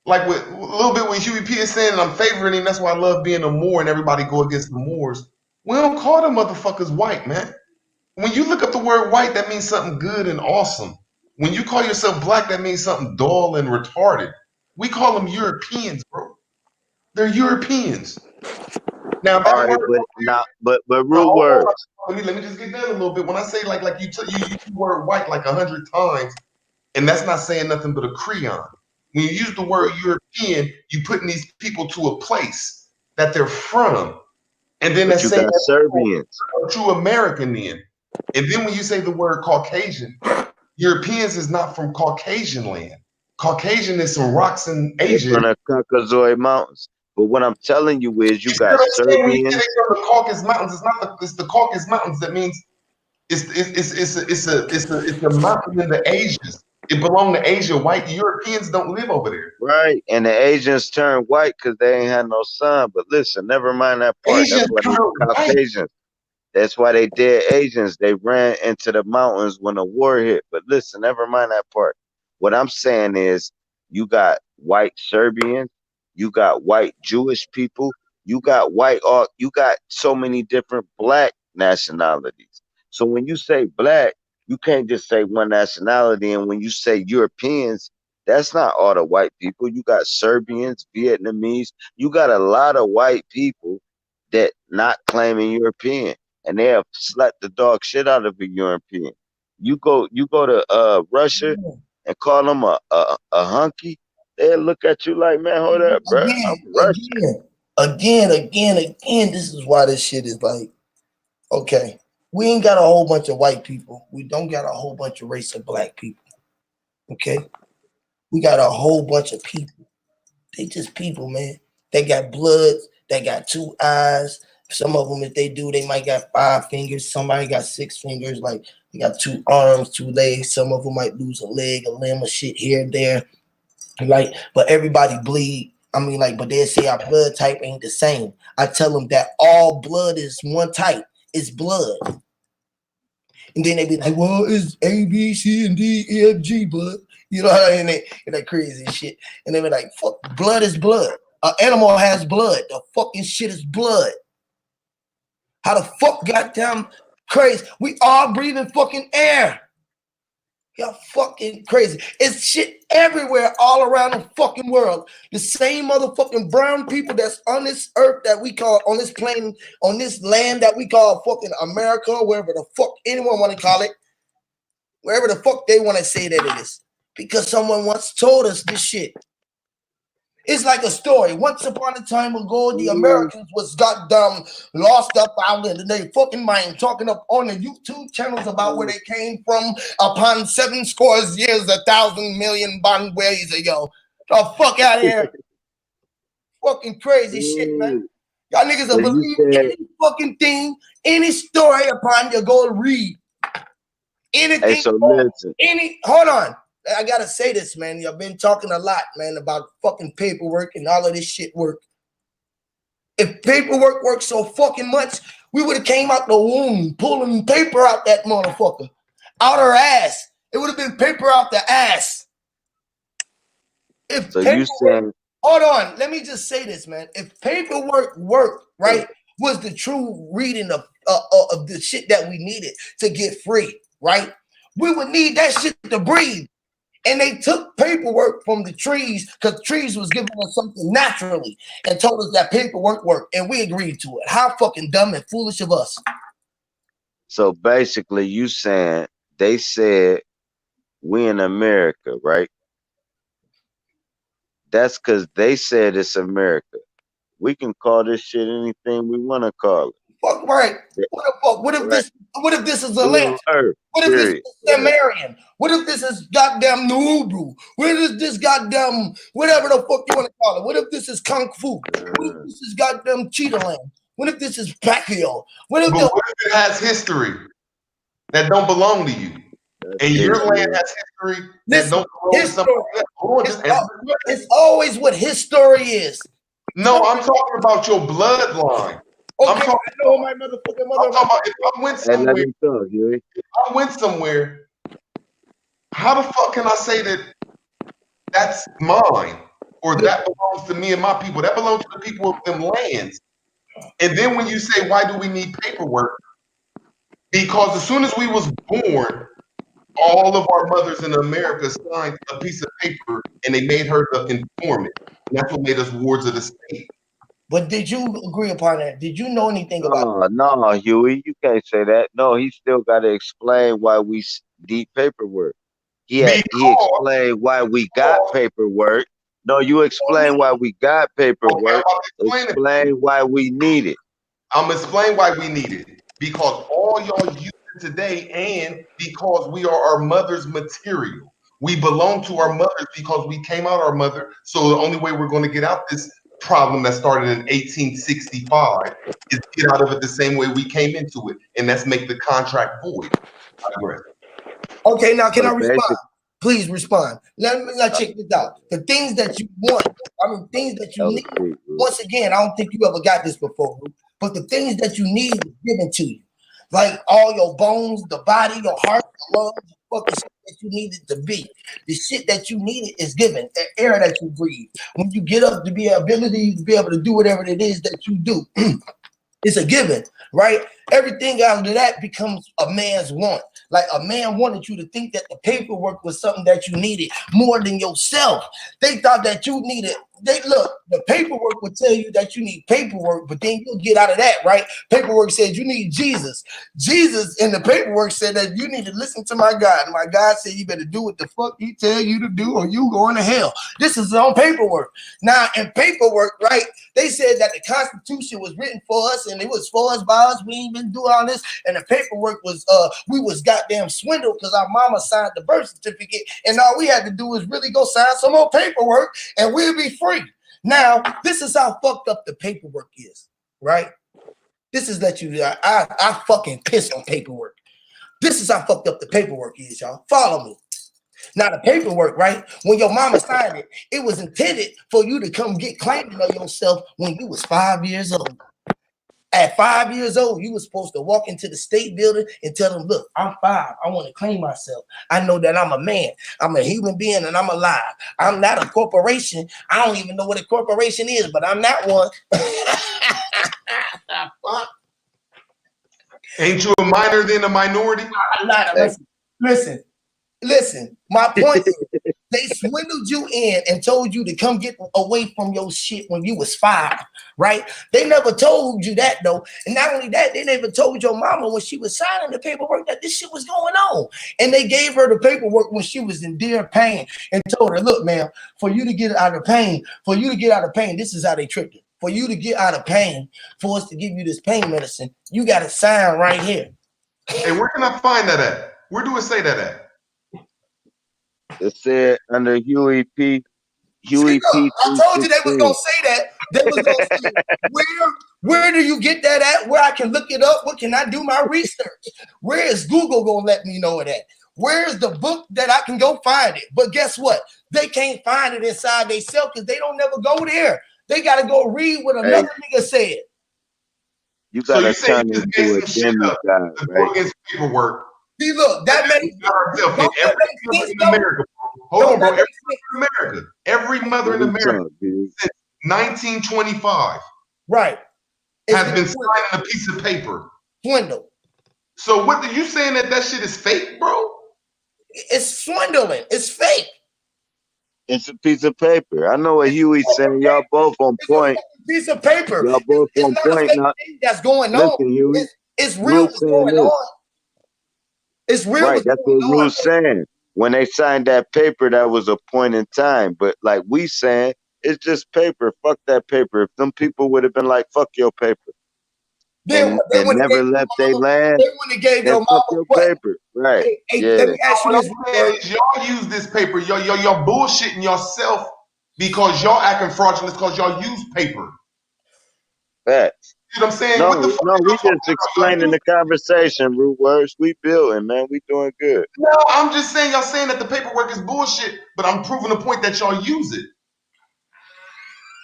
like with a little bit what Huey P is saying, and I'm favoring him, that's why I love being a Moor and everybody go against the Moors. We don't call them motherfuckers white, man. When you look up the word white, that means something good and awesome. When you call yourself black, that means something dull and retarded. We call them Europeans, bro. They're Europeans. Now All that right, word, but now, real hold on, words. let me just get that a little bit. When I say like you use the word white like 100 times, and that's not saying nothing but a creon. When you use the word European, you putting these people to a place that they're from, and then But that's you saying got that Serbians. people are true American then. And then when you say the word Caucasian, Europeans is not from Caucasian land. Caucasian is some rocks in They're Asia. from the Caucasoid Mountains. But what I'm telling you is you You see got what I'm saying? When you say Serbians. they from the Caucasus Mountains, it's the Caucasus Mountains. That means it's a mountain in the Asians. It belonged to Asia. White Europeans don't live over there. Right, and the Asians turned white because they ain't had no sun. But listen, never mind that part. That's Asians why they turn white. Caucasians. That's why they dead Asians. They ran into the mountains when the war hit. But listen, never mind that part. What I'm saying is you got white Serbians, you got white Jewish people, you got you got so many different black nationalities. So when you say black, you can't just say one nationality. And when you say Europeans, that's not all the white people. You got Serbians, Vietnamese, you got a lot of white people that not claiming European, and they have slapped the dog shit out of a European. You go to Russia and call them a hunky, they'll look at you like, man, hold up, bro. I'm Russian. Again. This is why this shit is like, okay, we ain't got a whole bunch of white people. We don't got a whole bunch of race of black people. Okay, we got a whole bunch of people. They just people, man. They got blood. They got 2 eyes. Some of them, if they do, they might got 5 fingers. Somebody got 6 fingers. Like, they got 2 arms, 2 legs. Some of them might lose a leg, a limb, or shit here and there. Like, but everybody bleed. I mean, like, but they say our blood type ain't the same. I tell them that all blood is one type. It's blood. And then they be like, well, it's A, B, C, and D, E, F, G blood. You know how I mean? And that crazy shit. And they be like, fuck, blood is blood. An animal has blood. The fucking shit is blood. How the fuck goddamn crazy? We all breathing fucking air. Y'all fucking crazy. It's shit everywhere all around the fucking world. The same motherfucking brown people that's on this earth that we call, on this plane, on this land that we call fucking America, wherever the fuck anyone want to call it, wherever the fuck they want to say that it is. Because someone once told us this shit. It's like a story. Once upon a time ago, the Americans was goddamn lost up out in their fucking mind, talking up on the YouTube channels about where they came from upon 7 scores years, 1,000 million bond ways ago. The fuck out of here. Fucking crazy shit, man. Y'all niggas will believe any fucking thing, any story upon you go read. Anything. Hey, so listen. Hold on. I gotta say this, man. You've been talking a lot, man, about fucking paperwork and all of this shit work. If paperwork worked so fucking much, we would have came out the womb pulling paper out that motherfucker. Out her ass. It would have been paper out the ass. If so you saying, hold on, let me just say this, man. If paperwork worked, right, was the true reading of the shit that we needed to get free, right? We would need that shit to breathe. And they took paperwork from the trees because trees was giving us something naturally and told us that paperwork worked, and we agreed to it. How fucking dumb and foolish of us. So basically you saying they said we in America, right? That's because they said it's America. We can call this shit anything we want to call it. Fuck right. What the fuck? What if this is a land? What if this is Sumerian? What if this is goddamn Nubu? What if this goddamn whatever the fuck you want to call it? What if this is Kung Fu? What if this is goddamn Cheetah Land? What if this is Pacquiao? What if it has history that don't belong to you? And your land has history that don't belong to somebody else. It's always what his story is. No, I'm talking about your bloodline. Okay, I'm talking about my motherfucking mother. I'm talking about if I went somewhere, how the fuck can I say that that's mine or that belongs to me and my people? That belongs to the people of them lands. And then when you say, why do we need paperwork? Because as soon as we was born, all of our mothers in America signed a piece of paper and they made her the informant. And that's what made us wards of the state. But did you agree upon that? Did you know anything about it? No, Huey, you can't say that. No, he still got to explain why we need paperwork. He explained why we got paperwork. No, you explain why we got paperwork. Explain why we need it. I'm explaining why we need it. Because all y'all use it today and because we are our mother's material. We belong to our mothers because we came out our mother. So the only way we're going to get out this problem that started in 1865 is get out of it the same way we came into it, and that's make the contract void. Okay, now can I respond? Please respond. Let me check this out. The things that you want, things that you need. Once again, I don't think you ever got this before, but the things that you need is given to you, like all your bones, the body, your heart, the lungs, the fucking shit that you needed to be. The shit that you needed is given. The air that you breathe. When you get up to be ability to be able to do whatever it is that you do, it's a given, right? Everything after that becomes a man's want. Like a man wanted you to think that the paperwork was something that you needed more than yourself. They thought that you needed. The paperwork would tell you that you need paperwork, but then you'll get out of that, right? Paperwork said you need Jesus. Jesus in the paperwork said that you need to listen to my God. And my God said you better do what the fuck he tell you to do or you going to hell. This is on paperwork. Now, in paperwork, right, they said that the Constitution was written for us and it was for us by us. We ain't been doing all this. And the paperwork was, we was goddamn swindled because our mama signed the birth certificate and all we had to do was really go sign some more paperwork and we'll be free. Now, this is how fucked up the paperwork is, right? This is that I fucking piss on paperwork. This is how fucked up the paperwork is, y'all. Follow me. Now, the paperwork, right? When your mama signed it, it was intended for you to come get claiming of yourself when you was 5 years old. At 5 years old, you were supposed to walk into the state building and tell them, look, I'm 5. I want to claim myself. I know that I'm a man. I'm a human being and I'm alive. I'm not a corporation. I don't even know what a corporation is, but I'm not one. Ain't you a minor than a minority? I'm not. Listen. My point is, they swindled you in and told you to come get away from your shit when you was 5, right? They never told you that, though. And not only that, they never told your mama when she was signing the paperwork that this shit was going on. And they gave her the paperwork when she was in dear pain and told her, look, ma'am, for you to get out of pain, this is how they tricked her. For you to get out of pain, for us to give you this pain medicine, you got to sign right here. Hey, where can I find that at? Where do it say that at? It said under Huey P. I told you they was gonna say that. They was gonna say, where do you get that at? Where I can look it up? What can I do my research? Where is Google gonna let me know it at? Where's the book that I can go find it? But guess what? They can't find it inside themselves because they don't never go there. They gotta go read what another nigga said. You gotta turn into a demigod, right? Against paperwork. See, look, that makes sense in America. Hold on, bro. Every mother in America since 1925, right, has been signing a piece of paper. Swindle. So what are you saying that shit is fake, bro? It's swindling. It's fake. It's a piece of paper. I know what Huey's saying. Y'all both on point. Piece of paper. Y'all both on point. Now, that's going on. Huey, it's real what's going on. It's real. Right, that's what Rue's saying. When they signed that paper, that was a point in time. But like we saying, it's just paper. Fuck that paper. If them people would have been like, fuck your paper. And never left their land. They wouldn't have gave your mama your paper. Right. Let me ask you this. Y'all use this paper. Y'all bullshitting yourself because y'all acting fraudulent because y'all use paper. Facts. You know what I'm saying? No, we just explaining the conversation, Root Words. We building, man. We doing good. No, I'm just saying y'all saying that the paperwork is bullshit, but I'm proving the point that y'all use it.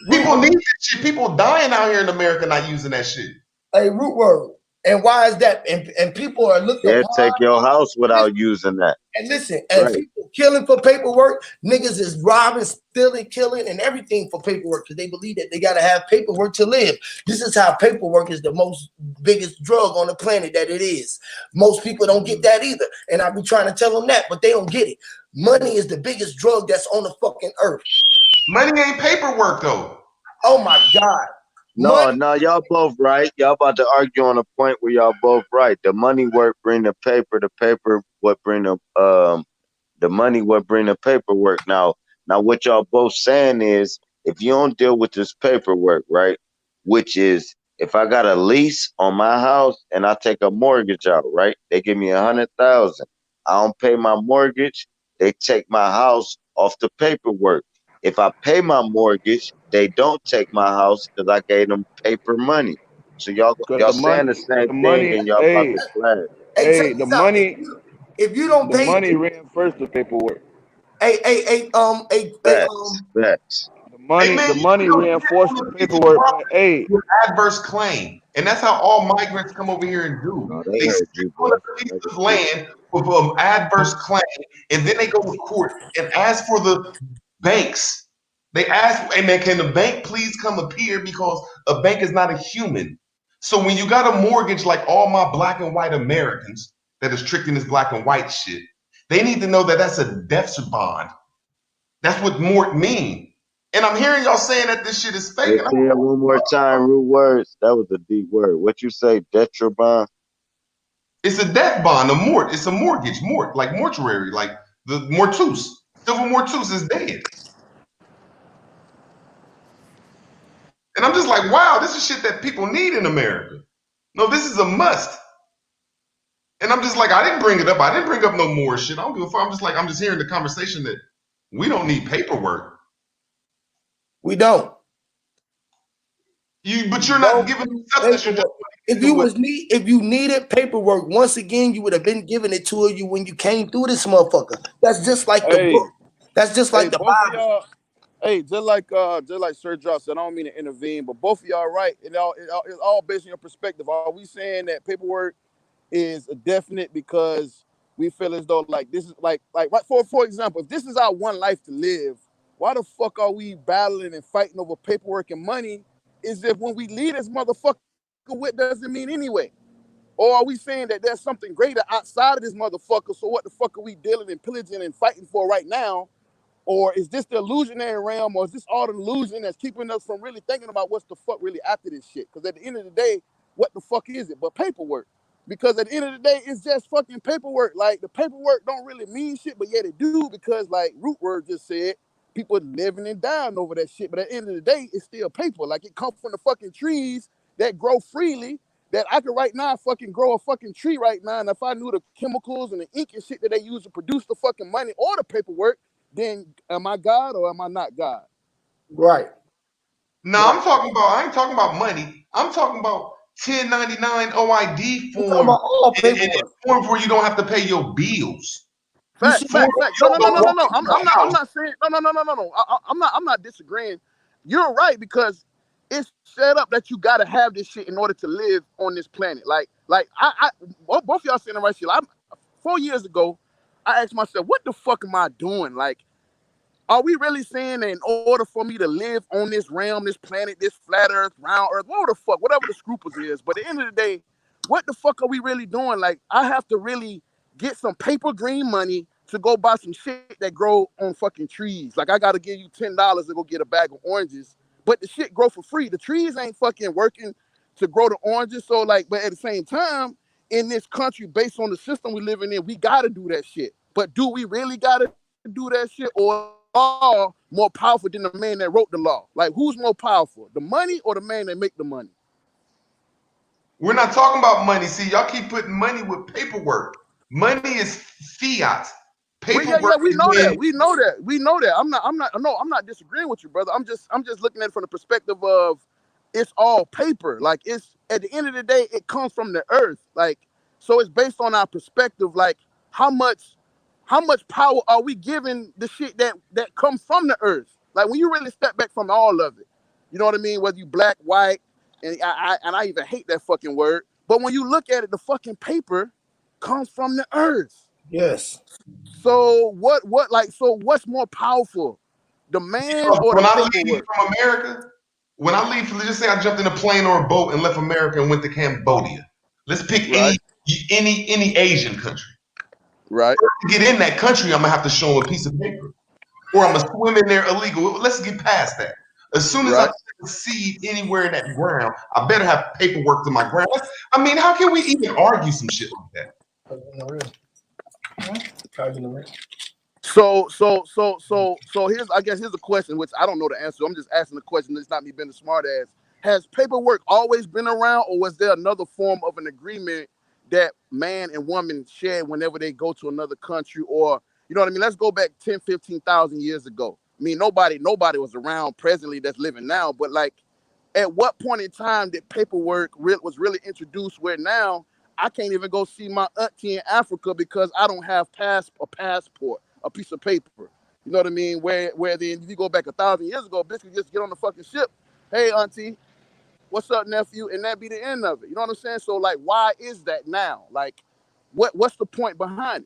People need that shit. People dying out here in America not using that shit. A root word. And why is that? And people are looking. They'll take your house without using that. And listen, and people killing for paperwork, niggas is robbing, stealing, killing, and everything for paperwork because they believe that they gotta have paperwork to live. This is how paperwork is the most biggest drug on the planet that it is. Most people don't get that either. And I be trying to tell them that, but they don't get it. Money is the biggest drug that's on the fucking earth. Money ain't paperwork though. Oh my God. No, y'all both right. Y'all about to argue on a point where y'all both right. The money work bring the paper what bring the money what bring the paperwork. Now what y'all both saying is if you don't deal with this paperwork, right, which is if I got a lease on my house and I take a mortgage out, right, they give me 100,000. I don't pay my mortgage, they take my house off the paperwork. If I pay my mortgage, they don't take my house because I gave them paper money. So y'all saying the same thing and y'all about to clash. Hey, the money. If you don't pay, the money ran first the paperwork. Facts. The money reinforced the paperwork. Hey, adverse claim, and that's how all migrants come over here and do. They sit on a piece of land with an adverse claim, and then they go to court and ask for the banks. They ask, "Hey man, can the bank please come appear because a bank is not a human?" So when you got a mortgage like all my black and white Americans that is tricked in this black and white shit, they need to know that that's a death bond. That's what mort mean. And I'm hearing y'all saying that this shit is fake. Say it one more time, Root Words. That was a deep word. What you say, death bond? It's a death bond, a mort. It's a mortgage, like mortuary, like the mortus. Silver mortus is dead. And I'm just like, wow, this is shit that people need in America. No, this is a must. And I'm just like, I didn't bring it up. I didn't bring up no more shit. I don't give a fuck. I'm just like, I'm just hearing the conversation that we don't need paperwork. We don't. But you're not giving substance. If you needed paperwork, once again, you would have been giving it to you when you came through this motherfucker. That's just like the book. That's just like the Bible. Hey, just like Sir Josh said, I don't mean to intervene, but both of y'all right. It's all based on your perspective. Are we saying that paperwork is a definite because we feel as though like this is like for example, if this is our one life to live, why the fuck are we battling and fighting over paperwork and money? Is if when we leave this motherfucker, what does it mean anyway? Or are we saying that there's something greater outside of this motherfucker? So what the fuck are we dealing and pillaging and fighting for right now? Or is this the illusionary realm, or is this all the illusion that's keeping us from really thinking about what's the fuck really after this shit? Because at the end of the day, what the fuck is it but paperwork? Because at the end of the day, it's just fucking paperwork. Like, the paperwork don't really mean shit, but yet it do, because like Root Word just said, people living and dying over that shit. But at the end of the day, it's still paper. Like, it comes from the fucking trees that grow freely, that I could right now fucking grow a fucking tree right now. And if I knew the chemicals and the ink and shit that they use to produce the fucking money or the paperwork, then am I God or am I not God? Right. No, I'm talking about. I ain't talking about money. I'm talking about 1099 OID form and forms where you don't have to pay your bills. Fact. No. I'm not saying no. I'm not disagreeing. You're right, because it's set up that you got to have this shit in order to live on this planet. Like both y'all saying the right shit. 4 years ago, I asked myself, what the fuck am I doing? Like, are we really saying that in order for me to live on this realm, this planet, this flat earth, round earth, whatever the scruples is, but at the end of the day, what the fuck are we really doing? Like, I have to really get some paper green money to go buy some shit that grow on fucking trees. Like, I got to give you $10 to go get a bag of oranges, but the shit grow for free. The trees ain't fucking working to grow the oranges. So, like, but at the same time, in this country, based on the system we living in, we got to do that shit. But do we really got to do that shit, or law more powerful than the man that wrote the law? Like, who's more powerful, the money or the man that make the money? We're not talking about money. See, y'all keep putting money with paperwork. Money is fiat. Paperwork. Yeah, we know that. We know that. I'm not disagreeing with you, brother. I'm just looking at it from the perspective of it's all paper. Like, it's at the end of the day, it comes from the earth. Like, so it's based on our perspective. Like, how much power are we giving the shit that comes from the earth? Like, when you really step back from all of it, you know what I mean? Whether you black, white, and I even hate that fucking word. But when you look at it, the fucking paper comes from the earth. Yes. So what's more powerful, the man or the paperwork? From America, when I leave, let's just say I jumped in a plane or a boat and left America and went to Cambodia. Let's pick any Asian country. Right. To get in that country, I'm gonna have to show them a piece of paper, or I'm gonna swim in there illegal. Let's get past that. As soon as I succeed anywhere in that ground, I better have paperwork to my ground. I mean, how can we even argue some shit like that? So here's a question, which I don't know the answer. I'm just asking the question. It's not me being a smart ass. Has paperwork always been around, or was there another form of an agreement that man and woman shared whenever they go to another country? Or, you know what I mean? Let's go back 10, 15,000 years ago. I mean, nobody was around presently that's living now, but like, at what point in time did paperwork was really introduced, where now I can't even go see my auntie in Africa because I don't have a passport, a piece of paper. You know what I mean? Where then if you go back 1,000 years ago, bitch could just get on the fucking ship. Hey, auntie, what's up, nephew? And that be the end of it. You know what I'm saying? So, like, why is that now? Like, what's the point behind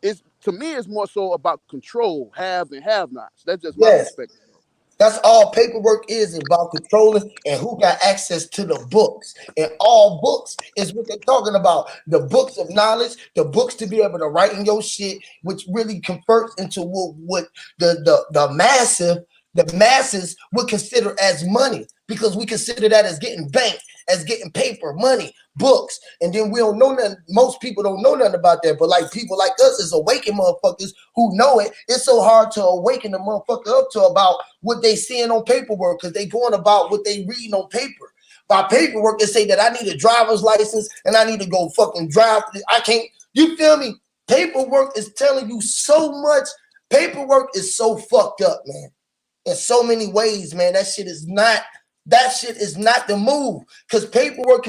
it? To me, it's more so about control, haves and have-nots. That's just my perspective. That's all paperwork is about, controlling and who got access to the books. And all books is what they're talking about. The books of knowledge, the books to be able to write in your shit, which really converts into what the masses would consider as money, because we consider that as getting banked, as getting paper, money, books. And then we don't know nothing. Most people don't know nothing about that. But like people like us is awakened motherfuckers who know it. It's so hard to awaken the motherfucker up to about what they seeing on paperwork, because they going about what they reading on paper. By paperwork, they say that I need a driver's license and I need to go fucking drive. I can't, you feel me? Paperwork is telling you so much. Paperwork is so fucked up, man. In so many ways, man. That shit is not the move. Because paperwork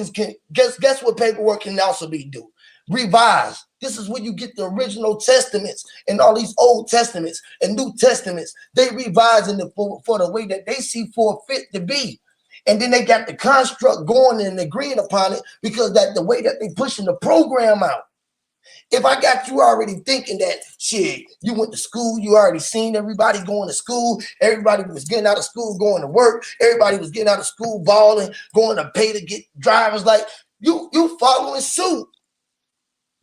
guess what paperwork can also be do? Revised. This is where you get the original testaments and all these Old Testaments and New Testaments. They revise for the way that they see for fit to be. And then they got the construct going and agreeing upon it, because that the way that they pushing the program out. If I got you already thinking that shit, you went to school, you already seen everybody going to school, everybody was getting out of school, going to work, everybody was getting out of school, balling, going to pay to get drivers, like you following suit.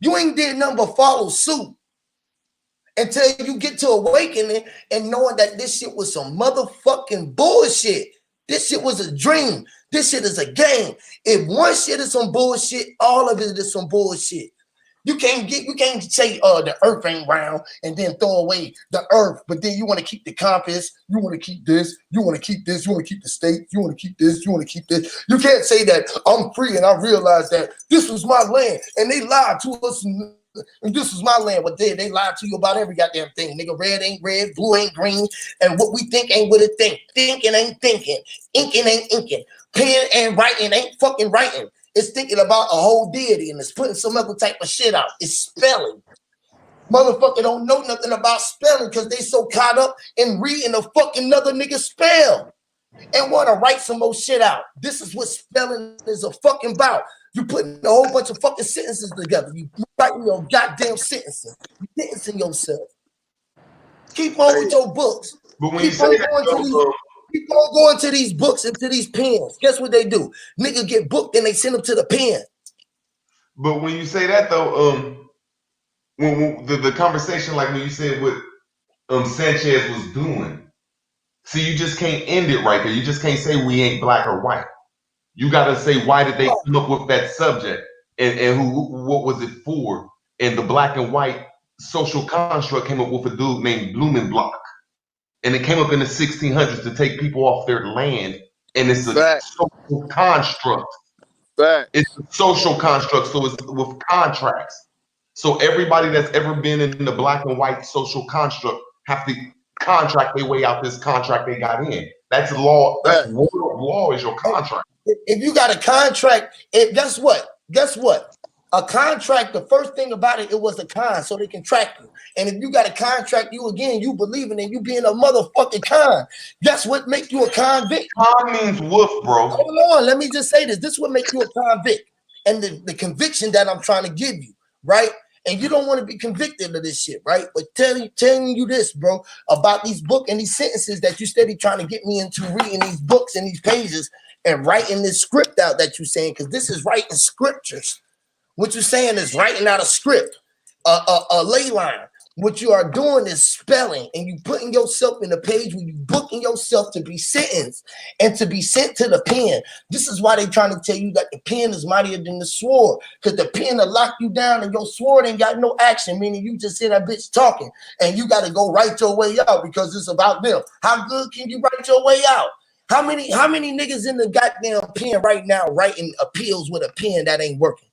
You ain't did nothing but follow suit until you get to awakening and knowing that this shit was some motherfucking bullshit. This shit was a dream. This shit is a game. If one shit is some bullshit, all of it is some bullshit. You can't say the earth ain't round and then throw away the earth, but then you want to keep the compass, you want to keep this, you want to keep this, you want to keep the state, you want to keep this, you want to keep this. You can't say that I'm free and I realized that this was my land and they lied to us And this is my land. But they lied to you about every goddamn thing. Nigga, red ain't red, blue ain't green, and what we think ain't what it think. Thinking ain't thinking. Inking ain't inking. Pen and writing ain't fucking writing. It's thinking about a whole deity and it's putting some other type of shit out. It's spelling. Motherfucker don't know nothing about spelling because they so caught up in reading a fucking another nigga spell and want to write some more shit out. This is what spelling is a fucking about. You putting a whole bunch of fucking sentences together. You writing your goddamn sentences. You sentencing yourself. Keep on with your books. But when Keep on going to these books and to these pens. Guess what they do? Niggas get booked and they send them to the pen. But when you say that though, when the conversation, like when you said what Sanchez was doing, see, you just can't end it right there. You just can't say we ain't black or white. You got to say why did they come up with that subject and what was it for? And the black and white social construct came up with a dude named Blumenbach, and it came up in the 1600s to take people off their land, and it's a social construct. It's a social construct, so it's with contracts. So everybody that's ever been in the black and white social construct have to contract their way out this contract they got in. That's law. That's law is your contract. If you got a contract, guess what? Guess what? A contract, the first thing about it, it was a con, so they can track you. And if you got a contract, you believing in you being a motherfucking con. Guess what make you a convict? Con means wolf, bro. Hold on, let me just say this. This is what makes you a convict. And the conviction that I'm trying to give you, right? And you don't want to be convicted of this shit, right? But telling you this, bro, about these books and these sentences that you steady trying to get me into reading these books and these pages and writing this script out that you're saying, because this is writing scriptures. What you're saying is writing out a script, a ley line. What you are doing is spelling, and you putting yourself in a page where you booking yourself to be sentenced and to be sent to the pen. This is why they trying to tell you that the pen is mightier than the sword, because the pen will lock you down and your sword ain't got no action, meaning you just hear that bitch talking, and you got to go write your way out because it's about them. How good can you write your way out? How many niggas in the goddamn pen right now writing appeals with a pen that ain't working?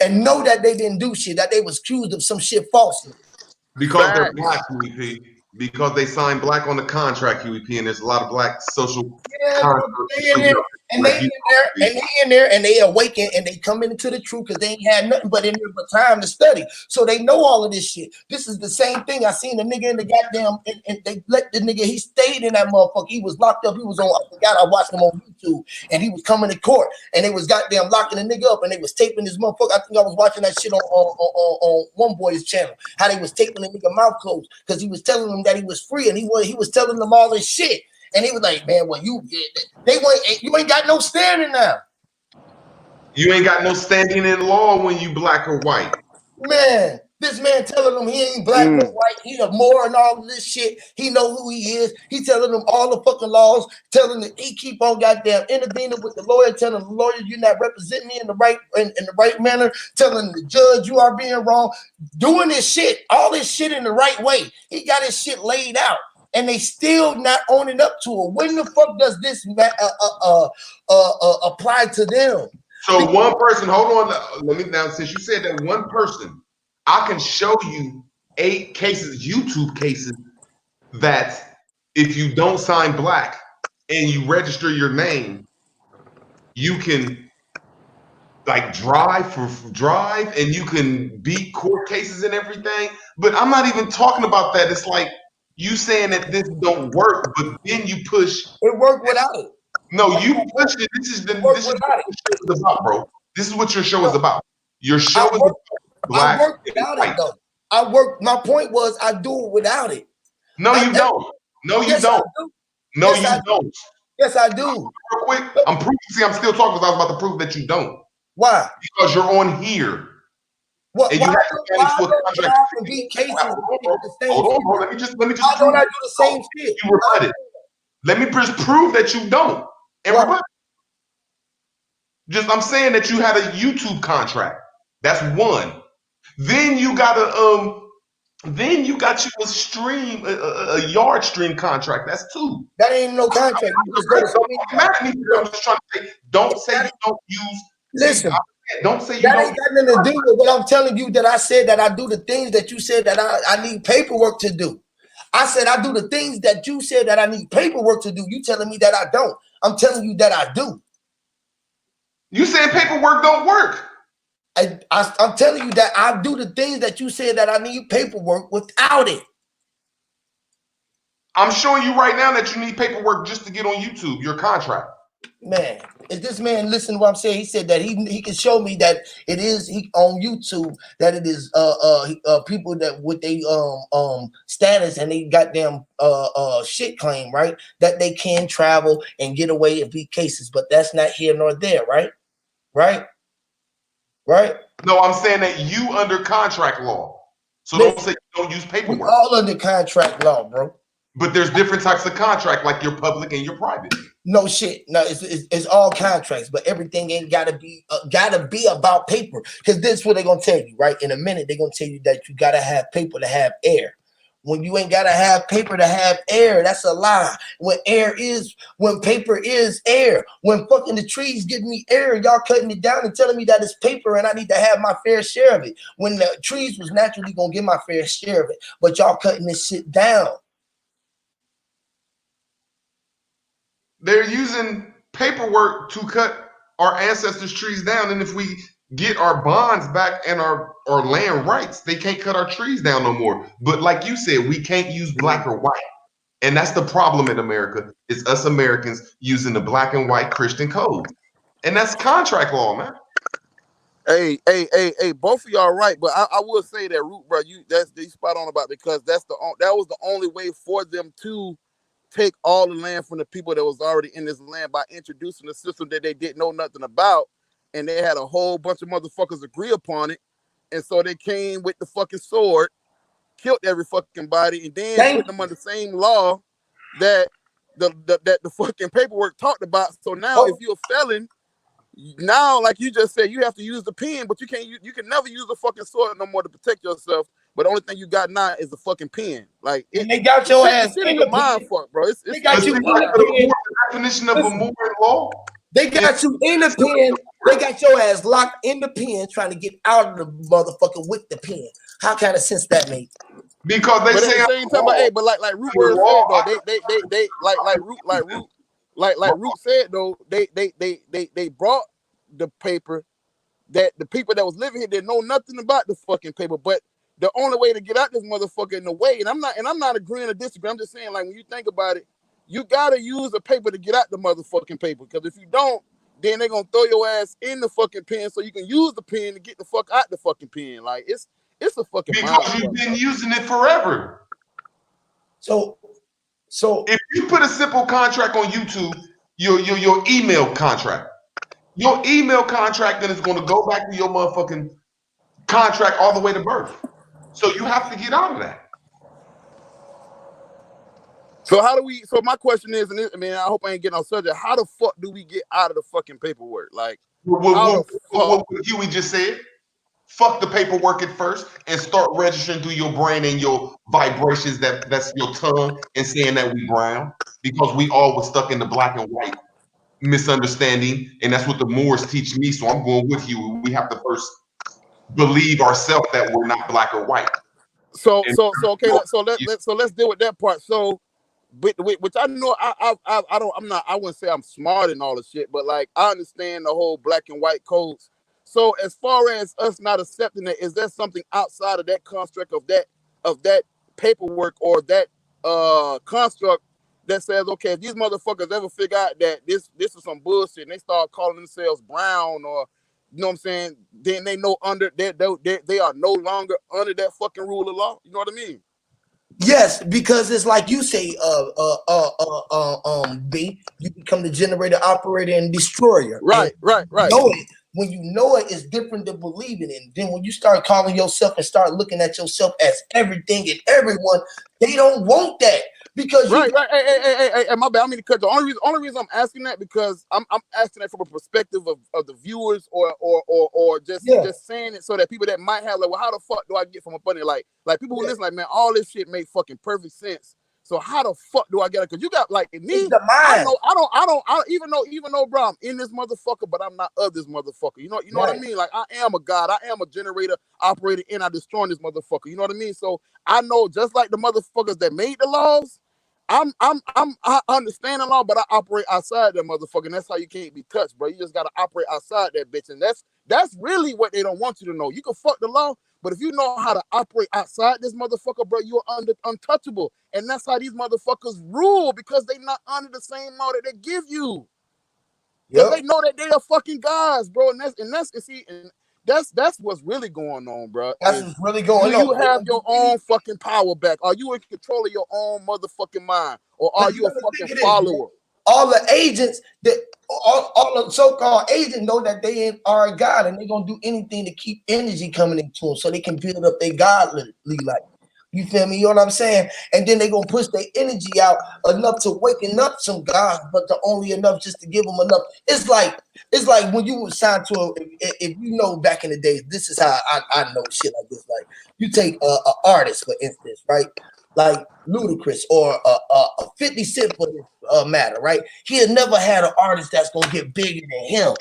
And know that they didn't do shit, that they was accused of some shit falsely. Because they're black, UEP. Because they signed black on the contract, UEP, and there's a lot of black social. And they in there, and they awaken, and they come into the truth because they ain't had nothing but in there but time to study. So they know all of this shit. This is the same thing. I seen the nigga in the goddamn, and they let the nigga, he stayed in that motherfucker. He was locked up. He was on, I forgot, I watched him on YouTube, and he was coming to court, and they was goddamn locking the nigga up, and they was taping his motherfucker. I think I was watching that shit on one boy's channel, how they was taping the nigga mouth closed because he was telling them that he was free, and he was telling them all this shit. And he was like, man, well, you ain't got no standing now. You ain't got no standing in law when you black or white. Man, this man telling them he ain't black or white. He a Moor and all of this shit. He know who he is. He telling them all the fucking laws, telling them he keep on goddamn intervening with the lawyer, telling the lawyer you're not representing me in the right manner, telling the judge you are being wrong, doing this shit, all this shit in the right way. He got his shit laid out. And they still not owning up to it. When the fuck does this apply to them? So one person, hold on. Let me now, since you said that one person, I can show you 8 cases, YouTube cases, that if you don't sign black and you register your name, you can like drive and you can beat court cases and everything. But I'm not even talking about that. It's like you saying that this don't work, but then you push. It worked without it. No, you push it. This is what your show is about, bro. This is what your show is about. Your show is about black. I work without it, though. My point was I do it without it. No, you don't. No, you don't. No, you don't. Yes, I do. Real quick, I'm proving. See, I'm still talking because I was about to prove that you don't. Why? Because you're on here. What? And you have to beat cases. Hold on, bro. Let me just. Why don't I do the same shit? You rebut it. Let me just prove that you don't. Everybody. I'm saying that you had a YouTube contract. That's one. Then you got a stream, a yard stream contract. That's 2. That ain't no contract. You just I'm just trying to say, don't say you don't use. Listen, Don't say you That don't. ain't got nothing to do with what I'm telling you. That I said that I do the things that you said that I need paperwork to do. I said I do the things that you said that I need paperwork to do. You telling me that I don't. I'm telling you that I do. You saying paperwork don't work. I'm telling you that I do the things that you said that I need paperwork without it. I'm showing you right now that you need paperwork just to get on YouTube, your contract. Man, if this man listen to what I'm saying, he said that he can show me that it is on YouTube that it is people that with they status and they goddamn shit claim, right? That they can travel and get away and beat cases, but that's not here nor there, right? Right? No, I'm saying that you under contract law. So Listen, don't say you don't use we paperwork. all under contract law, bro. But there's different types of contract, like your public and your private. No shit. No, it's all contracts, but everything ain't gotta be about paper. Because this is what they're gonna tell you, right? In a minute, they're gonna tell you that you gotta have paper to have air. When you ain't gotta have paper to have air, that's a lie. When paper is air. When fucking the trees give me air, y'all cutting it down and telling me that it's paper and I need to have my fair share of it. When the trees was naturally gonna get my fair share of it, but y'all cutting this shit down. They're using paperwork to cut our ancestors' trees down, and if we get our bonds back and our land rights, they can't cut our trees down no more. But like you said, we can't use black or white. And that's the problem in America, is us Americans using the black and white Christian code. And that's contract law, man. Hey, both of y'all right, but I will say that Root, bro, that's spot on about, because that was the only way for them to take all the land from the people that was already in this land by introducing a system that they didn't know nothing about, and they had a whole bunch of motherfuckers agree upon it, and so they came with the fucking sword, killed every fucking body, and then put them under the same law that the fucking paperwork talked about. So now, if you're a felon, now, like you just said, you have to use the pen, but you can never use a fucking sword no more to protect yourself. But the only thing you got now is a fucking pen. Like, they got your ass in your mind, fuck, bro. They got you in the pen. Definition of a moral law. They got you in the pen. They got your ass locked in the pen, trying to get out of the motherfucker with the pen. How kind of sense that makes? Because they say at the same time, but like Root Word said though, they like Root said though, they brought the paper that the people that was living here didn't know nothing about the fucking paper. But the only way to get out this motherfucker in the way, and I'm not agreeing or disagreeing. I'm just saying, like, when you think about it, you gotta use the paper to get out the motherfucking paper. Because if you don't, then they're gonna throw your ass in the fucking pen so you can use the pen to get the fuck out the fucking pen. Like, it's a fucking because you've been using it forever. So if you put a simple contract on YouTube, your email contract. Your email contract then is going to go back to your motherfucking contract all the way to birth. So you have to get out of that. So how do we? So my question is, and I mean, I hope I ain't getting on subject. How the fuck do we get out of the fucking paperwork? Like, what Huey just said. Fuck the paperwork at first and start registering through your brain and your vibrations. That's your tongue and saying that we brown, because we all were stuck in the black and white misunderstanding, and that's what the Moors teach me. So I'm going with you. We have to first believe ourselves that we're not black or white. So okay. So let's deal with that part. So, which I know I wouldn't say I'm smart in all the shit, but like I understand the whole black and white codes. So as far as us not accepting it, is there something outside of that construct of that paperwork or that construct that says, okay, if these motherfuckers ever figure out that this is some bullshit and they start calling themselves brown, or you know what I'm saying, then they know they are no longer under that fucking rule of law. You know what I mean? Yes, because it's like you say, B, you become the generator, operator, and destroyer. Right. Know it. When you know it, it's different than believing it. Then when you start calling yourself and start looking at yourself as everything and everyone, they don't want that. Because right. Hey, my bad. I mean, because the only reason I'm asking that, because I'm asking that from a perspective of the viewers, or just saying it so that people that might have like, well, how the fuck do I get from up under? Like people who listen, like, man, all this shit made fucking perfect sense. So how the fuck do I get it? Because you got like me, it's the mind. Even though, bro, I'm in this motherfucker, but I'm not of this motherfucker. You know what I mean? Like I am a god, I am a generator, operator, and I destroying this motherfucker. You know what I mean? So I know just like the motherfuckers that made the laws, I understand the law, but I operate outside that motherfucker. And that's how you can't be touched, bro. You just gotta operate outside that bitch, and that's really what they don't want you to know. You can fuck the law, but if you know how to operate outside this motherfucker, bro, you're untouchable. And that's how these motherfuckers rule, because they not under the same law that they give you. Because they know that they are fucking gods, bro. And that's what's really going on, bro. That's what's really going on. Do you have your own fucking power back? Are you in control of your own motherfucking mind? Or are you a fucking follower? All the agents, all the so-called agents know that they are a god, and they're going to do anything to keep energy coming into them so they can build up their godly life. You feel me? You know what I'm saying? And then they're going to push their energy out enough to waking up some gods, but only enough just to give them enough. It's like when you were signed to if you know back in the days, this is how I know shit like this. Like you take an artist, for instance, right? Like Ludacris or 50 Cent for this matter, right? He had never had an artist that's going to get bigger than him.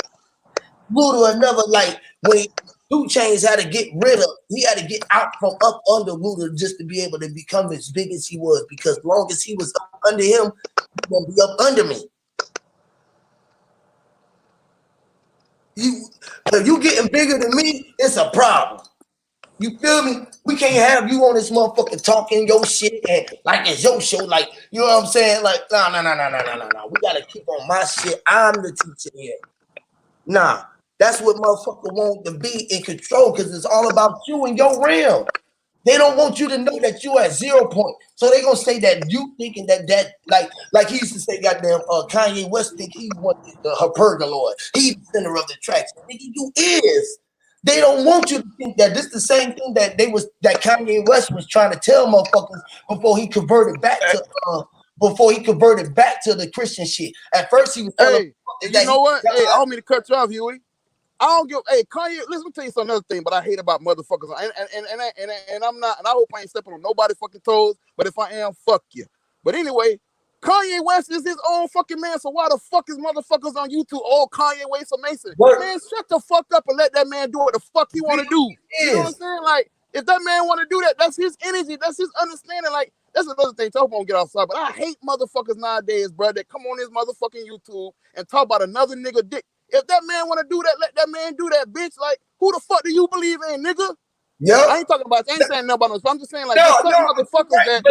Luda had never, like, when 2 Chainz had to get rid of, he had to get out from up under Luda just to be able to become as big as he was, because as long as he was up under him, he's going to be up under me. If you getting bigger than me, it's a problem. You feel me? We can't have you on this motherfucker talking your shit and like it's your show. Like, you know what I'm saying? Like, no. We gotta keep on my shit. I'm the teacher here. Nah, that's what motherfucker want to be in control, because it's all about you and your realm. They don't want you to know that you at 0 point. So they gonna say that you thinking that like he used to say, goddamn Kanye West think he wanted her purgatory. He's the center of the tracks. Nigga, you is. They don't want you to think that this is the same thing that Kanye West was trying to tell motherfuckers before he converted back to the Christian shit. At first he was telling you know what? Hey, I don't mean to cut you off, Huey. I don't give. Hey, Kanye, let me tell you another thing, but I hate about motherfuckers, and I'm not, and I hope I ain't stepping on nobody's fucking toes. But if I am, fuck you. But anyway, Kanye West is his own fucking man. So why the fuck is motherfuckers on YouTube all Kanye West or Mason? Man, shut the fuck up and let that man do what the fuck he want to do. You know what I'm saying? Like, if that man want to do that, that's his energy, that's his understanding. Like, that's another thing. I hope I don't get outside, but I hate motherfuckers nowadays, bro, that come on this motherfucking YouTube and talk about another nigga dick. If that man want to do that, let that man do that, bitch. Like, who the fuck do you believe in, nigga? Yeah, I ain't talking about. I ain't saying nothing about no. I'm just saying, like, some motherfuckers that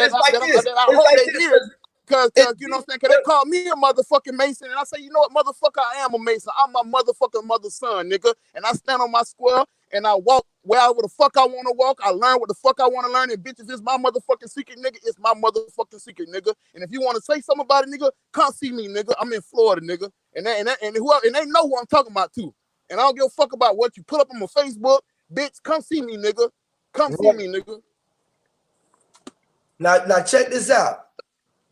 I hope they hear. Cause you know what I'm saying? Cause they call me a motherfucking Mason, and I say, you know what, motherfucker, I am a Mason. I'm my motherfucking mother's son, nigga. And I stand on my square and I walk wherever the fuck I want to walk. I learn what the fuck I want to learn. And bitch, if it's my motherfucking secret, nigga, it's my motherfucking secret, nigga. And if you want to say something about it, nigga, come see me, nigga. I'm in Florida, nigga. And they know who I'm talking about too. And I don't give a fuck about what you put up on my Facebook, bitch. Come see me, nigga. Come see me, nigga. Now check this out.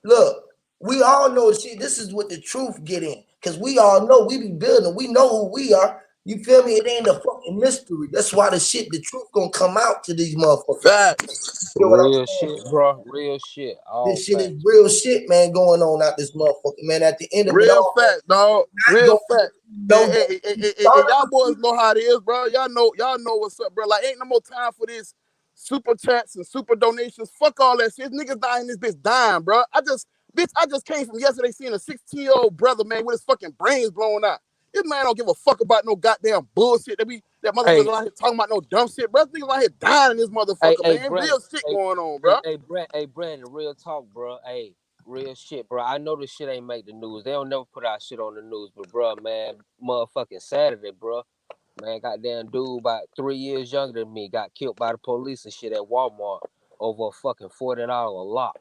Look, we all know shit. This is what the truth get in, because we all know we be building. We know who we are. You feel me? It ain't a fucking mystery. That's why the truth gonna come out to these motherfuckers. Facts. Real shit, bro. Real shit. This shit is real shit, man, going on out this motherfucker, man. At the end of it all, fact, dog. Real fact. Y'all boys know how it is, bro. Y'all know what's up, bro. Like, ain't no more time for this super chats and super donations. Fuck all that shit. Niggas dying, this bitch dying, bro. I just came from yesterday seeing a 16-year-old brother, man, with his fucking brains blown out. This man don't give a fuck about no goddamn bullshit that motherfuckers out here talking about no dumb shit, bro. Niggas out here dying in this motherfucker, man. Brandon, real shit going on, bro. Brandon, real talk, bro. Hey, real shit, bro. I know this shit ain't make the news. They don't never put out shit on the news, but bro, man, motherfucking Saturday, bro. Man, goddamn dude about 3 years younger than me got killed by the police and shit at Walmart over a fucking $40 lock.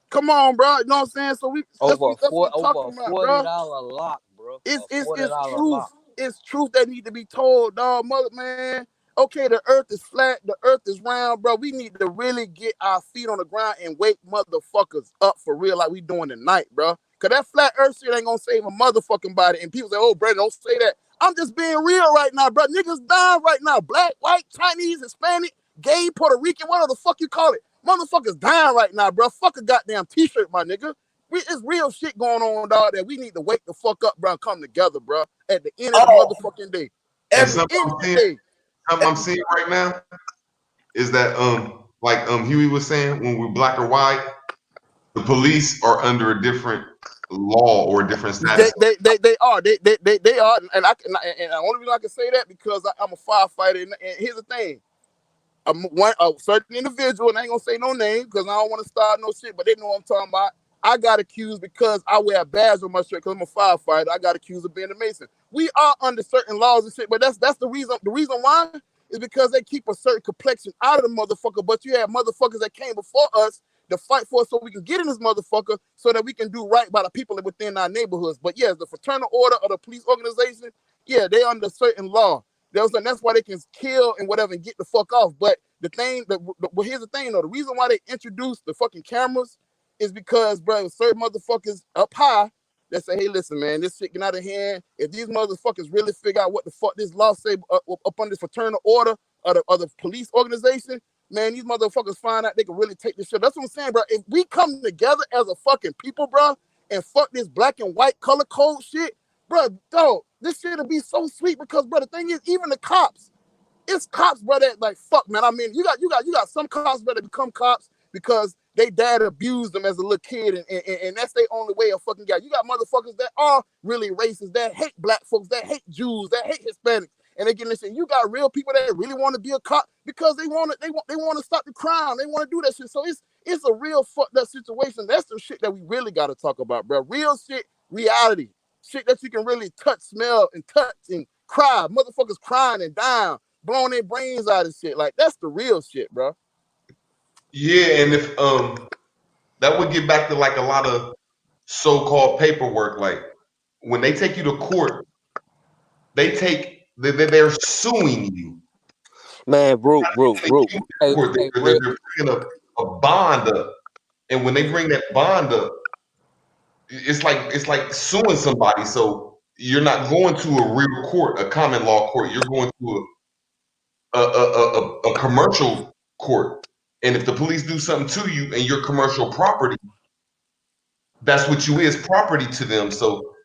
Come on, bro. You know what I'm saying? So over a $40 lock, bro. It's truth. It's truth that need to be told, dog. Mother, man. Okay, the earth is flat. The earth is round, bro. We need to really get our feet on the ground and wake motherfuckers up for real, like we doing tonight, bro. Cause that flat earth shit ain't gonna save a motherfucking body. And people say, "Oh, Brandon, don't say that." I'm just being real right now, bro. Niggas dying right now. Black, white, Chinese, Hispanic, gay, Puerto Rican, whatever the fuck you call it. Motherfuckers dying right now, bro. Fuck a goddamn t-shirt, my nigga. It's real shit going on, dog, that we need to wake the fuck up, bro, and come together, bro, at the end of the motherfucking day. And something I'm seeing right now is that like Huey was saying, when we're black or white, the police are under a different law or a different status. They are, and the only reason I can say that because I'm a firefighter, and here's the thing. A certain individual, and I ain't gonna say no name because I don't want to start no shit, but they know what I'm talking about. I got accused because I wear a badge on my shirt because I'm a firefighter. I got accused of being a Mason. We are under certain laws and shit, but that's the reason. The reason why is because they keep a certain complexion out of the motherfucker. But you have motherfuckers that came before us to fight for us so we can get in this motherfucker so that we can do right by the people within our neighborhoods. But yes, the fraternal order or the police organization, yeah, they under certain law. And that's why they can kill and whatever and get the fuck off. But the thing, well, here's the thing though. The reason why they introduced the fucking cameras is because, bro, certain motherfuckers up high that say, hey, listen, man, this shit get out of hand. If these motherfuckers really figure out what the fuck this law say up on this fraternal order or the police organization, man, these motherfuckers find out they can really take this shit. That's what I'm saying, bro. If we come together as a fucking people, bro, and fuck this black and white color code shit, bro, dog, this shit'll be so sweet because, bro, the thing is, even the cops, it's cops, bro, that like, fuck, man. I mean, you got some cops, bro, that become cops because they dad abused them as a little kid, and that's their only way of fucking guy. You got motherfuckers that are really racist, that hate black folks, that hate Jews, that hate Hispanics, and they get this shit. You got real people that really want to be a cop because they want to stop the crime. They want to do that shit. So it's a real fucked up situation. That's the shit that we really got to talk about, bro. Real shit, reality, shit that you can really touch, smell, and touch and cry. Motherfuckers crying and dying, blowing their brains out and shit. Like that's the real shit, bro. Yeah, and if that would get back to like a lot of so-called paperwork. Like when they take you to court, they're suing you. Man, bro. They're bringing a bond up, and when they bring that bond up, it's like suing somebody. So you're not going to a real court, a common law court. You're going to a commercial court. And if the police do something to you and your commercial property, that's what you is, property to them. So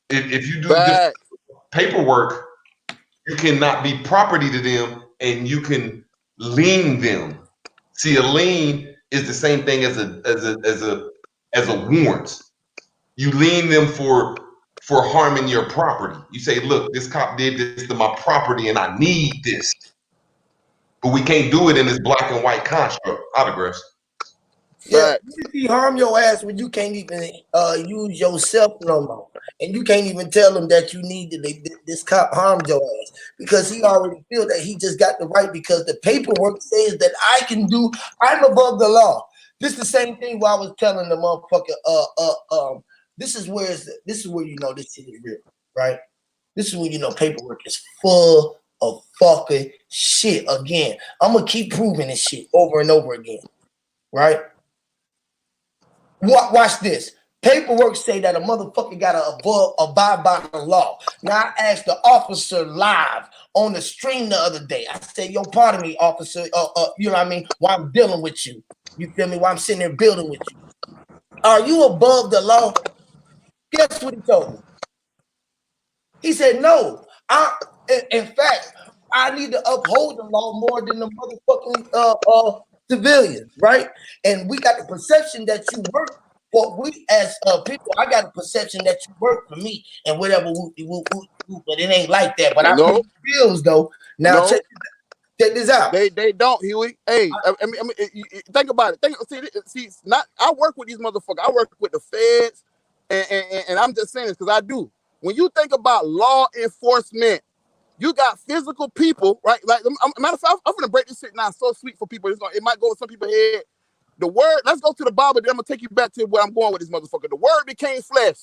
if you do this paperwork, you cannot be property to them and you can lien them. See, a lien is the same thing as a warrant. You lien them for harming your property. You say, look, this cop did this to my property and I need this. But we can't do it in this black and white construct. Autographs. Yeah, he harm your ass when you can't even use yourself no more, and you can't even tell them that you need this cop harmed your ass because he already feel that he just got the right because the paperwork says that I'm above the law. This is the same thing where I was telling the motherfucker. This is where you know this shit is real, right? This is when you know paperwork is full of fucking shit. Again, I'm gonna keep proving this shit over and over again, right? Watch this. Paperwork say that a motherfucker gotta abide by the law. Now I asked the officer live on the stream the other day. I said, "Yo, pardon me, officer. You know what I mean? While I'm dealing with you, you feel me? While I'm sitting there building with you, are you above the law?" Guess what he told me? He said, "No. In fact, I need to uphold the law more than the motherfucking civilians, right? And we got the perception that you work for we as people. I got a perception that you work for me and whatever, but it ain't like that. But I pay bills though. Now check this out. They don't, Huey. Hey, I mean, think about it. See, not I work with these motherfuckers. I work with the feds, and I'm just saying this because I do. When you think about law enforcement, you got physical people, right? Like, matter of fact, I'm gonna break this shit now. It's so sweet for people. It might go with some people's head. The word. Let's go to the Bible. Then I'm gonna take you back to where I'm going with this motherfucker. The word became flesh.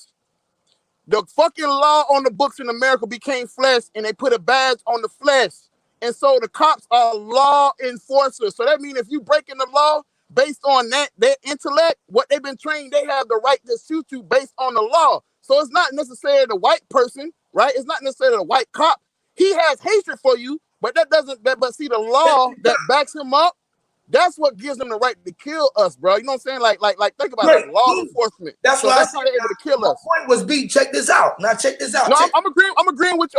The fucking law on the books in America became flesh, and they put a badge on the flesh. And so the cops are law enforcers. So that means if you breaking the law based on their intellect, what they've been trained, they have the right to shoot you based on the law. So it's not necessarily the white person, right? It's not necessarily the white cop. He has hatred for you, but that doesn't. But see, the law that backs him up, That's what gives them the right to kill us, bro. You know what I'm saying? Like think about it, law enforcement. That's so why that's how they're able to kill us. My point was, B, check this out. Now check this out. No, I'm agreeing with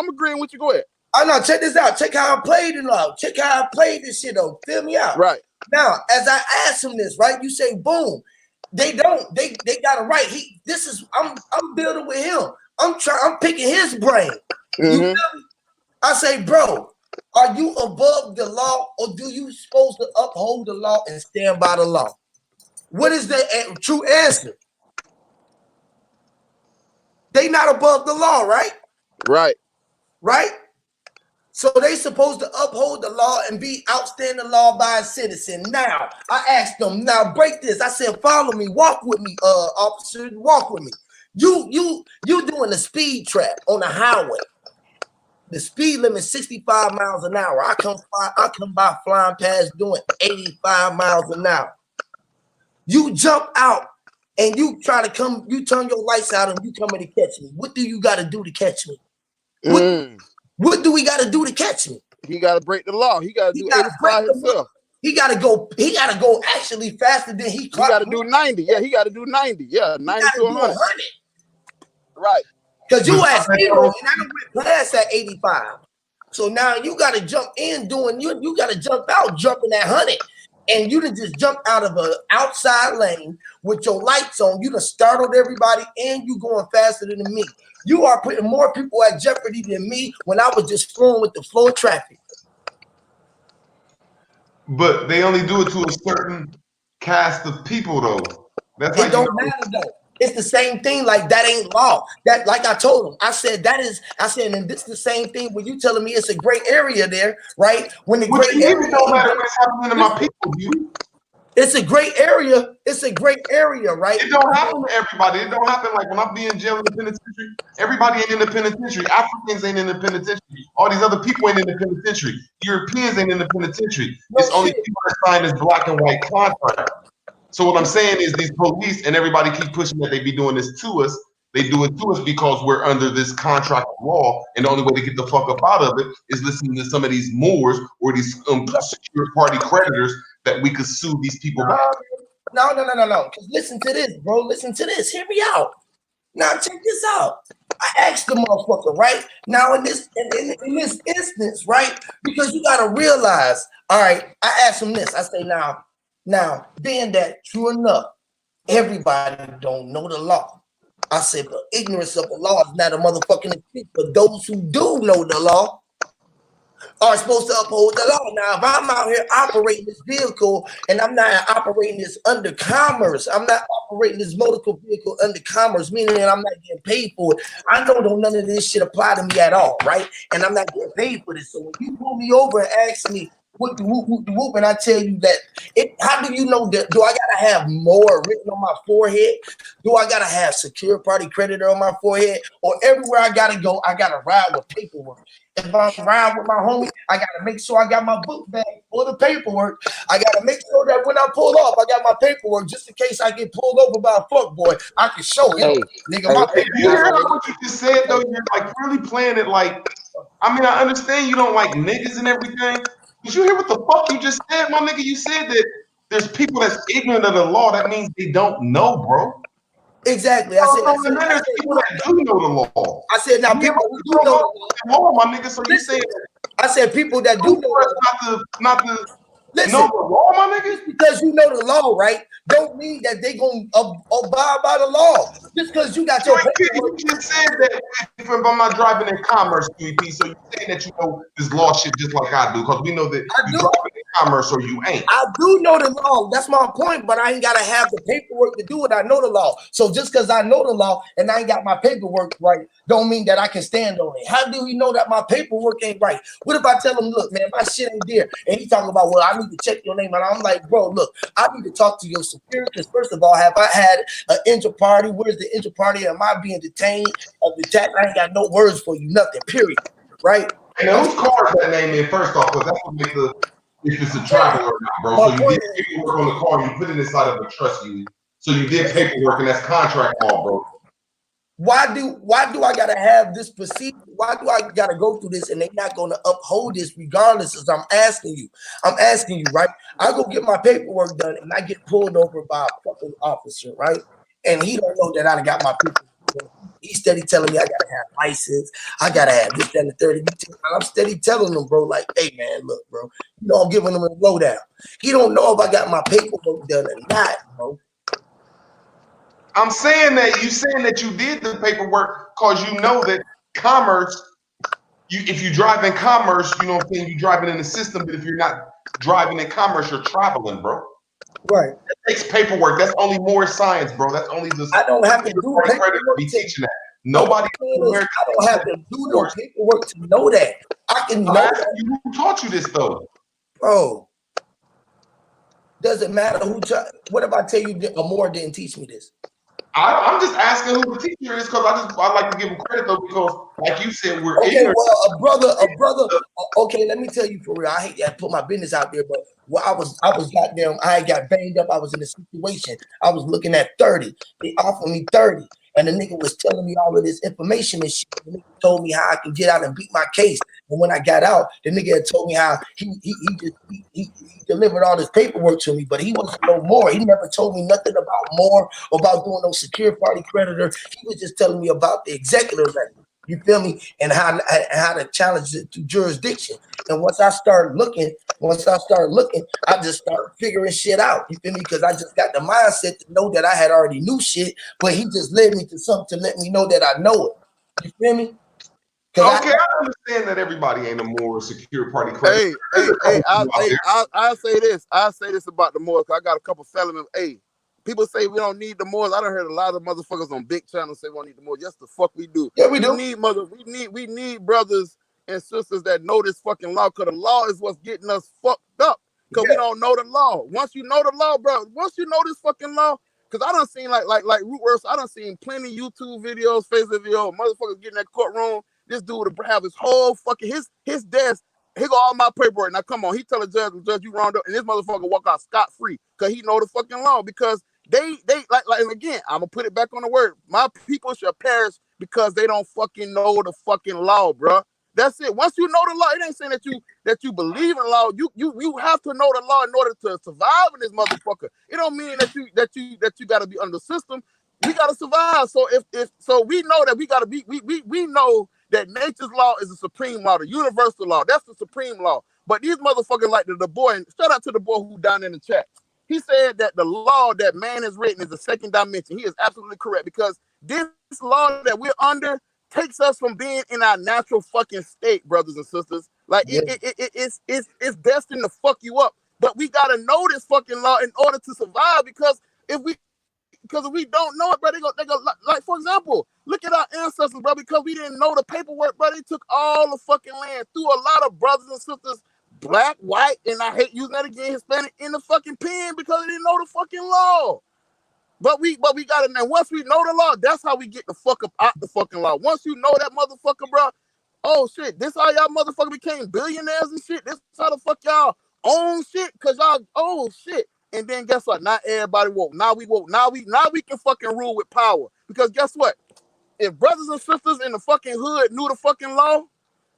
you. Go ahead. Oh no, check this out. Check how I played it out. Check how I played this shit though. Feel me out. Right. Now, as I ask him this, right? You say, boom. They don't. They got it right. I'm building with him. I'm picking his brain. You feel me? I say, bro, are you above the law, or do you supposed to uphold the law and stand by the law? What is the true answer? They not above the law, right? Right? So they supposed to uphold the law and be outstanding law-abiding citizen. Now, I asked them, now break this. I said, follow me, walk with me, officer, walk with me. You doing a speed trap on the highway. The speed limit is 65 miles an hour. I come by flying past doing 85 miles an hour. You jump out and you try to come, you turn your lights out and you coming to catch me. What do you got to do to catch me? What do we got to do to catch me? He got to break the law. He got to do 85 himself. He got to go actually faster than he got to do 90. Yeah, he got to do 90. Yeah, 90 to 100. Right. Because you asked me, and I done went past that 85. So now you got to jump in doing, you got to jump out jumping that 100. And you done just jumped out of an outside lane with your lights on. You done startled everybody and you going faster than me. You are putting more people at jeopardy than me when I was just flowing with the flow of traffic. But they only do it to a certain cast of people, though. That's it don't matter, though. It's the same thing. Like, that ain't law. That, like I told him, I said, and this is the same thing when you telling me it's a gray area there, right? When the gray area don't matter what's happening to my people, dude. It's a great area. It's a great area, right? It don't happen to everybody. It don't happen like when I be in jail in the penitentiary. Everybody ain't in the penitentiary. Africans ain't in the penitentiary. All these other people ain't in the penitentiary. Europeans ain't in the penitentiary. It's only people that sign this black and white contract. So what I'm saying is these police and everybody keep pushing that they be doing this to us. They do it to us because we're under this contract of law, and the only way to get the fuck up out of it is listening to some of these Moors or these secure party creditors that we could sue these people back. No. Listen to this, bro. Listen to this. Hear me out. Now check this out. I asked the motherfucker, right? Now in this instance, right? Because you gotta realize, all right, I asked him this. I say, now, being that true enough, everybody don't know the law. I said, but ignorance of the law is not a motherfucking excuse. But those who do know the law are supposed to uphold the law. Now, if I'm out here operating this vehicle and I'm not operating this under commerce, I'm not operating this motor vehicle under commerce, meaning that I'm not getting paid for it. I know none of this shit apply to me at all, right? And I'm not getting paid for this. So when you pull me over and ask me, what the whoop, and I tell you that how do you know that? Do I gotta have more written on my forehead? Do I gotta have secure party creditor on my forehead? Or everywhere I gotta go, I gotta ride with paperwork. If I'm riding with my homie, I gotta make sure I got my book bag or the paperwork. I gotta make sure that when I pull off, I got my paperwork just in case I get pulled over by a fuck boy. I can show him, nigga, my paperwork. You hear what you just said though? You're like really playing it like. I mean, I understand you don't like niggas and everything. Did you hear what the fuck you just said, my nigga? You said that there's people that's ignorant of the law. That means they don't know, bro. Exactly. There's people that do know the law. I said, now people who do know the law, my nigga. So you saying? I said people that do know not to listen, know the law, my nigga. Just because you know the law, right, don't mean that they gonna abide by the law. Just because you got your paperwork. You just said that if I'm not driving in commerce, QEP, so you saying that you know this law shit just like I do, because we know that you driving in commerce or you ain't. I do know the law. That's my point, but I ain't gotta have the paperwork to do it. I know the law. So just because I know the law and I ain't got my paperwork right, don't mean that I can stand on it. How do you know that my paperwork ain't right? What if I tell him, look, man, my shit ain't there, and he talking about, well, I need to check your name, and I'm like, bro, look, I need to talk to your superior, because first of all, have I had an inter party? Where's the inter party? Am I being detained or detached? I ain't got no words for you, nothing, period, right? And whose car is that name in first off? Because that's what makes the if it's a travel or not, bro. So you did paperwork on the car, you put it inside of a trust union. So you did paperwork, and that's contract law, bro. Why do I gotta have this procedure? Why do I gotta go through this and they're not gonna uphold this regardless? As I'm asking you, right? I go get my paperwork done and I get pulled over by a fucking officer, right? And he don't know that I got my paperwork. He's steady telling me I gotta have license, I gotta have this, that, and the 30. I'm steady telling him, bro, like, hey man, look, bro, you know I'm giving him a lowdown. He don't know if I got my paperwork done or not, bro. I'm saying that you did the paperwork because you know that commerce, if you drive in commerce, you know what I'm saying, you're driving in the system, but if you're not driving in commerce, you're traveling, bro. Right. That takes paperwork. That's only more science, bro. That's only the I don't have to do paperwork be teaching that. Nobody I don't have to do no paperwork to know that. I can know that. Who taught you this though? Bro. Doesn't matter who what if I tell you that Amore didn't teach me this? I'm just asking who the teacher is because I like to give him credit though because like you said we're ignorant. Well, a brother. Okay, let me tell you for real. I hate to put my business out there, but I was goddamn. I got banged up. I was in a situation. I was looking at 30. They offered me 30, and the nigga was telling me all of this information and shit. The nigga told me how I can get out and beat my case. And when I got out, the nigga had told me how he delivered all this paperwork to me, but he wasn't no more. He never told me nothing about more about doing no secure party creditor. He was just telling me about the executive record. You feel me? And how to challenge it through jurisdiction. And once I start looking, I just start figuring shit out. You feel me? Because I just got the mindset to know that I had already knew shit, but he just led me to something to let me know that I know it. You feel me? Okay, I understand that everybody ain't a more secure party creditor. I'll say this. I'll say this about the Moors. I got a couple fellas. Hey, people say we don't need the Moors. I done heard a lot of motherfuckers on big channels say we don't need the Moors. Yes, the fuck we do. Yeah, we do. We need brothers and sisters that know this fucking law, because the law is what's getting us fucked up. Because we don't know the law. Once you know the law, bro, once you know this fucking law, because I done seen like Rootworth, I done seen plenty YouTube videos, Facebook videos, motherfuckers getting in that courtroom. This dude would have his whole fucking his desk. He got all my paperwork. Now come on, he tell the judge you wronged up, and this motherfucker walk out scot free because he know the fucking law. Because they like and again, I'm gonna put it back on the word. My people shall perish because they don't fucking know the fucking law, bro. That's it. Once you know the law, it ain't saying that you believe in law. You have to know the law in order to survive in this motherfucker. It don't mean that you gotta be under the system. We gotta survive. So if we know that we gotta be we know that nature's law is the supreme law, the universal law. That's the supreme law. But these motherfuckers like the boy, and shout out to the boy who down in the chat. He said that the law that man has written is the second dimension. He is absolutely correct, because this law that we're under takes us from being in our natural fucking state, brothers and sisters. Like it's destined to fuck you up. But we gotta know this fucking law in order to survive, because if we don't know it, bro, they go like, for example, look at our ancestors, bro, because we didn't know the paperwork, bro, they took all the fucking land, threw a lot of brothers and sisters, black, white, and I hate using that again, Hispanic, in the fucking pen because they didn't know the fucking law. But we got it now. Once we know the law, that's how we get the fuck up out the fucking law. Once you know that motherfucker, bro, oh shit, this how y'all motherfucker became billionaires and shit. This how the fuck y'all own shit, cause y'all shit. And then guess what? Not everybody woke. Now we woke. Now we can fucking rule with power. Because guess what? If brothers and sisters in the fucking hood knew the fucking law,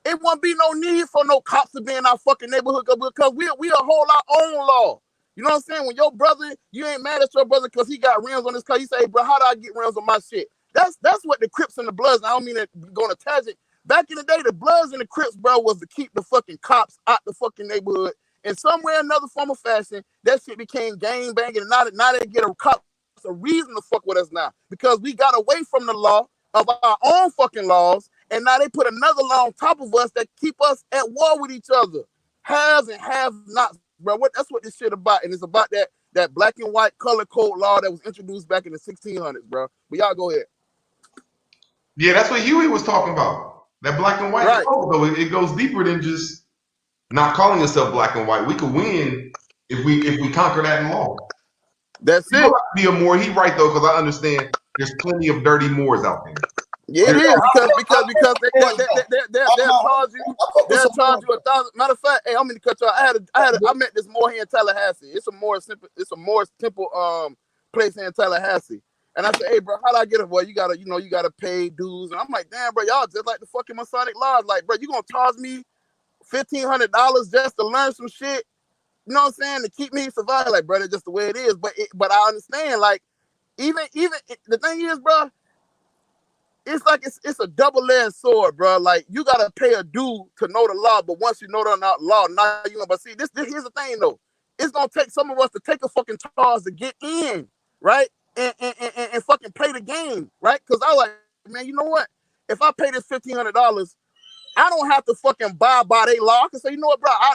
it wouldn't be no need for no cops to be in our fucking neighborhood, because we'll hold our own law. You know what I'm saying? When your brother, you ain't mad at your brother because he got rims on his car. You say, hey, bro, how do I get rims on my shit? That's what the Crips and the Bloods, I don't mean to go on a tangent. Back in the day, the Bloods and the Crips, bro, was to keep the fucking cops out the fucking neighborhood. In some way, another form of fashion, that shit became gang banging, and now they get a cop a reason to fuck with us now, because we got away from the law of our own fucking laws, and now they put another law on top of us that keep us at war with each other. Haves and have-nots, bro. That's what this shit about, and it's about that black and white color code law that was introduced back in the 1600s, bro. But y'all go ahead. Yeah, that's what Huey was talking about. That black and white code, though, it goes deeper than just not calling yourself black and white. We could win if we conquer that in law. That's it. Be a Moor. He right though, because I understand there's plenty of dirty Moors out there. Yeah, it is, because they'll charge you 1,000. Matter of fact, hey, I'm gonna cut you off. I met this Moor here in Tallahassee. It's a Moor temple place here in Tallahassee, And I said, hey, bro, how do I get it? Well, you gotta pay dues. And I'm like, damn, bro, y'all just like the fucking Masonic laws. Like, bro, you gonna charge me $1,500 just to learn some shit? You know what I'm saying? To keep me surviving. Like, bro, that's just the way it is. But I understand, like, even the thing is, bro, it's like it's a double-edged sword, bro. Like, you gotta pay a due to know the law, but once you know the law, now you know. But see, this here's the thing though. It's gonna take some of us to take a fucking charge to get in, right? And fucking play the game, right? Because I like, man, you know what? If I pay this $1,500, I don't have to fucking buy by their law. I can say, you know what, bro? I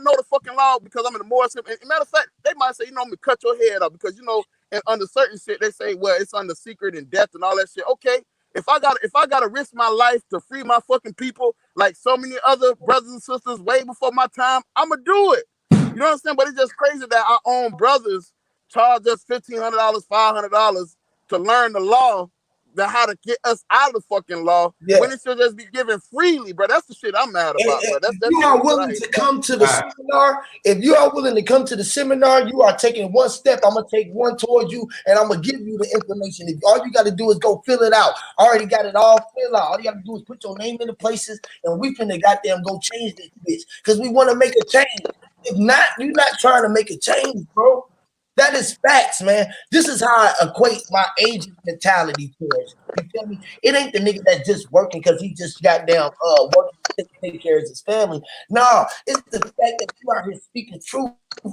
know the fucking law because I'm in the Morris. And matter of fact, they might say, you know, I'm gonna cut your head off because, you know, and under certain shit, they say, well, it's under secret and death and all that shit. Okay, if I gotta risk my life to free my fucking people, like so many other brothers and sisters way before my time, I'ma do it. You know what I'm saying? But it's just crazy that our own brothers charge us $1,500, $500 to learn the law, how to get us out of the fucking law, when it should just be given freely, bro. That's the shit I'm mad about, bro. That's you are willing to come to the seminar. If you are willing to come to the seminar, you are taking one step. I'm gonna take one towards you, and I'm gonna give you the information. If all you got to do is go fill it out, I already got it all filled out. All you got to do is put your name in the places, and we finna goddamn go change this bitch because we want to make a change. If not, you're not trying to make a change, bro. That is facts, man. This is how I equate my agent mentality towards it. You feel me? It ain't the nigga that just working because he just got down working to take care of his family. No, it's the fact that you out here speaking truth,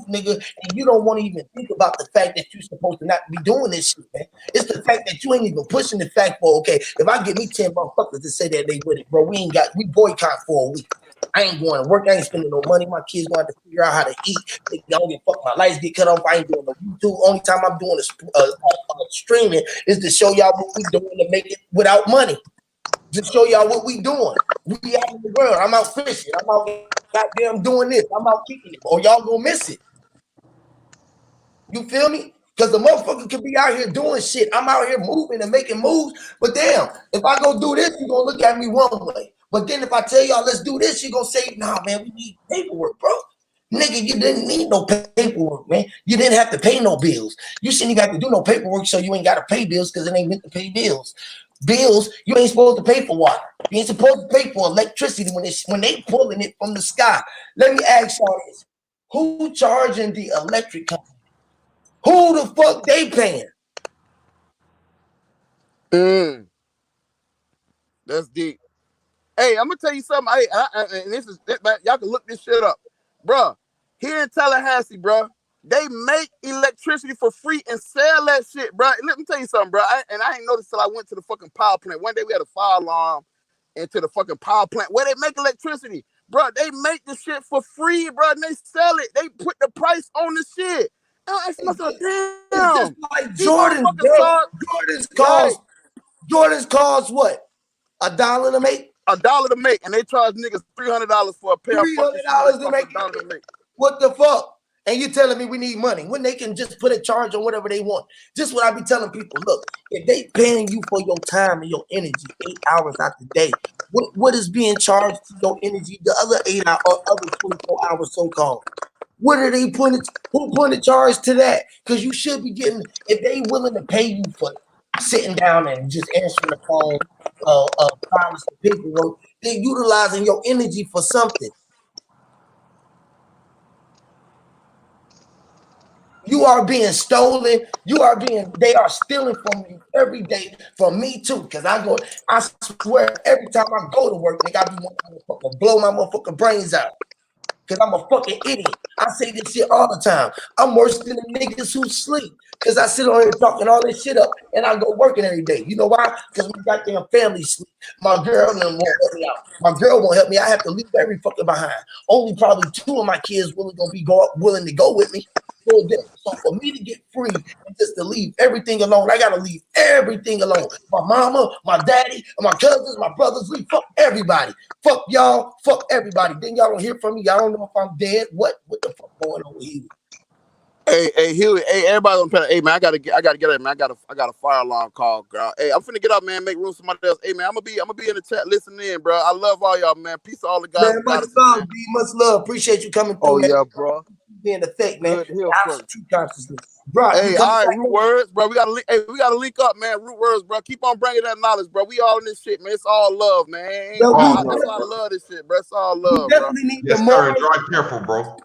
nigga, and you don't want to even think about the fact that you're supposed to not be doing this shit, man. It's the fact that you ain't even pushing the fact for, okay, if I get me 10 motherfuckers to say that they with it, bro, we boycott for a week. I ain't going to work. I ain't spending no money. My kids going to have to figure out how to eat. They don't get fucked. My lights get cut off. I ain't doing no YouTube. Only time I'm doing streaming is to show y'all what we doing to make it without money. Just show y'all what we doing. We out in the world. I'm out fishing. I'm out goddamn doing this. I'm out kicking it. Or y'all gonna miss it. You feel me? Because the motherfucker could be out here doing shit. I'm out here moving and making moves. But damn, if I go do this, you're gonna look at me one way. But then if I tell y'all let's do this, you're gonna say, nah, man, we need paperwork, bro. Nigga, you didn't need no paperwork, man. You didn't have to pay no bills. You shouldn't even have to do no paperwork, so you ain't gotta pay bills because it ain't meant to pay bills. Bills, you ain't supposed to pay for water. You ain't supposed to pay for electricity when they pulling it from the sky. Let me ask y'all this. Who charging the electric company? Who the fuck they paying? That's deep. Hey, I'm gonna tell you something. And this is y'all can look this shit up, bro. Here in Tallahassee, bro, they make electricity for free and sell that shit, bro. Let me tell you something, bro. I ain't noticed till I went to the fucking power plant. One day we had a fire alarm into the fucking power plant where they make electricity, bro. They make the shit for free, bro, and they sell it. They put the price on the shit. I asked myself, damn. It's just like Jordan, bro. Jordan's cost what? $1 to make? $1 to make, and they charge niggas $300 for a pair of fucking $300 to make it. What the fuck? And you telling me we need money when they can just put a charge on whatever they want? Just what I be telling people. Look, if they paying you for your time and your energy 8 hours out the day, what is being charged to your energy the other 8 hours or other 24 hours so-called? What are they putting? Who putting a charge to that? Because you should be getting, if they willing to pay you for sitting down and just answering the phone, filing some paperwork, they're utilizing your energy for something. You are being stolen. They are stealing from you every day. From me too. Because I swear every time I go to work, nigga, I be wanting to blow my motherfucking brains out. Because I'm a fucking idiot. I say this shit all the time. I'm worse than the niggas who sleep. Because I sit on here talking all this shit up and I go working every day. You know why? Because we got damn family sleep. My girl won't help me out. My girl won't help me. I have to leave every fucking behind. Only probably 2 of my kids willing to go with me. So for me to get free and just to leave everything alone, I gotta leave everything alone. My mama, my daddy, my cousins, my brothers, leave. Fuck everybody. Fuck y'all. Fuck everybody. Then y'all don't hear from me. Y'all don't know if I'm dead. What the fuck going on with you? Hey, Huey. Hey, everybody on the panel. Hey, man, I gotta get up, man. I got a fire alarm call, girl. Hey, I'm finna get up, man. Make room for somebody else. Hey, man, I'm gonna be in the chat listening in, bro. I love all y'all, man. Peace to all the guys. Man, much love, B. Much love. Appreciate you coming through, Oh man. yeah, bro. be in effect, man. Good to hear from you. True consciousness. Bro, Hey, all right, root words, bro. We gotta link up, man. Root words, bro. Keep on bringing that knowledge, bro. We all in this shit, man. It's all love, man. That's why I love this shit, bro. It's all love, bro. Need yes, the sir. more. And drive careful, bro.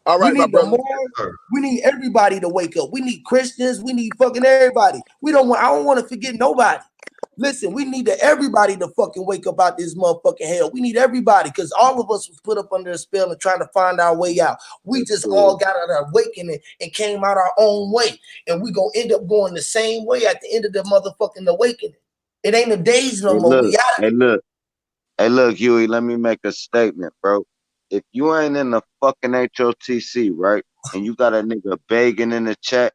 All right, we my need the brother. more. We need everybody to wake up. We need Christians. We need fucking everybody. I don't want to forget nobody. Listen, we need everybody to fucking wake up out this motherfucking hell. We need everybody because all of us was put up under a spell and trying to find our way out. We just all got an awakening and came out our own way. And we gonna end up going the same way at the end of the motherfucking awakening. It ain't a days no more. Look, hey, look, Huey, let me make a statement, bro. If you ain't in the fucking HOTC, right, and you got a nigga begging in the chat,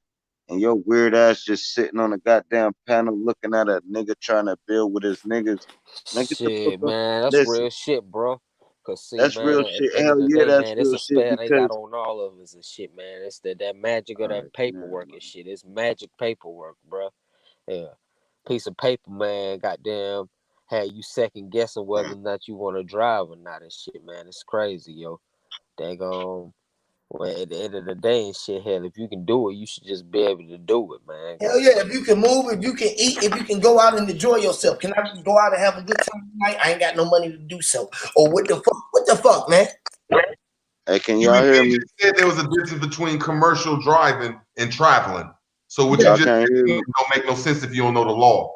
and your weird ass just sitting on a goddamn panel looking at a nigga trying to build with his niggas. Shit, man, that's real shit, bro. Cause see, that's man, real at shit. the end Hell of the yeah, day, that's man, real it's a shit spell they got because on all of us and shit, man. It's that magic of that paperwork and shit. It's magic paperwork, bro. Yeah, piece of paper, man. Goddamn, had you second guessing whether or not you want to drive or not and shit, man. It's crazy, yo. Daggone. Well, at the end of the day and shit, hell, if you can do it, you should just be able to do it, man. Hell yeah, if you can move, if you can eat, if you can go out and enjoy yourself. Can I go out and have a good time tonight? I ain't got no money to do so. Or what the fuck? What the fuck, man? Hey, can y'all hear me? Said there was a difference between commercial driving and traveling. So what you just said don't make no sense if you don't know the law.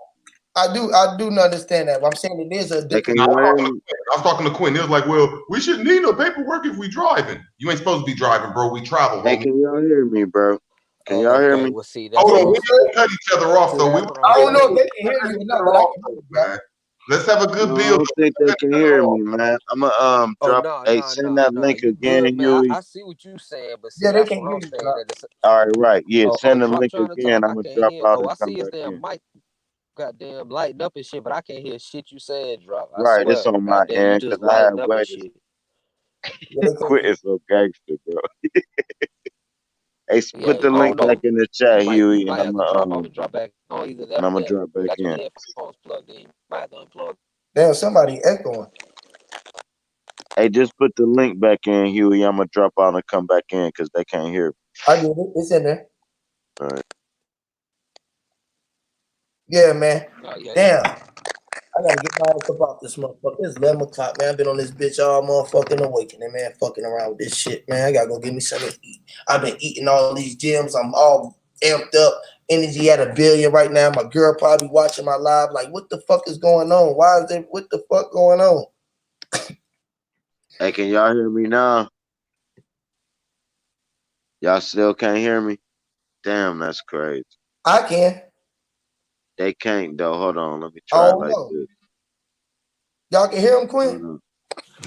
I do not understand that. But I'm saying it is a difference. I was talking to Quinn. It was like, well, we shouldn't need no paperwork if we driving. You ain't supposed to be driving, bro. We travel. Hey, can y'all hear me, bro? Can y'all hear me? Well, see, Hold on, we don't cut each other off though. I don't know if they can hear you or not, but I can hear you, man. Let's have a good No, build. I don't think they can hear me, man. I'ma drop. Send that link again, Huey. I see what you saying, but see, Yeah, they that's can what hear I'm you, saying. bro. That it's All right. Yeah, send the Trump link trying to again. talk. I'm I gonna can't drop hear. out Oh, and I come see his back damn in. mic goddamn lighting up and shit, but I can't hear shit you saying, drop. I Right, it's swear. on my Goddamn, you end just because I had lighting up and waited. shit. Quit is so gangster, bro. Hey, Yeah, put the I link don't know. back in the chat, You Huey, and might have to drop off and drop back on either that and or I'm gonna that. drop You back got your in. headphones plugged in. You might have to unplug. Damn, somebody echoing. Hey, just put the link back in, Huey. I'm gonna drop out and come back in because they can't hear me. I did it. It's in there. All right. Yeah, man. Yeah. Damn. I gotta get my ass up off this motherfucker. It's 11 o'clock, man. I've been on this bitch all motherfucking awakening, man. Fucking around with this shit, man. I gotta go get me something to eat. I've been eating all these gems. I'm all amped up. Energy at 1 billion right now. My girl probably watching my live. Like, what the fuck is going on? Why is there? What the fuck going on? Hey, can y'all hear me now? Y'all still can't hear me? Damn, that's crazy. I can. They can't though. Hold on, let me try it like this. Y'all can hear him, Quinn?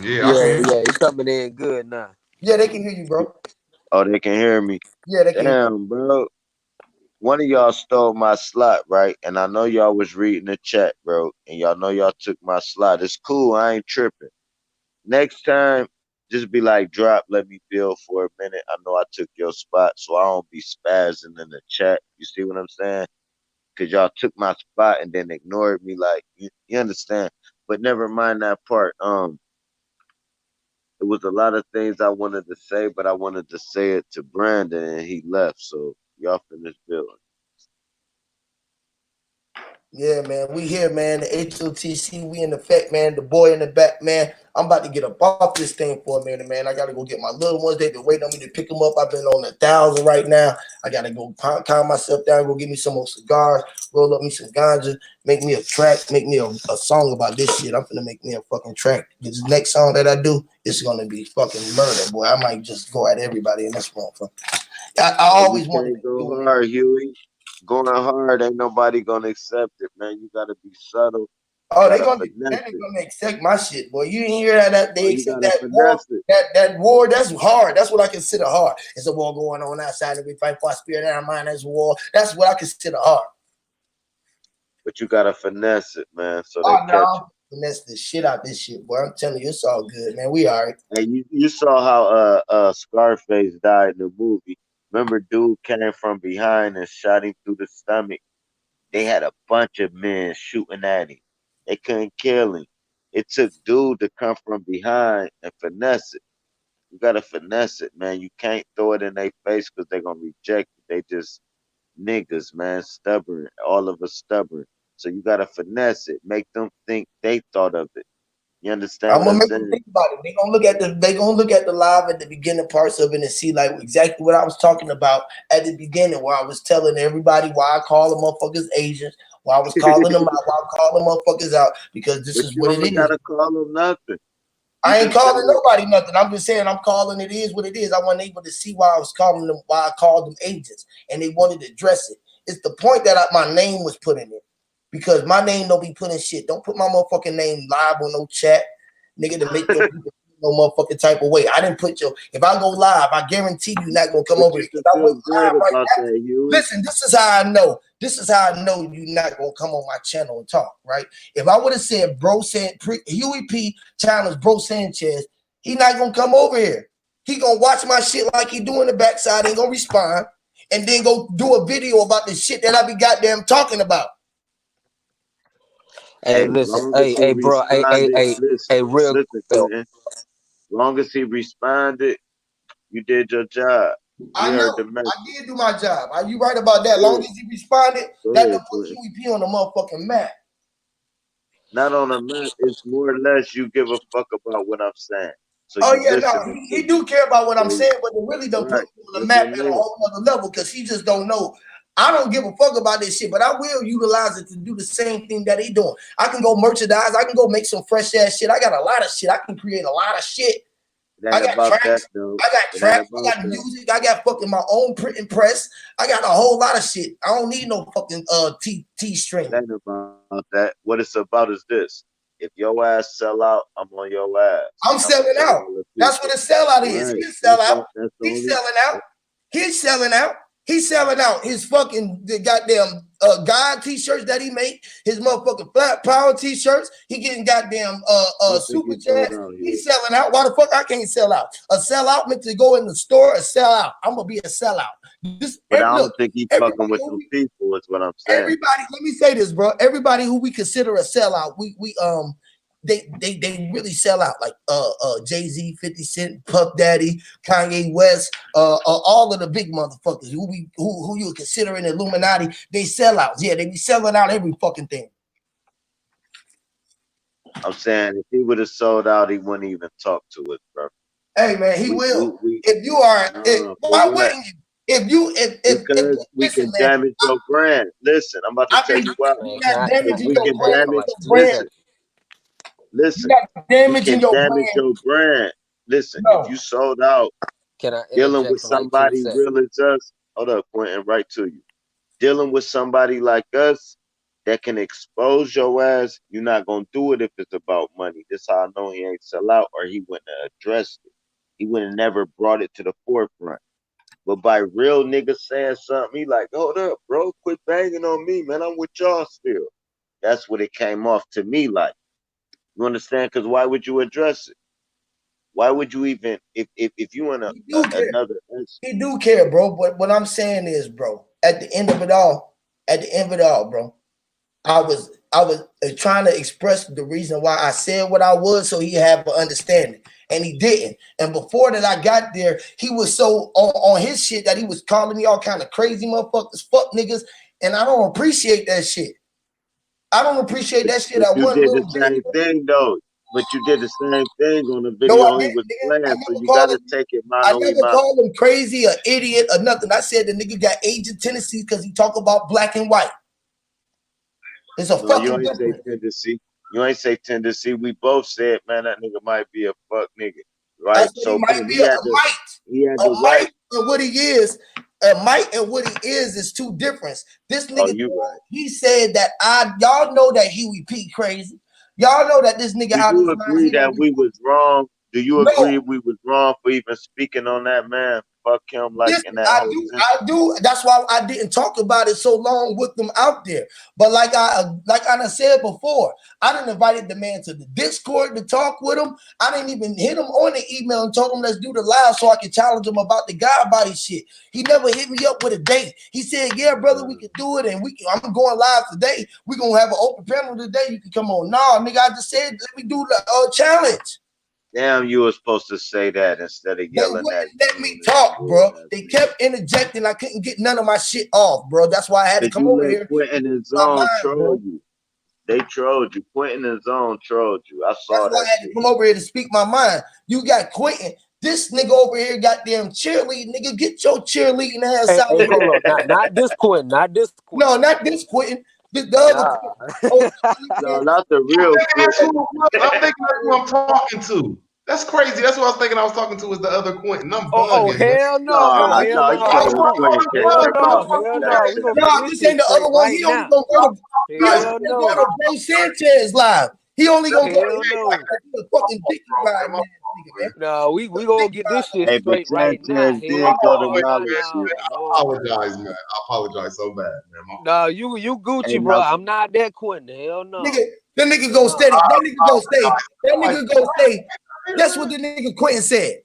Yeah, it's coming in good now. Yeah, they can hear you, bro. Oh, they can hear me. Yeah, they can. Damn, bro. One of y'all stole my slot, right? And I know y'all was reading the chat, bro. And y'all know y'all took my slot. It's cool. I ain't tripping. Next time, just be like, drop, let me build for a minute. I know I took your spot, so I don't be spazzing in the chat. You see what I'm saying? Because y'all took my spot and then ignored me. Like, you understand? But never mind that part. It was a lot of things I wanted to say, but I wanted to say it to Brandon, and he left. So y'all finish building. Yeah, man. We here, man. The HOTC, we in effect, man. The boy in the back, man. I'm about to get up off this thing for a minute, man. I got to go get my little ones. They've been waiting on me to pick them up. I've been on 1,000 right now. I got to go calm myself down, go get me some more cigars, roll up me some ganja, make me a track, make me a song about this shit. I'm going to make me a fucking track. This next song that I do, it's going to be fucking murder, boy. I might just go at everybody in this motherfucker. I always wanted to go hard, Huey. Going hard, ain't nobody gonna accept it, man. You gotta be subtle. Oh, they're gonna accept my shit, boy. You didn't hear that they accept that war. That war, that's hard. That's what I consider hard. It's a war going on outside, and we fight for our spirit and our mind. That's war. That's what I consider hard. But you gotta finesse it, man. So they catch you. Finesse the shit out this shit, boy. I'm telling you, it's all good, man. We all right. And you saw how Scarface died in the movie. Remember, dude came from behind and shot him through the stomach. They had a bunch of men shooting at him. They couldn't kill him. It took dude to come from behind and finesse it. You gotta finesse it, man. You can't throw it in their face because they're gonna reject it. They just niggas, man, stubborn. All of us stubborn. So you gotta finesse it. Make them think they thought of it. You understand I'm what gonna I'm make them saying? think about it. They gonna look at the live at the beginning parts of it and see like exactly what I was talking about at the beginning, where I was telling everybody why I call them motherfuckers Asians, why I was calling them out, why I call them motherfuckers out, because this But is you what it don't is. gotta call them nothing. I You ain't just calling say, nobody nothing. I'm just saying I'm calling it is what it is. I wasn't able to see why I was calling them, why I called them agents, and they wanted to address it. It's the point that my name was put in it. Because my name don't be put in shit. Don't put my motherfucking name live on no chat, nigga, to make your people feel no motherfucking type of way. I didn't put your. If I go live, I guarantee you not gonna come but over you here. should I feel went live good right about now. that, Huey. Listen, this is how I know. This is how I know you not gonna come on my channel and talk, right? If I would have said Huey P challenge Bro Sanchez, he not gonna come over here. He gonna watch my shit like he do in the backside, ain't gonna respond, and then go do a video about the shit that I be goddamn talking about. Hey, listen, hey, bro, hey, real. Listen, Clinton. Long as he responded, you did your job. I You know. heard the message. I did do my job. Are you right about that? Long as he responded, that can put UEP on the motherfucking map. Not on the map. It's more or less you give a fuck about what I'm saying. So Oh you yeah, listen. no, he do care about what I'm saying, but it really don't put him on the map at a whole other level because he just don't know. I don't give a fuck about this shit, but I will utilize it to do the same thing that he doing. I can go merchandise. I can go make some fresh ass shit. I got a lot of shit. I can create a lot of shit. I got tracks. I got tracks. I got music. I got fucking my own printing press. I got a whole lot of shit. I don't need no fucking T string. It ain't about that. What it's about is this. If your ass sell out, I'm on your ass. I'm selling out. That's what a sellout is. Right. He's sell out. He's selling out. He's selling out. He's selling out his fucking the goddamn God t-shirts that he made, his motherfucking flat power t-shirts. He getting goddamn super chats. He's selling out. Why the fuck I can't sell out? A sellout meant to go in the store, a sellout. I'm gonna be a sellout. But I don't think he's fucking with them people, is what I'm saying. Everybody, let me say this, bro. Everybody who we consider a sellout, they really sell out, like Jay-Z, 50 Cent, Puff Daddy, Kanye West, all of the big motherfuckers who you would consider an Illuminati, they sell out. Yeah, they be selling out every fucking thing. I'm saying if he would have sold out, he wouldn't even talk to us, bro. Hey man, he will. If you are, why wouldn't you? Because we can damage your brand. Listen, I'm about to tell you why. We can damage. Listen, we can damage your brand. Listen, if you sold out, dealing with somebody real as us. Hold up, Quentin, right to you. Dealing with somebody like us that can expose your ass, you're not gonna do it if it's about money. This how I know he ain't sell out, or he wouldn't have addressed it. He would have never brought it to the forefront. But by real niggas saying something, he like, hold up, bro, quit banging on me, man. I'm with y'all still. That's what it came off to me like. You understand? Because why would you address it? Why would you even, if you in another? He do care, bro. But what I'm saying is, bro, at the end of it all, bro, I was trying to express the reason why I said what I was, so he have an understanding, and he didn't. And before that, I got there, he was so on his shit that he was calling me all kind of crazy motherfuckers, fuck niggas, and I don't appreciate that shit. I don't appreciate that shit. You did the same thing though. But you did the same thing on the video he was playing, so you gotta take it. I never called him crazy or idiot or nothing. I said the nigga got agent tendencies because he talk about black and white. It's a fucking you ain't say tendency. You ain't say tendency. We both said, man, that nigga might be a fuck nigga, right? So he might be a might, and what he is. A might and what he is two difference. This nigga, he said that y'all know that Huey P crazy. Y'all know that this nigga. Do you agree that we was wrong? Do you agree we was wrong for even speaking on that man? Fuck him, like in that whole sense. I do. That's why I didn't talk about it so long with them out there. But like I said before, I done invited the man to the Discord to talk with him. I didn't even hit him on the email and told him let's do the live so I could challenge him about the God body shit. He never hit me up with a date. He said, "Yeah, brother, we can do it, and I'm going live today. We're gonna have an open panel today. You can come on." Nah, nigga, I just said let me do the challenge. Damn, you were supposed to say that instead of They yelling wouldn't at let me talk, bro. They kept interjecting. I couldn't get none of my shit off, bro. That's why I had to Did come you over let here. Quentin and My Zone mind, troll bro. you? They trolled you. Quentin and Zone trolled you. I That's saw why I that had to shit. come over here to speak my mind. You got Quentin. This nigga over here, goddamn cheerleading. Nigga, get your cheerleading ass out of Hey, here. hold on. Not this Quentin. Not this Quentin. No, not this Quentin. The other Quentin. No, not the real Quentin. I'm thinking that's who I'm talking to. That's crazy. That's what I was thinking I was talking to was the other Quentin. I'm bugging, man. Hell no. Nah, Hell nah, you no. talking to Quentin. Hell no. Hell no. We gonna get No, this this shit ain't the straight other one. right He only now. gonna go to Hell no. Bro Sanchez live. He only gonna go Hell to no. a fucking dick riding ass nigga, man. No, we gonna get this shit Hey, but straight right now. Sanchez Hell did go to no. knowledge No, shit. I no. apologize, man. I apologize so bad, man. No, you Gucci, Hey, bro. now, I'm not that Quentin. Hell no. Nigga, that nigga go steady. That nigga go stay. That nigga go stay. That's what the nigga Quentin said.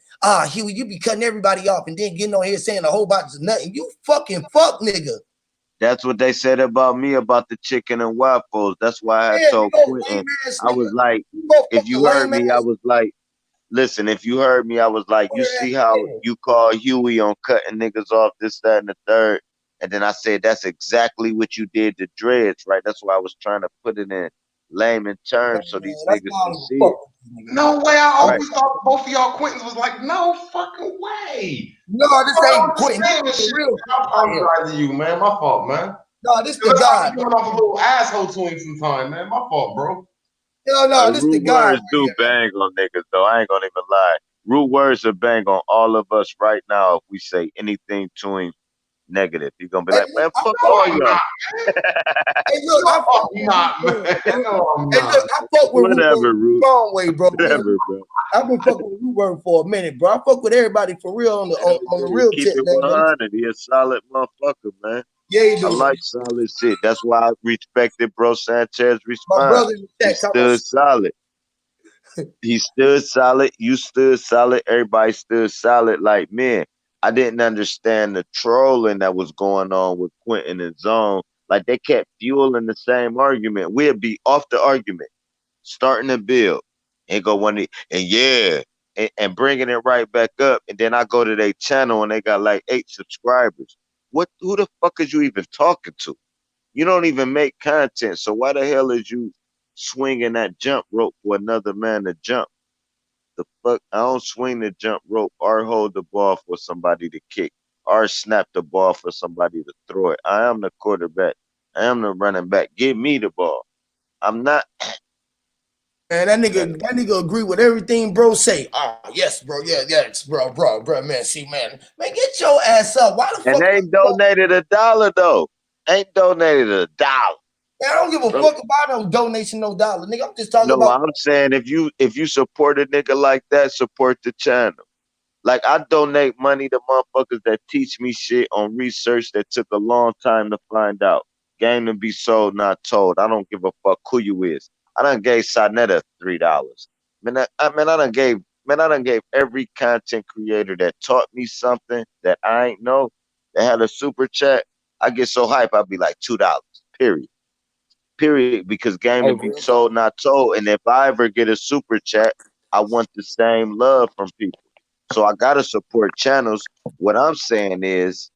Huey, you be cutting everybody off and then getting on here saying a whole bunch of nothing. You fucking fuck nigga. that's what they said about me about the chicken and waffles. That's why I Yeah, told you know, Quentin. lame ass I nigga. was like, You go if fucking you heard lame me, I ass was like, listen, if you heard me, I was like, you see how nigga. you call Huey on cutting niggas off, this, that, and the third. And then I said, that's exactly what you did to Dreads, right? That's why I was trying to put it in layman terms so these That's niggas why I can don't see fuck it, with you, nigga. No way. I right? always thought both of y'all Quentins was like, no fucking way. No, this ain't Quentin. Saying This this is shit. the real I Quentin right here. apologize to you, man. My fault, man. No, this the Unless I God. be coming off a little asshole to him sometime, man. My fault, bro. No, this the Rude God words right do here, man. bang on niggas, though. I ain't gonna even lie. Rude words will bang on all of us right now if we say anything to him negative. He's gonna be Hey, like, look, man, I fuck fuck all with y'all. Hey, look, I No, fuck I'm with not, man. Root, bro. No, I'm Hey, look, not. I fuck with Root Whatever, the Rude. wrong way, bro. Whatever, bro. I've been fucking with Root for a minute, bro. I fuck with everybody for real on the real Keep tip, it man. 100. He a solid motherfucker, man. Yeah, he I do. like solid shit. That's why I respected Bro Sanchez My response. brother in the He chat talking about stood solid. He stood solid. You stood solid. Everybody stood solid. Like, man, I didn't understand the trolling that was going on with Quentin and Zone. Like, they kept fueling the same argument. We'd be off the argument, starting to build, and go one, and yeah, and bringing it right back up. And then I go to their channel and they got like 8 subscribers. What? Who the fuck is you even talking to? You don't even make content. So why the hell is you swinging that jump rope for another man to jump? The fuck? I don't swing the jump rope or hold the ball for somebody to kick or snap the ball for somebody to throw it. I am the quarterback. I am the running back. Give me the ball. I'm not. man, that nigga agree with everything bro say. Yes, bro. Yeah, yes, bro, man. See, man, get your ass up. Why the And fuck? they ain't donated $1 though. Ain't donated $1. Man, I don't give a Bro, fuck about no donation, no dollar, nigga. I'm just talking no, about. I'm saying if you support a nigga like that, support the channel. Like I donate money to motherfuckers that teach me shit on research that took a long time to find out. Game to be sold, not told. I don't give a fuck who you is. I done gave Sonetta $3. I done gave every content creator that taught me something that I ain't know that had a super chat. I get so hype, I'd be like $2. Period. Period. Because game Hey, to be sold, not told. And if I ever get a super chat, I want the same love from people. So I gotta support channels. What I'm saying is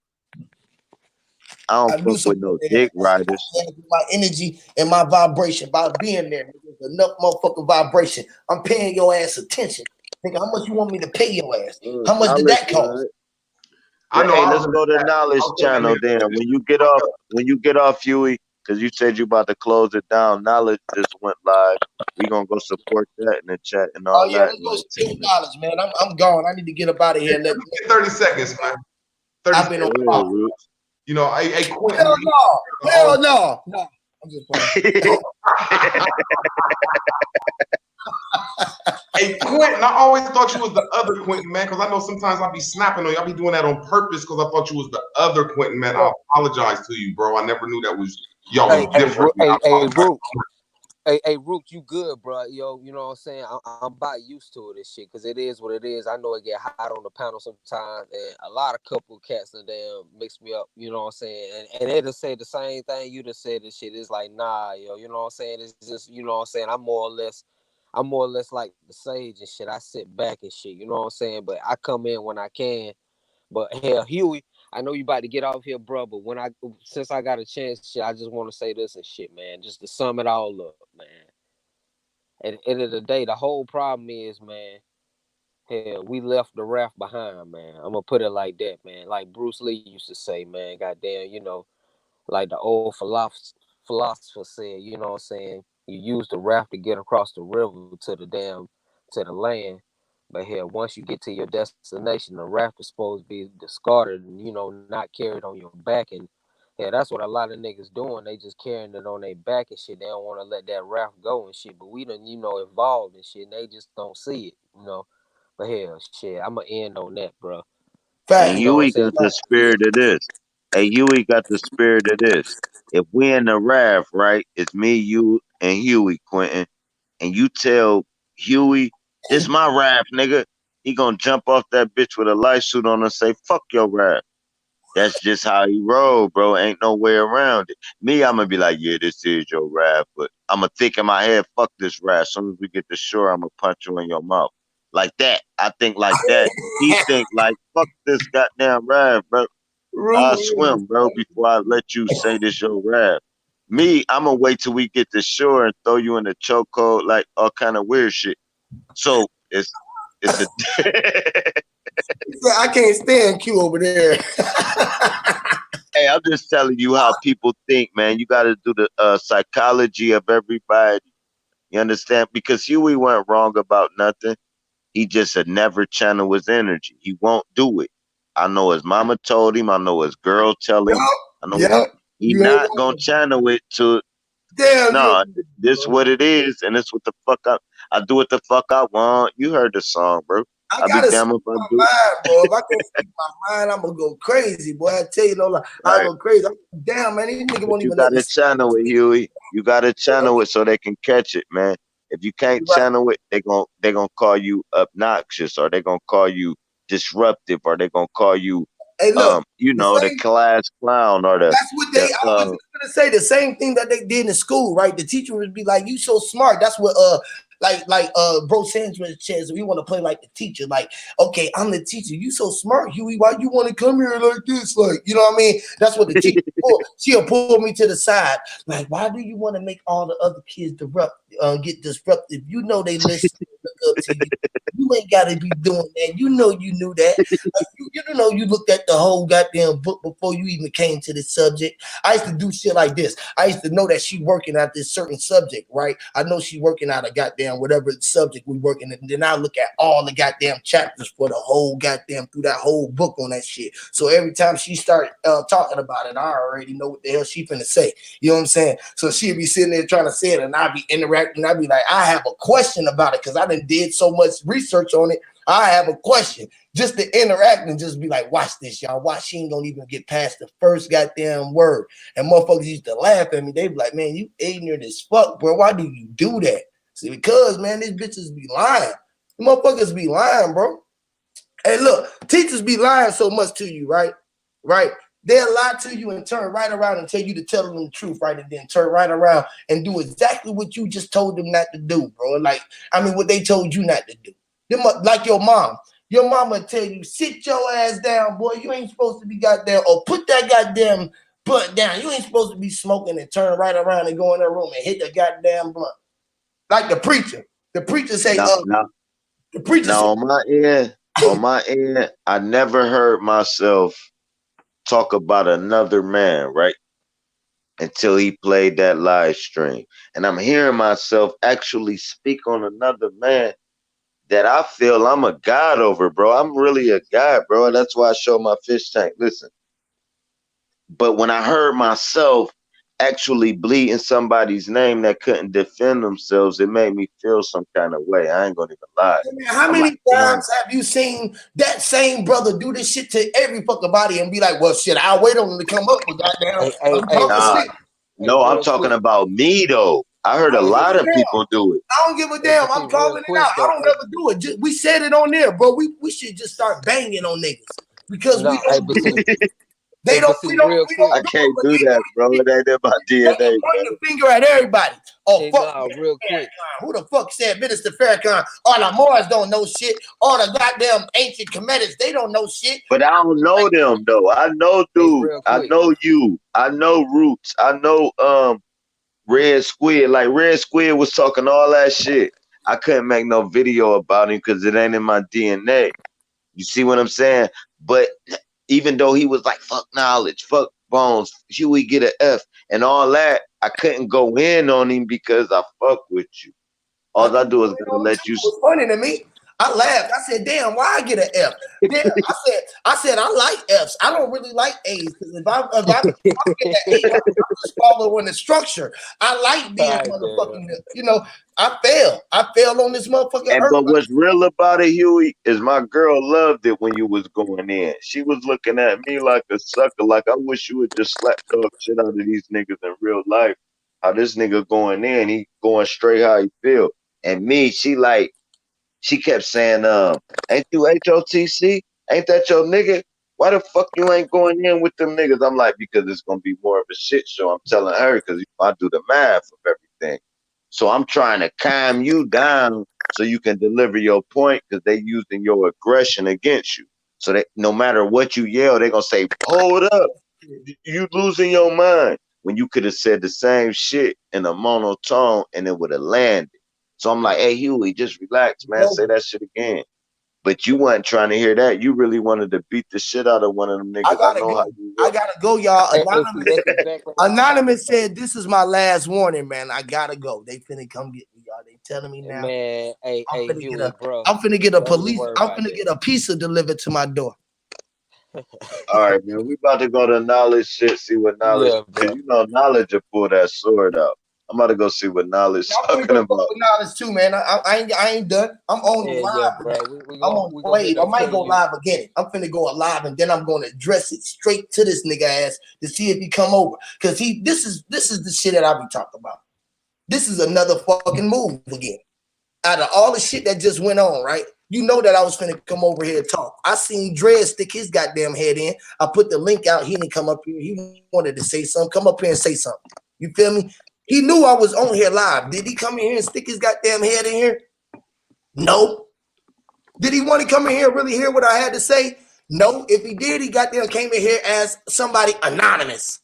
I don't I do fuck with support no their dick ass. riders. My energy and my vibration by being there. There's enough motherfucking vibration. I'm paying your ass attention. Nigga, how much you want me to pay your ass? How much did Knowledge, that cost? right? I know Hey, I was let's in go to the chat. I knowledge was looking channel then. When you get off Huey, because you said you about to close it down. Knowledge just went live. We gonna go support that in the chat and Oh all yeah, that let's in go like 10 spend minutes. dollars, man. I'm gone. I need to get up out of here. Get 30 seconds, man. 30 I've been on Go seconds. ahead, call. Roots. You know, hey Quentin, Hell man. no. Hell no. No. I'm just playing. Hey Quentin, I always thought you was the other Quentin, man, because I know sometimes I'll be snapping on you. I'll be doing that on purpose because I thought you was the other Quentin, man. I apologize to you, bro. I never knew that was y'all was different. Hey, Rook, you good, bro? Yo, you know what I'm saying? I'm about used to this shit because it is what it is. I know it get hot on the panel sometimes, and a lot of couple cats and damn mix me up. You know what I'm saying? And they just say the same thing you just said. This shit is like, nah, yo. You know what I'm saying? It's just, you know what I'm saying? I'm more or less. I'm more or less like the sage and shit. I sit back and shit, you know what I'm saying? But I come in when I can. But hell, Huey, I know you about to get off here, bro. But since I got a chance, shit, I just want to say this and shit, man. Just to sum it all up, man. At the end of the day, the whole problem is, man, hell, we left the raft behind, man. I'm gonna put it like that, man. Like Bruce Lee used to say, man, goddamn, you know, like the old philosopher said, you know what I'm saying? You use the raft to get across the river to the land. But hell, once you get to your destination, the raft is supposed to be discarded and, you know, not carried on your back. And yeah, that's what a lot of niggas doing. They just carrying it on their back and shit. They don't want to let that raft go and shit. But we done, you know, evolved and shit. And they just don't see it, you know. But hell, shit, I'm going to end on that, bro. And You know what I'm Huey saying? got the spirit of this. Hey, Huey got the spirit of this. If we in the raft, right, it's me, you, and Huey, Quentin, and you tell Huey, this my raft, nigga, he gonna jump off that bitch with a light suit on and say, fuck your raft. That's just how he roll, bro. Ain't no way around it. Me, I'm gonna be like, yeah, this is your raft, but I'm gonna think in my head, fuck this raft. As soon as we get to shore, I'm gonna punch you in your mouth. Like that. I think like that. He think like, fuck this goddamn raft, bro. I'll swim, bro, before I let you say this your raft. Me, I'm gonna wait till we get to shore and throw you in the chokehold, like all kind of weird shit. So it's a I can't stand Q over there. Hey, I'm just telling you how people think, man. You got to do the psychology of everybody. You understand? Because Huey went wrong about nothing. He just had never channel his energy. He won't do it. I know his mama told him. I know his girl tell him. I know he not gonna channel it to. Damn, No, this what it is, and it's what the fuck I do what the fuck I want. You heard the song, bro. I be gotta damn speak if I my do. mind, bro. If I can't speak my mind, I'm gonna go crazy, boy. I tell you, no lie. I go crazy. Damn, man, these niggas won't You even let gotta this. channel it, Huey. You gotta channel it so they can catch it, man. If you can't channel it, they gonna call you obnoxious, or they gonna call you disruptive, or they gonna call you Hey, look, you know, the class clown or that's what I was gonna say the same thing that they did in school, right? The teacher would be like, "You so smart." That's what Bro Sanchez. We want to play like the teacher. Like, okay, I'm the teacher. You so smart, Huey. Why you want to come here like this? Like, you know what I mean? That's what the teacher she'll pull me to the side. Like, why do you want to make all the other kids get disruptive? You know they listen look up to you. You ain't gotta be doing that. You know you knew that. Like, you know you looked at the whole goddamn book before you even came to this subject. I used to do shit like this. I used to know that she working at this certain subject, right? I know she working out a goddamn whatever subject we working at, and then I look at all the goddamn chapters for the whole goddamn through that whole book on that shit. So every time she start talking about it, I already know what the hell she finna say. You know what I'm saying? So she'd be sitting there trying to say it, and I'd be interacting. I'd be like, I have a question about it because I done did so much research on it. I have a question just to interact and just be like, watch this, y'all. Watch, she ain't gonna even get past the first goddamn word. And motherfuckers used to laugh at me. They be like, man, you ignorant as fuck, bro. Why do you do that? See, because, man, these bitches be lying. The motherfuckers be lying, bro. Hey, look, teachers be lying so much to you, right? Right? They'll lie to you and turn right around and tell you to tell them the truth, right? And then turn right around and do exactly what you just told them not to do, bro. Like, I mean, what they told you not to do. Like your mom. Your mama tell you, sit your ass down, boy. You ain't supposed to be goddamn, or put that goddamn butt down. You ain't supposed to be smoking and turn right around and go in that room and hit the goddamn blunt. Like the preacher. The preacher say, the preacher say, on my end, I never heard myself talk about another man, right? Until he played that live stream. And I'm hearing myself actually speak on another man that I feel I'm a god over, bro. I'm really a god, bro. And that's why I show my fish tank. Listen. But when I heard myself actually bleeding somebody's name that couldn't defend themselves, it made me feel some kind of way. I ain't gonna even lie. How many times have you seen that same brother do this shit to every fucking body and be like, well, shit, I'll wait on him to come up with goddamn. I'm talking about me, though. I heard a lot of people do it. I don't give a damn. I'm calling it out. I don't ever do it. We said it on there, bro. We should just start banging on niggas because we don't do it. They don't. We don't. We don't. I can't do that, bro. It ain't in my DNA. They point the finger at everybody. Oh, Hey, fuck. nah, real quick. Who the fuck said Minister Farrakhan? All the Moors don't know shit. All the goddamn ancient Kemetits, they don't know shit. But I don't know them though. I know dude. I know you. I know Roots. I know Red Squid. Like Red Squid was talking all that shit. I couldn't make no video about him because it ain't in my DNA. You see what I'm saying? But even though he was like, fuck knowledge, fuck bones, Huey get an F and all that, I couldn't go in on him because I fuck with you. All I do is gonna let you. It was funny to me. I laughed. I said, damn, why I get an F? Damn, I said, I like Fs. I don't really like A's. Because if I get an A, I'm just following the structure. I like being motherfucking, you know, I fail on this motherfucking earth. But what's real about it, Huey, is my girl loved it when you was going in. She was looking at me like a sucker, like I wish you would just slap dog shit out of these niggas in real life. How this nigga going in, he going straight how he feel. And me, she kept saying, ain't you HOTC? Ain't that your nigga? Why the fuck you ain't going in with them niggas? I'm like, because it's going to be more of a shit show. I'm telling her because I do the math of everything. So I'm trying to calm you down so you can deliver your point because they using your aggression against you. So that no matter what you yell, they're going to say, hold up, you losing your mind. When you could have said the same shit in a monotone and it would have landed. So I'm like, hey, Huey, just relax, man. Say that shit again. But you weren't trying to hear that. You really wanted to beat the shit out of one of them niggas. I gotta go, y'all. Anonymous said, this is my last warning, man. I gotta go. They finna come get me, y'all. They telling me now. Man, I'm finna get a police. I'm finna get a pizza delivered to my door. All right, man. We about to go to knowledge shit, see what knowledge, because you know knowledge will pull that sword out. I'm about to go see what knowledge talking about. Knowledge too, man. I ain't done. I'm on the live. I'm on wave. I might go live again. I'm finna go live and then I'm gonna address it straight to this nigga ass to see if he come over. Cause this is the shit that I be talking about. This is another fucking move again. Out of all the shit that just went on, right? You know that I was finna come over here and talk. I seen Dredd stick his goddamn head in. I put the link out. He didn't come up here. He wanted to say something. Come up here and say something. You feel me? He knew I was on here live. Did he come in here and stick his goddamn head in here? No. Did he want to come in here and really hear what I had to say? No. If he did, he goddamn came in here as somebody anonymous.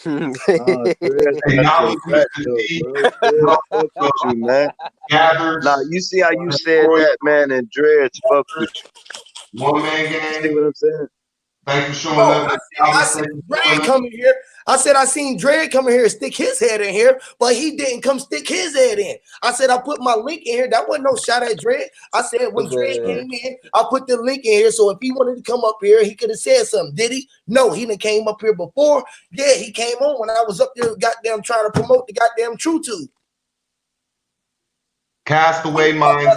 Man. Nah, you see how you said that, man, and Dreads fuck with you. One man game. See what I'm saying? Thanks for showing up. I seen Dredd coming here. I said I seen Dredd coming here and stick his head in here, but he didn't come stick his head in. I said I put my link in here. That wasn't no shot at Dredd. I said when Dredd came in, I put the link in here. So if he wanted to come up here, he could have said something. Did he? No, he didn't came up here before. Yeah, he came on when I was up there goddamn trying to promote the goddamn True Tube. Castaway Minds.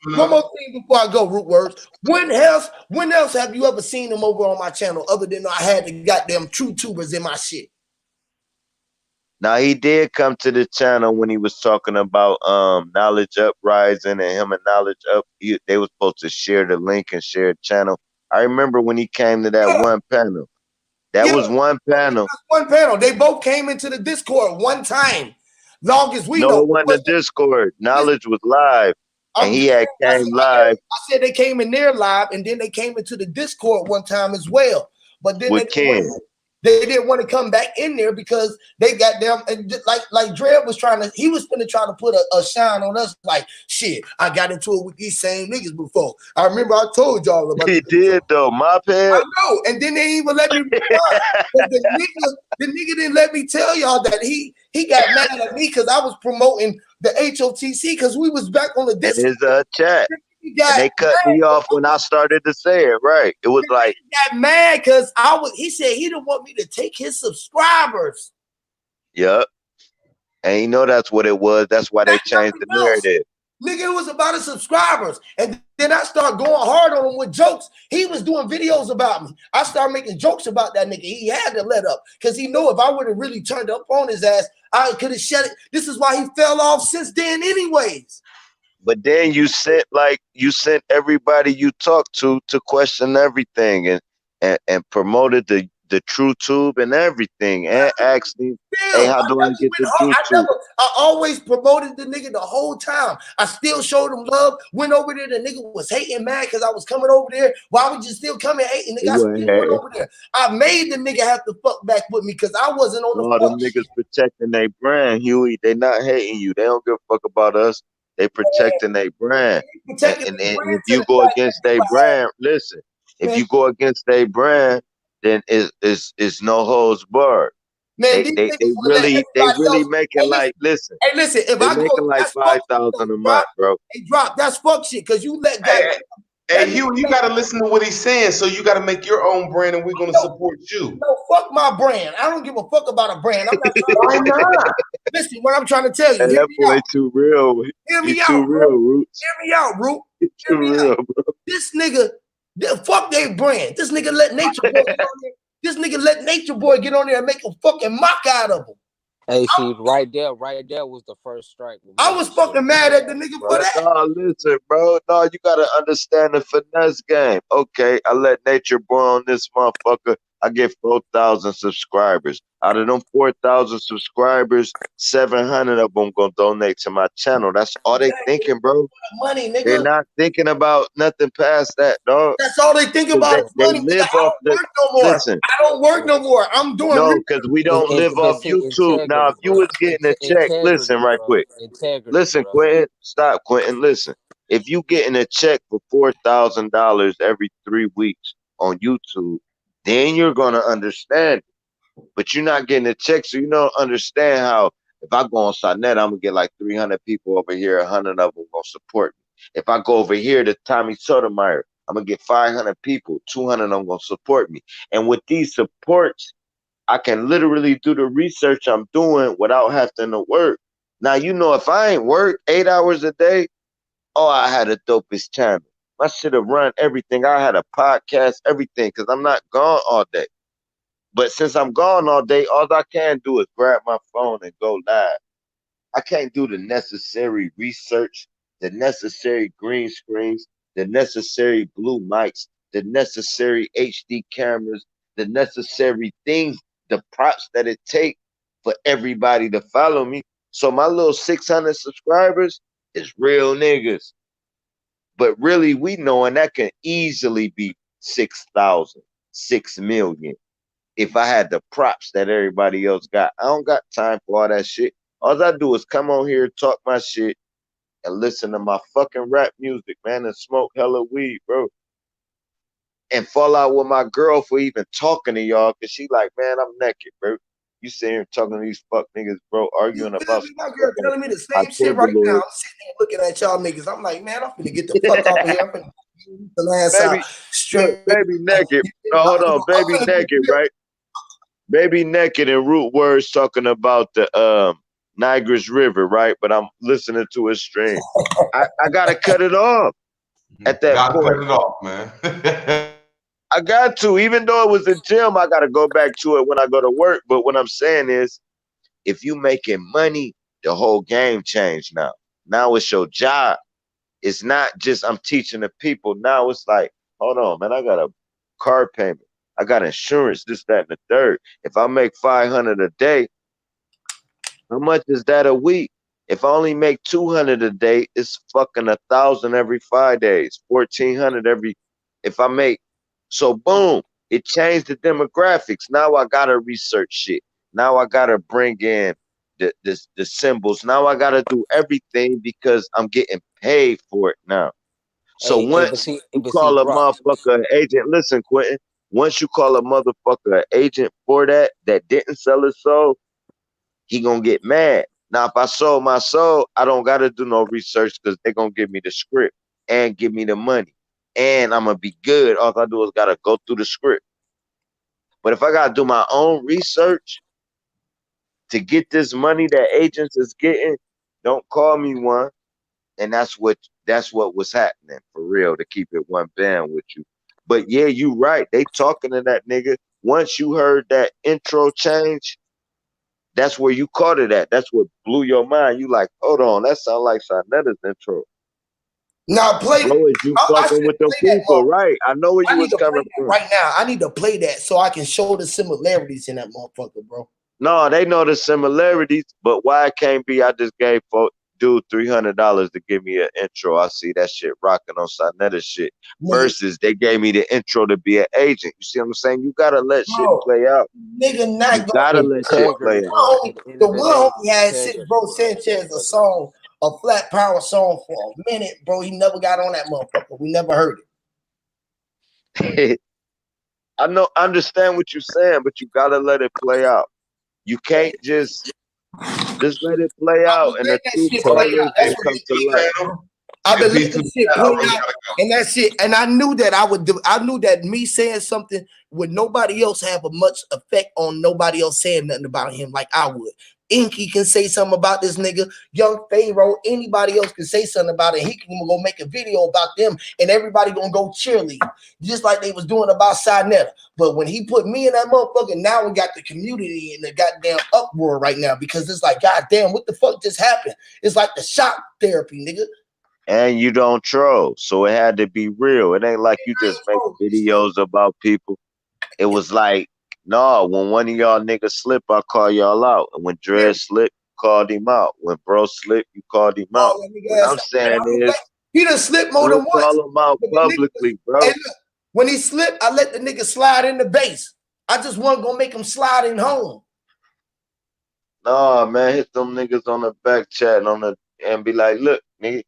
One more thing before I go, Root Words. When else have you ever seen him over on my channel other than I had the goddamn True Tubers in my shit? Now he did come to the channel when he was talking about Knowledge Uprising and him and Knowledge Up. They was supposed to share the link and share the channel. I remember when he came to that one panel. That was one panel. One panel. They both came into the Discord one time. Long as we know. It wasn't the Discord. Knowledge was live. And he had came live. I said they came in there live, and then they came into the Discord one time as well. But then they didn't want to come back in there because they got them. And like Dredd was he was going to try to put a shine on us. Like shit, I got into it with these same niggas before. I remember I told y'all about it. He did though, my pal. I know, and then they even let me reply. But the nigga didn't let me tell y'all that he got mad at me because I was promoting the HOTC because we was back on the Discord. It is a chat. And they cut me off when I started to say it. Right. It was like he got mad because he said he didn't want me to take his subscribers. Yep. And you know that's what it was. That's why they changed the narrative. Nigga, it was about his subscribers. And then I started going hard on him with jokes. He was doing videos about me. I started making jokes about that nigga. He had to let up because he knew if I would have really turned up on his ass, I could have shut it. This is why he fell off since then anyways. But then you sent everybody you talked to question everything and promoted the True Tube and everything and asked me, hey, how do I get the True Tube? I always promoted the nigga the whole time. I still showed him love. Went over there, the nigga was hating mad because I was coming over there. Why would you still come and hating? Nigga, I still went over there. I made the nigga have to fuck back with me because I wasn't on the fuck niggas protecting their brand, Huey. They not hating you. They don't give a fuck about us. They protecting their brand. And if you go against their brand, listen, if you go against their brand, then it's no holds barred. Man, they really making like, listen. Hey, listen, if I making go, like 5,000 a month, bro. Hey, drop, that's fuck shit, because you let guys. Hey, Hugh, you got to listen to what he's saying. So you got to make your own brand, and we're going to support you. No, fuck my brand. I don't give a fuck about a brand. I'm not trying to. Why not? Listen, what I'm trying to tell you. Hey, that boy too real. Hear me you out, too bro. real, Roots. Hear me out, Root. Too real, bro. This nigga, fuck their brand. This nigga let Nature Boy get on there. This nigga let Nature Boy get on there and make a fucking mock out of him. Hey, see, right there was the first strike. I was fucking mad at the nigga for that. No, listen, bro. No, you gotta understand the finesse game. Okay, I let Nature Boy on this motherfucker. I get 4,000 subscribers. Out of them 4,000 subscribers, 700 of them gonna donate to my channel. That's all they thinking, bro. Money, nigga. They're not thinking about nothing past that, dog. That's all they think about is money. They live off I don't work no more. Listen, I don't work no more. I'm doing no, because we don't live off YouTube. Now, if you was getting a check, listen right quick. Listen, Quentin, stop, Quentin. Listen, if you getting a check for $4,000 every 3 weeks on YouTube, then you're gonna understand it. But you're not getting a check, so you don't understand how. If I go on Sonnet, I'm gonna get like 300 people over here. 100 of them gonna support me. If I go over here to Tommy Sotomayor, I'm gonna get 500 people. 200 of them gonna support me. And with these supports, I can literally do the research I'm doing without having to work. Now, you know, if I ain't work 8 hours a day, oh, I had a dopest channel. I should have run everything. I had a podcast, everything, because I'm not gone all day. But since I'm gone all day, all I can do is grab my phone and go live. I can't do the necessary research, the necessary green screens, the necessary blue mics, the necessary HD cameras, the necessary things, the props that it takes for everybody to follow me. So my little 600 subscribers is real niggas. But really, we knowing that can easily be 6,000, 6 million. If I had the props that everybody else got. I don't got time for all that shit. All I do is come on here, talk my shit, and listen to my fucking rap music, man, and smoke hella weed, bro. And fall out with my girl for even talking to y'all, because she like, man, I'm naked, bro. You sitting here talking to these fuck niggas, bro, arguing about my girl telling me the same shit right now. I'm sitting here looking at y'all niggas. I'm like, man, I'm finna get the fuck off of here. I'm finna the last baby, straight. Baby naked. No, hold on, baby naked, right? Baby naked and Root Words talking about the Niagara's River, right? But I'm listening to his stream. I gotta cut it off at that point. Cut it off, man. I got to, even though it was a gym, I gotta go back to it when I go to work. But what I'm saying is, if you making money, the whole game changed now. Now it's your job. It's not just I'm teaching the people. Now it's like, hold on, man, I got a car payment. I got insurance, this, that, and the third. If I make 500 a day, how much is that a week? If I only make 200 a day, it's fucking 1,000 every 5 days, 1,400 every. If I make, so boom, it changed the demographics. Now I gotta research shit. Now I gotta bring in the symbols. Now I gotta do everything because I'm getting paid for it now. So once you call a motherfucker an agent, listen, Quentin. Once you call a motherfucker an agent for that didn't sell his soul, he gonna get mad. Now, if I sold my soul, I don't gotta do no research because they're gonna give me the script and give me the money. And I'm gonna be good. All I do is gotta go through the script. But if I gotta do my own research to get this money that agents is getting, don't call me one. And that's what was happening for real, to keep it one band with you. But yeah, you right. They talking to that nigga. Once you heard that intro change, that's where you caught it at. That's what blew your mind. You like, hold on, that sound like Sonetta's intro. Now play. Bro, is you I fucking should with the play that, people, right? I know where I you need was to play coming that from. right now. I need to play that so I can show the similarities in that motherfucker, bro. No, they know the similarities, but why it can't be? I just gave dude $300 to give me an intro. I see that shit rocking on Sonetta shit. Versus they gave me the intro to be an agent. You see what I'm saying? You gotta let shit play out. Nigga, not You gotta let shit play Integrity, out. bro. At the end The of the one day, homie had sent integrity, Bro bro. Sanchez a song, a flat power song for a minute, bro. He never got on that motherfucker. We never heard I know, understand what you're saying, but you gotta let it play out. You can't just let it play out, and the true colors will come to light. I've been letting this shit play out, and that's it. And I knew that I would do. I knew that me saying something would nobody else have a much effect on nobody else saying nothing about him like I would. Inky can say something about this nigga. Young Pharaoh, anybody else can say something about it. He can go make a video about them, and everybody gonna go cheerlead, just like they was doing about Sinetta. But when he put me in that motherfucker, now we got the community in the goddamn uproar right now because it's like, goddamn, what the fuck just happened? It's like the shock therapy, nigga. And you don't troll, so it had to be real. It ain't like you just make videos about people. It was like, no, when one of y'all niggas slip, I call y'all out. And when Dred slipped, you called him out. When Bro slipped, you called him out. What I'm saying is, he done slipped more than once. Call him out publicly, bro. Hey, look, when he slipped, I let the nigga slide in the base. I just wasn't gonna make him slide in home. Nah, man, hit them niggas on the back chat and be like, look, nigga,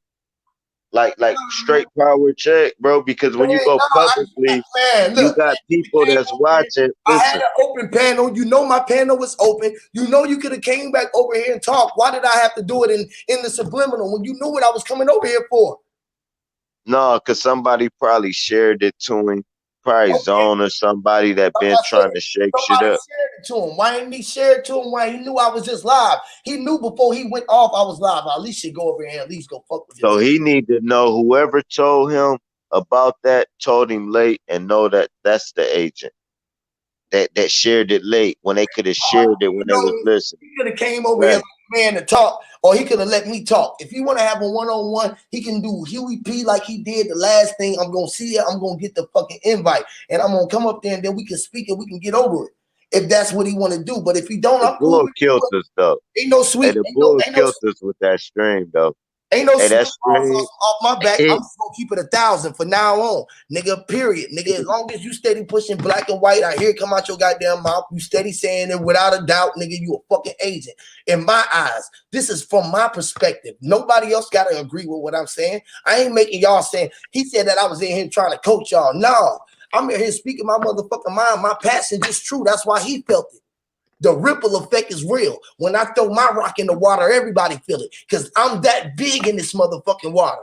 like straight power check, bro. Because when you go publicly, you got people that's watching. I had Listen, an open panel. You know my panel was open. You know you could have came back over here and talked. Why did I have to do it in the subliminal when you knew what I was coming over here for? no, because somebody probably shared it to him. Probably Zone or somebody that been trying to shake shit up. Shared it to him. Why didn't he share it to him? Why he knew I was just live? He knew before he went off I was live. I at least should go over here and at least go fuck with him. So he need to know whoever told him about that told him late and know that that's the agent that shared it late when they could have shared it when they was listening. He could have came over here like a man to talk, or he could have let me talk. If you want to have a one-on-one, he can do Huey P like he did the last thing. I'm gonna see it. I'm gonna get the fucking invite, and I'm gonna come up there and then we can speak and we can get over it. If that's what he want to do, but if he don't, the bull killed us though. Ain't no sweet. Hey, the bull killed us with that stream though. Ain't no that stream off my back. I'm just gonna keep it 1,000 for now on, nigga. Period, nigga. As long as you steady pushing black and white, I hear it come out your goddamn mouth. You steady saying it without a doubt, nigga. You a fucking agent. In my eyes, this is from my perspective. Nobody else gotta agree with what I'm saying. I ain't making y'all saying. He said that I was in here trying to coach y'all. No, I'm in here speaking my motherfucking mind. My passion is true. That's why he felt it. The ripple effect is real. When I throw my rock in the water, everybody feel it because I'm that big in this motherfucking water.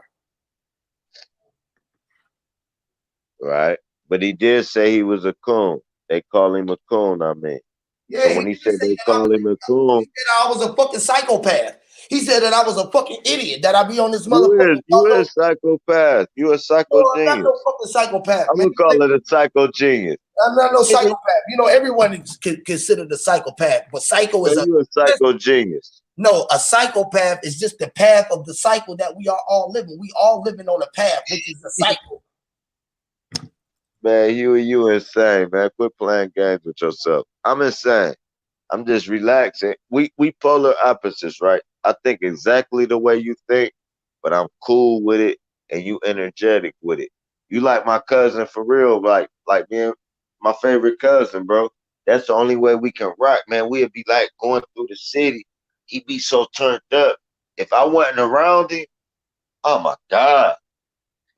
Right. But he did say he was a coon. They call him a coon, I mean. Yeah, so when he said they call him a coon. He said I was a fucking psychopath. He said that I was a fucking idiot, that I be on this motherfucker. You is a psychopath. You a psycho genius. I'm not no fucking psychopath. I'm going to call it a psycho genius. I'm not no psychopath. You know, everyone is considered a psychopath, but psycho is you a psycho genius. No, a psychopath is just the path of the cycle that we are all living. We all living on a path, which is the cycle. Man, you insane, man. Quit playing games with yourself. I'm insane. I'm just relaxing. We polar opposites, right? I think exactly the way you think, but I'm cool with it, and you energetic with it. You like my cousin for real, like me, my favorite cousin, bro. That's the only way we can rock, man. We'd be like going through the city. He'd be so turned up. If I wasn't around him, oh my God.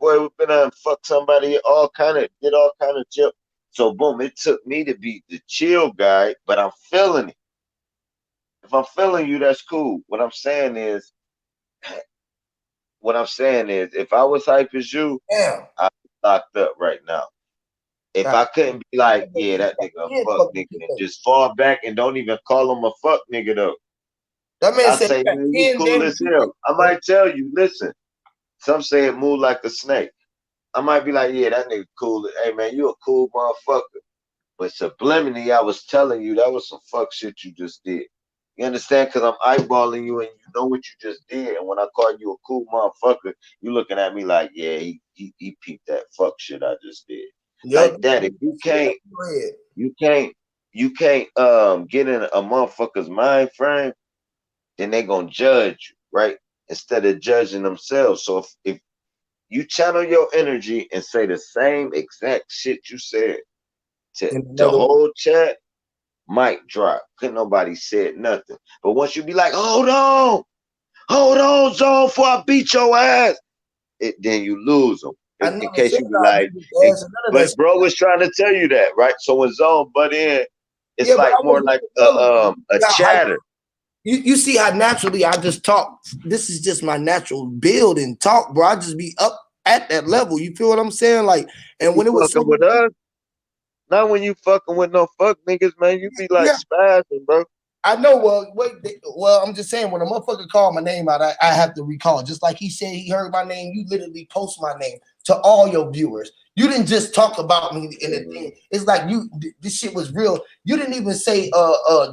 Boy, we've been on fuck somebody, did all kind of chill. So boom, it took me to be the chill guy, but I'm feeling it. If I'm feeling you, that's cool. What I'm saying is, if I was hype as you, I'd be locked up right now. If I couldn't be like, yeah, that nigga a fuck nigga, and just fall back and don't even call him a fuck nigga though. That man I said, say, man, you cool as hell. I might tell you, listen. Some say it move like a snake. I might be like, yeah, that nigga cool. Hey man, you a cool motherfucker. But subliminally, I was telling you that was some fuck shit you just did. You understand? Because I'm eyeballing you and you know what you just did. And when I call you a cool motherfucker, you looking at me like, yeah, he peeped that fuck shit I just did. Yep. Like that. If you can't get in a motherfucker's mind frame, then they gonna judge you, right? Instead of judging themselves. So if you channel your energy and say the same exact shit you said to the whole chat, mic drop. Couldn't nobody said nothing. But once you be like, hold on, Zone, before I beat your ass, then you lose them. In case you be like, but bro was trying to tell you that, right? So when Zone butt in, it's like more like a chatter. You see how naturally I just talk. This is just my natural build and talk, bro. I just be up at that level. You feel what I'm saying? Like, and when it was fucking with us, not when you fucking with no fuck niggas, man. You be like spazzing, bro. I know. Well, I'm just saying when a motherfucker called my name out, I have to recall. Just like he said he heard my name, you literally post my name to all your viewers. You didn't just talk about me in a thing. It's like this shit was real. You didn't even say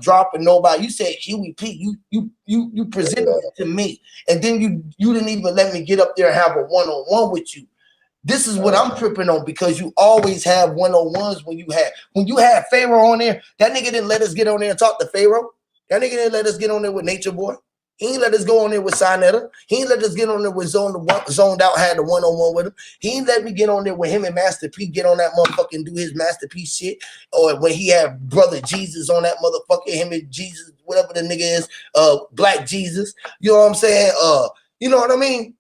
dropping nobody. You said Huey P. You presented it to me, and then you didn't even let me get up there and have a one-on-one with you. This is what I'm tripping on because you always have one-on-ones when you had Pharaoh on there. That nigga didn't let us get on there and talk to Pharaoh. That nigga didn't let us get on there with Nature Boy. He ain't let us go on there with Sinetta. He ain't let us get on there with Zoned Out, had the one-on-one with him. He ain't let me get on there with him and Master P, get on that motherfucking do his masterpiece shit. Or when he had Brother Jesus on that motherfucker, him and Jesus, whatever the nigga is, Black Jesus. You know what I'm saying? You know what I mean?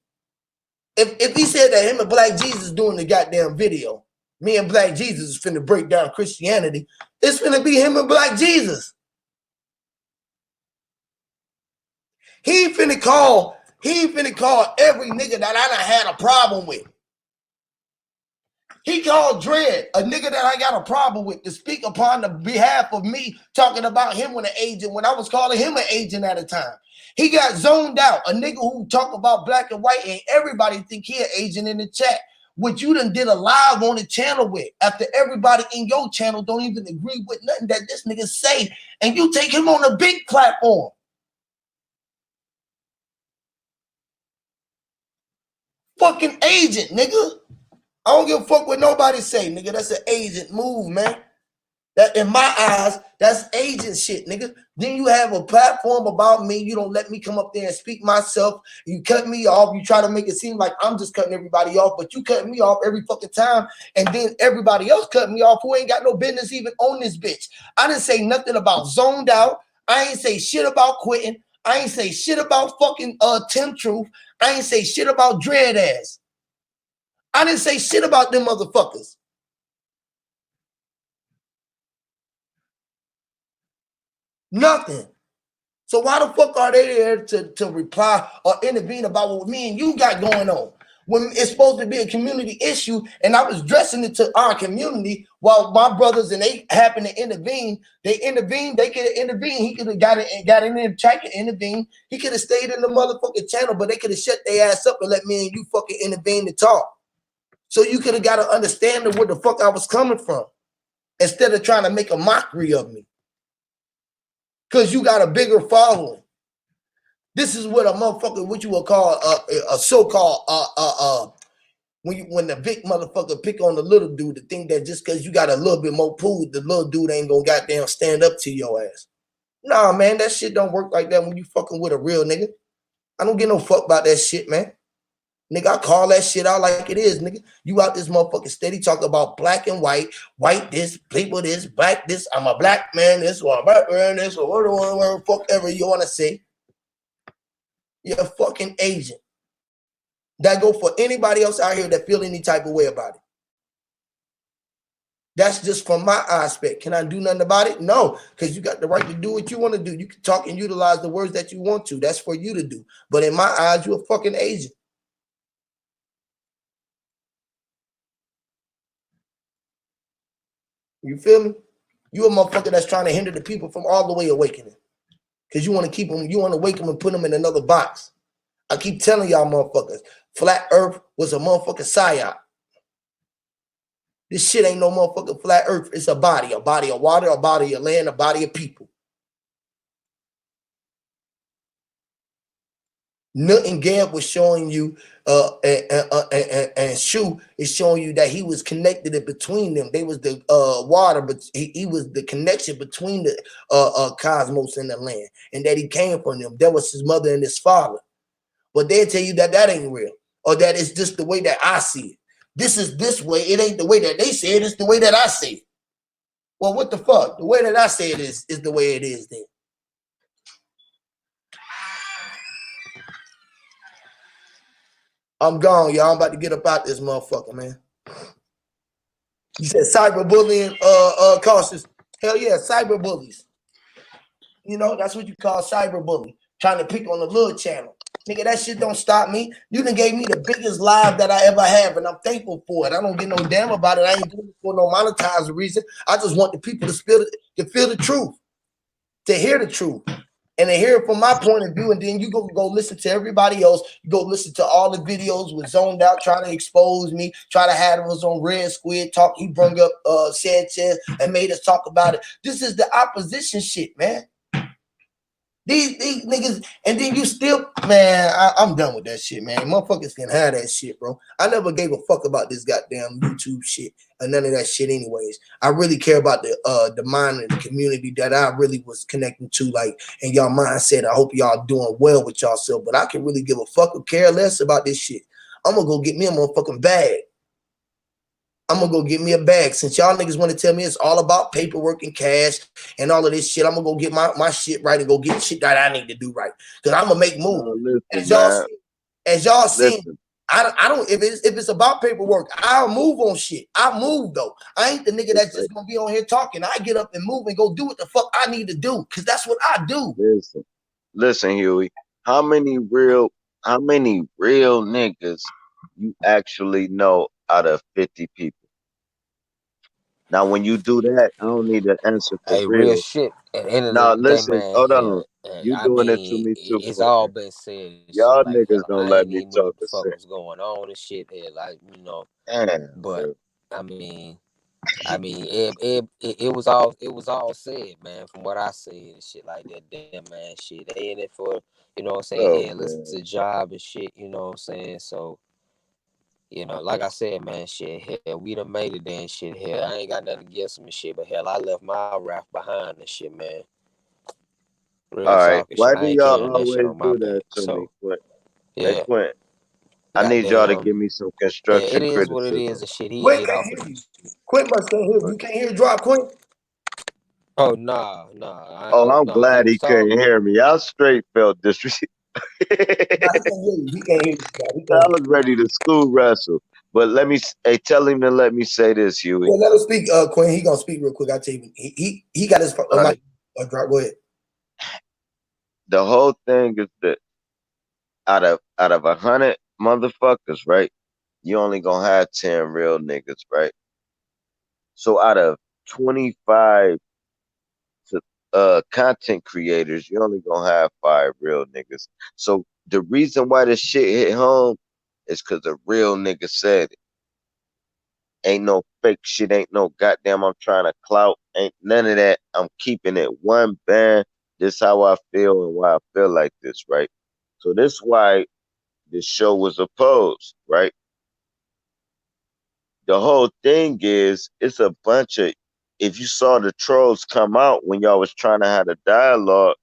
If he said that him and Black Jesus doing the goddamn video, me and Black Jesus is finna break down Christianity, it's finna be him and Black Jesus. He finna call every nigga that I done had a problem with. He called Dread, a nigga that I got a problem with, to speak upon the behalf of me, talking about him when an agent, when I was calling him an agent at a time. He got zoned out, a nigga who talk about black and white, and everybody think he an agent in the chat, which you done did a live on the channel with, after everybody in your channel don't even agree with nothing that this nigga say, and you take him on a big platform. Fucking agent, nigga. I don't give a fuck what nobody say, nigga. That's an agent move, man. That in my eyes, that's agent shit, nigga. Then you have a platform about me. You don't let me come up there and speak myself. You cut me off. You try to make it seem like I'm just cutting everybody off, but you cutting me off every fucking time. And then everybody else cutting me off who ain't got no business even on this bitch. I didn't say nothing about zoned out. I ain't say shit about quitting. I ain't say shit about fucking Tim Truth. I ain't say shit about Dread ass. I didn't say shit about them motherfuckers. Nothing. So why the fuck are they there to reply or intervene about what me and you got going on? When it's supposed to be a community issue, and I was addressing it to our community while my brothers and they happen to intervene. They intervened, they could have intervened. He could have got in there, check and intervene. He could have stayed in the motherfucking channel, but they could have shut their ass up and let me and you fucking intervene to talk. So you could have got an understanding where the fuck I was coming from, instead of trying to make a mockery of me. Because you got a bigger following. This is what a motherfucker, what you would call a so-called when the big motherfucker pick on the little dude to think that just because you got a little bit more pool, the little dude ain't gonna goddamn stand up to your ass. Nah, man, that shit don't work like that when you fucking with a real nigga. I don't give no fuck about that shit, man. Nigga, I call that shit out like it is, nigga. You out this motherfucking steady talking about black and white this, people this, black this, I'm a black man this, or a black man this, or whatever fuck ever you want to say. You're a fucking agent. That go for anybody else out here that feel any type of way about it. That's just from my aspect. Can I do nothing about it? No, because you got the right to do what you want to do. You can talk and utilize the words that you want to. That's for you to do. But in my eyes, you're a fucking agent. You feel me? You a motherfucker that's trying to hinder the people from all the way awakening. Because you want to keep them, you want to wake them and put them in another box. I keep telling y'all motherfuckers, flat earth was a motherfucking psyop. This shit ain't no motherfucking flat earth. It's a body of water, a body of land, a body of people. Nut and Gab was showing you, and Shu is showing you that he was connected in between them. They was the water, but he was the connection between the cosmos and the land, and that he came from them. That was his mother and his father. But they'll tell you that that ain't real, or that it's just the way that I see it. This is this way. It ain't the way that they say it. It's the way that I see it. Well, what the fuck? The way that I say it is the way it is then. I'm gone, y'all. I'm about to get up out this motherfucker, man. You said cyberbullying causes. Hell yeah, cyberbullies. You know, that's what you call cyberbullying. Trying to pick on the little channel. Nigga, that shit don't stop me. You done gave me the biggest live that I ever have, and I'm thankful for it. I don't give no damn about it. I ain't doing it for no monetized reason. I just want the people to feel the truth, to hear the truth, and to hear it from my point of view. And then you go listen to everybody else. You go listen to all the videos with Zoned Out trying to expose me, try to have us on Red Squid talk. He brought up Sanchez and made us talk about it. This is the opposition shit, man. These niggas, and then you still, man, I'm done with that shit, man. Motherfuckers can have that shit, bro. I never gave a fuck about this goddamn YouTube shit and none of that shit anyways. I really care about the mind and the community that I really was connecting to, like, in y'all mindset. I hope y'all doing well with y'allself, but I can really give a fuck or care less about this shit. I'm gonna go get me a motherfucking bag. I'm gonna go get me a bag. Since y'all niggas want to tell me it's all about paperwork and cash and all of this shit, I'm gonna go get my shit right and go get shit that I need to do right. Cause I'm gonna make moves. As y'all see, I don't if it's about paperwork, I'll move on shit. I move though. I ain't the nigga that's just gonna be on here talking. I get up and move and go do what the fuck I need to do. Cause that's what I do. Listen, Huey. How many real niggas you actually know out of 50 people? Now, when you do that, I don't need an answer for real shit. At the end of Now, the day, listen, man, hold hell, on. You I doing it to mean, me too it's much. all been said and shit. Y'all Like, niggas hell, don't I let ain't me even knew talk what the a fuck shit. was going on and shit. Hell, like, you know, Damn, but bro. I mean, it was all said, man. From what I said and shit like that, damn man, shit. They in it for, you know what I'm saying? Hell, it's a job and shit. You know what I'm saying? So. You know, like I said, man, shit, hell, we done made it then, shit, hell. I ain't got nothing against them and shit, but hell, I left my rap behind and shit, man. Real All right. talk and Why shit. I do ain't y'all carrying that shit always on my do back. that to me, So, Quint? Hey, yeah, Quint, I need y'all to goddamn. give me some Yeah, it constructive is what it is criticism. and shit. He Quint ate can't off of hear them. you. Quint must can't hear you. You can't hear drop Quint. Oh, nah. Oh, I'm No, he glad was he couldn't talking. hear me. I straight felt disrespect. Nah, he can't hear you. He can't hear you. He I can't. was ready to school wrestle. But tell him to let me say this, Huey. Well, let him speak, Quinn. He gonna speak real quick. I tell you, he got his All right. mic. Drop. Go ahead. The whole thing is that out of 100 motherfuckers, right? You only gonna have 10 real niggas, right? So out of 25 content creators, you only gonna have 5 real niggas. So the reason why this shit hit home is because a real nigga said it. Ain't no fake shit, ain't no goddamn I'm trying to clout, ain't none of that. I'm keeping it one band. This how I feel and why I feel like this, right? So this why this show was opposed, right? The whole thing is it's a bunch of, if you saw the trolls come out when y'all was trying to have a dialogue,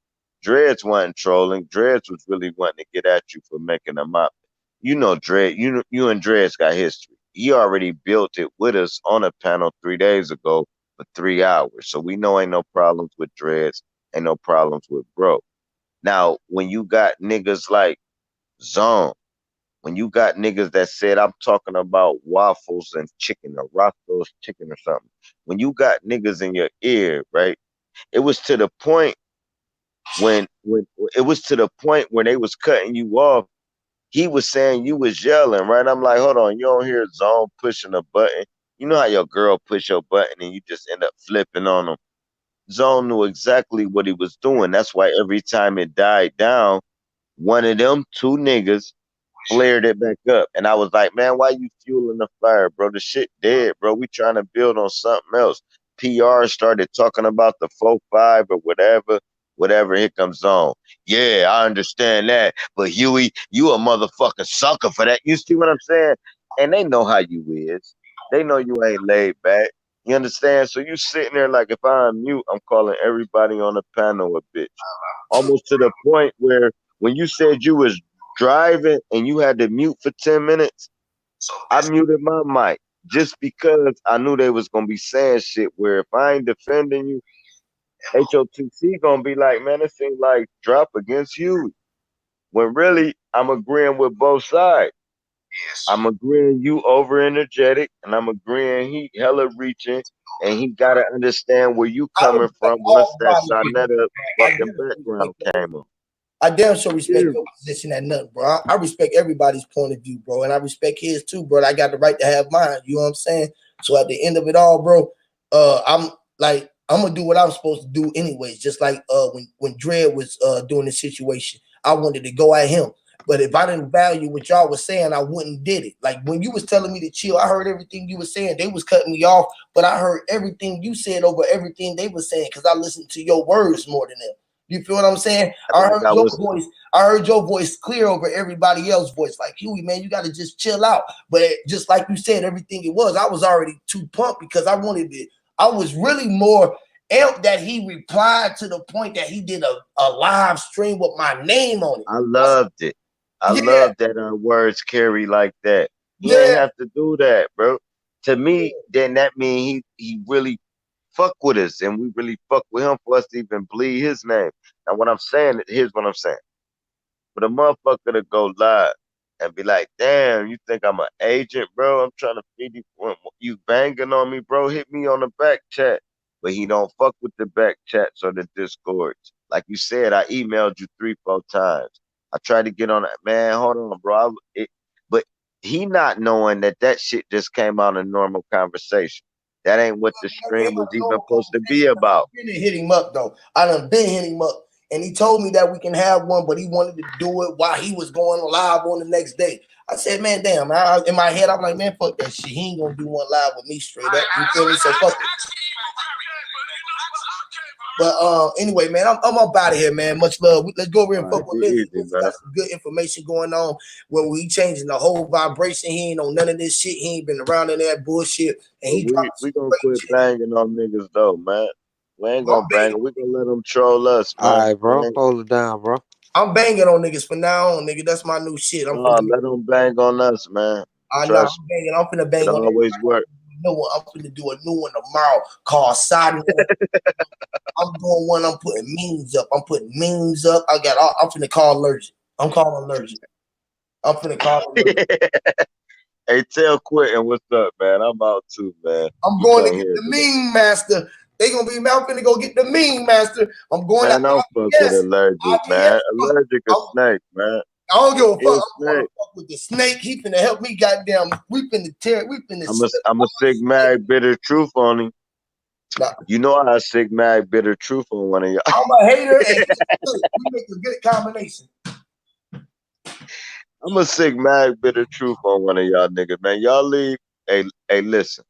Dreads wasn't trolling. Dreads was really wanting to get at you for making them up. You know Dread, you and Dreads got history. He already built it with us on a panel 3 days ago for 3 hours. So we know ain't no problems with Dreads, ain't no problems with Bro. Now, when you got niggas like Zone, when you got niggas that said I'm talking about waffles and chicken or Roscoe's chicken or something, when you got niggas in your ear, right? It was to the point when it was to the point when they was cutting you off. He was saying you was yelling, right? I'm like, hold on, you don't hear Zone pushing a button. You know how your girl push your button and you just end up flipping on them. Zone knew exactly what he was doing. That's why every time it died down, one of them two niggas flared it back up. And I was like, man, why you fueling the fire, bro? The shit dead, bro. We trying to build on something else. PR started talking about the 4-5 or whatever. whatever here comes on. Yeah, I understand that. But Huey, you a motherfucking sucker for that. You see what I'm saying? And they know how you is. They know you ain't laid back. You understand? So you sitting there like, if I unmute, I'm calling everybody on the panel a bitch. Almost to the point where when you said you was driving and you had to mute for 10 minutes, I muted my mic just because I knew they was gonna be saying shit where if I ain't defending you, HOTC gonna be like, man, it seems like drop against you. When really I'm agreeing with both sides. I'm agreeing you over energetic, and I'm agreeing he hella reaching, and he gotta understand where you coming from once that Sonetta fucking background came up. I damn sure respect your position at nothing, bro. I respect everybody's point of view, bro, and I respect his too, bro. I got the right to have mine. You know what I'm saying? So at the end of it all, bro, I'm gonna do what I'm supposed to do anyways. Just like when Dredd was doing the situation, I wanted to go at him. But if I didn't value what y'all was saying, I wouldn't did it. Like when you was telling me to chill, I heard everything you was saying. They was cutting me off, but I heard everything you said over everything they was saying because I listened to your words more than them. You feel what I'm saying? I heard your voice. I heard your voice clear over everybody else's voice. Like, Huey, man, you got to just chill out. But just like you said, everything it was, I was already too pumped because I wanted it. I was really more amped that he replied to the point that he did a live stream with my name on it. I loved it. I love that our words carry like that. He ain't have to do that, bro. To me, then that mean he really fuck with us, and we really fuck with him for us to even bleed his name. Now, what I'm saying, here's what I'm saying. For the motherfucker to go live and be like, damn, you think I'm an agent, bro? I'm trying to feed you banging on me, bro. Hit me on the back chat. But he don't fuck with the back chats or the discords. Like you said, I emailed you 3-4 times. I tried to get on it. Man, hold on, bro. But he not knowing that shit just came out in normal conversation. That ain't what the stream was even supposed to be about. I done hit him up, though. I done been hitting him up. And he told me that we can have one, but he wanted to do it while he was going live on the next day. I said, man, damn. In my head, I'm like, man, fuck that shit. He ain't going to do one live with me straight up. You feel me? So fuck it. But anyway, man, I'm up out of here, man. Much love. Let's go over here and fuck with Lizzie. Got some good information going on where we changing the whole vibration. He ain't on none of this shit. He ain't been around in that bullshit. And we gonna quit banging on niggas though, man. We ain't gonna bang. We gonna let them troll us, man. All right, bro. Hold it down, bro. I'm banging on niggas from now on, nigga. That's my new shit. Let them bang on us, man. I know. I'm banging. I'm finna bang on. Always work. I'm finna do a new one tomorrow called Side. I'm doing one. I'm putting memes up. I'm finna call allergic. I'm calling allergic. I'm finna call allergic. Hey, tell Quentin what's up, man. I'm out too, man. I'm going to get the meme master. They gonna be. I'm finna go get the meme master. I'm going. Man, don't fuck with allergic, man. Allergic a snake, man. I don't give a fuck. I'm gonna fuck with the snake. He finna help me. Goddamn, we finna tear. We finna. I'm a Sigma bitter truth on him. Nah. You know I Sigma bitter truth on one of y'all. I'm a hater, and we make a good combination. I'm a Sigma bitter truth on one of y'all niggas, man. Y'all leave. Hey, listen.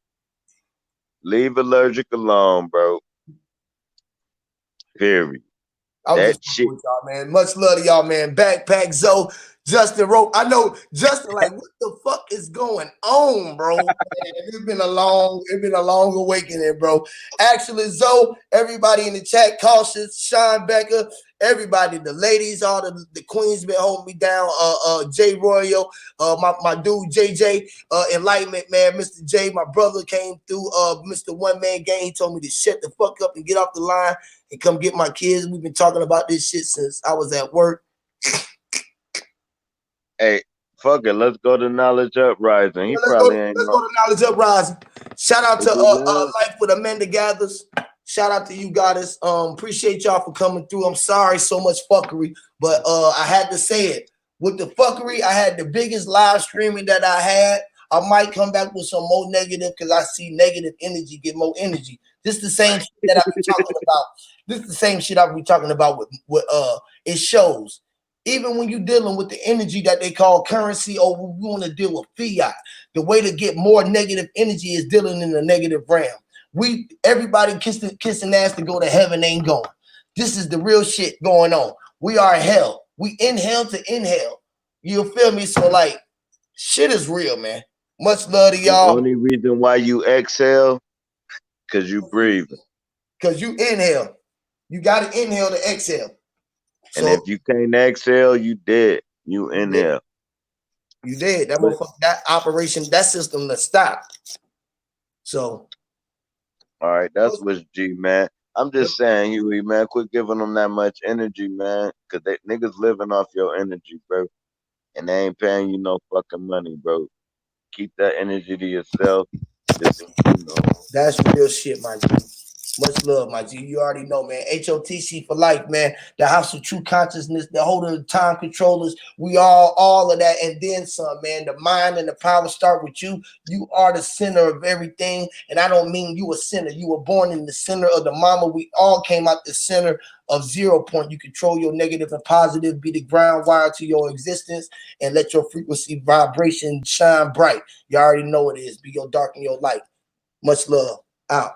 Leave allergic alone, bro. Period. That shit, y'all, man. Much love to y'all, man. Backpack Zoe, Justin Rope. I know Justin, like, what the fuck is going on, bro? Man, it's been a long awakening, bro. Actually, Zoe, everybody in the chat, Cautious, Sean Becker, everybody, the ladies, all the queens been holding me down. Jay Royal, my dude JJ, Enlightenment, man. Mr. J, my brother came through. Mr. One Man Gang, he told me to shut the fuck up and get off the line and come get my kids. We've been talking about this shit since I was at work. Hey, fuck it. Let's go to Knowledge Uprising. Let's go to Knowledge Uprising. Shout out to Life with Amanda Gathers. Shout out to you guys. Appreciate y'all for coming through. I'm sorry so much fuckery, but I had to say it. With the fuckery, I had the biggest live streaming that I had. I might come back with some more negative because I see negative energy get more energy. This is the same shit that I've been talking about. This is the same shit I've been talking about with it shows. Even when you're dealing with the energy that they call currency, or we want to deal with fiat, the way to get more negative energy is dealing in the negative realm. Everybody kissing ass to go to heaven ain't going. This is the real shit going on. We are hell. We inhale to inhale. You feel me? So like, shit is real, man. Much love to y'all. The only reason why you exhale, because you breathing. Because you inhale. You got to inhale to exhale. And if you can't exhale, you dead. You inhale. You dead. That motherfucker, that operation, that system that stopped. So. All right, that's what's G, man. I'm just saying, Huey, man, quit giving them that much energy, man. Because they niggas living off your energy, bro. And they ain't paying you no fucking money, bro. Keep that energy to yourself. Just, you know. That's real shit, my G. Much love, my G. You already know, man. HOTC for life, man. The House of True Consciousness, the holder of time controllers. We all of that, and then some, man. The mind and the power start with you. You are the center of everything, and I don't mean you a center. You were born in the center of the mama. We all came out the center of 0 point. You control your negative and positive. Be the ground wire to your existence, and let your frequency vibration shine bright. You already know what it is. Be your dark and your light. Much love. Out.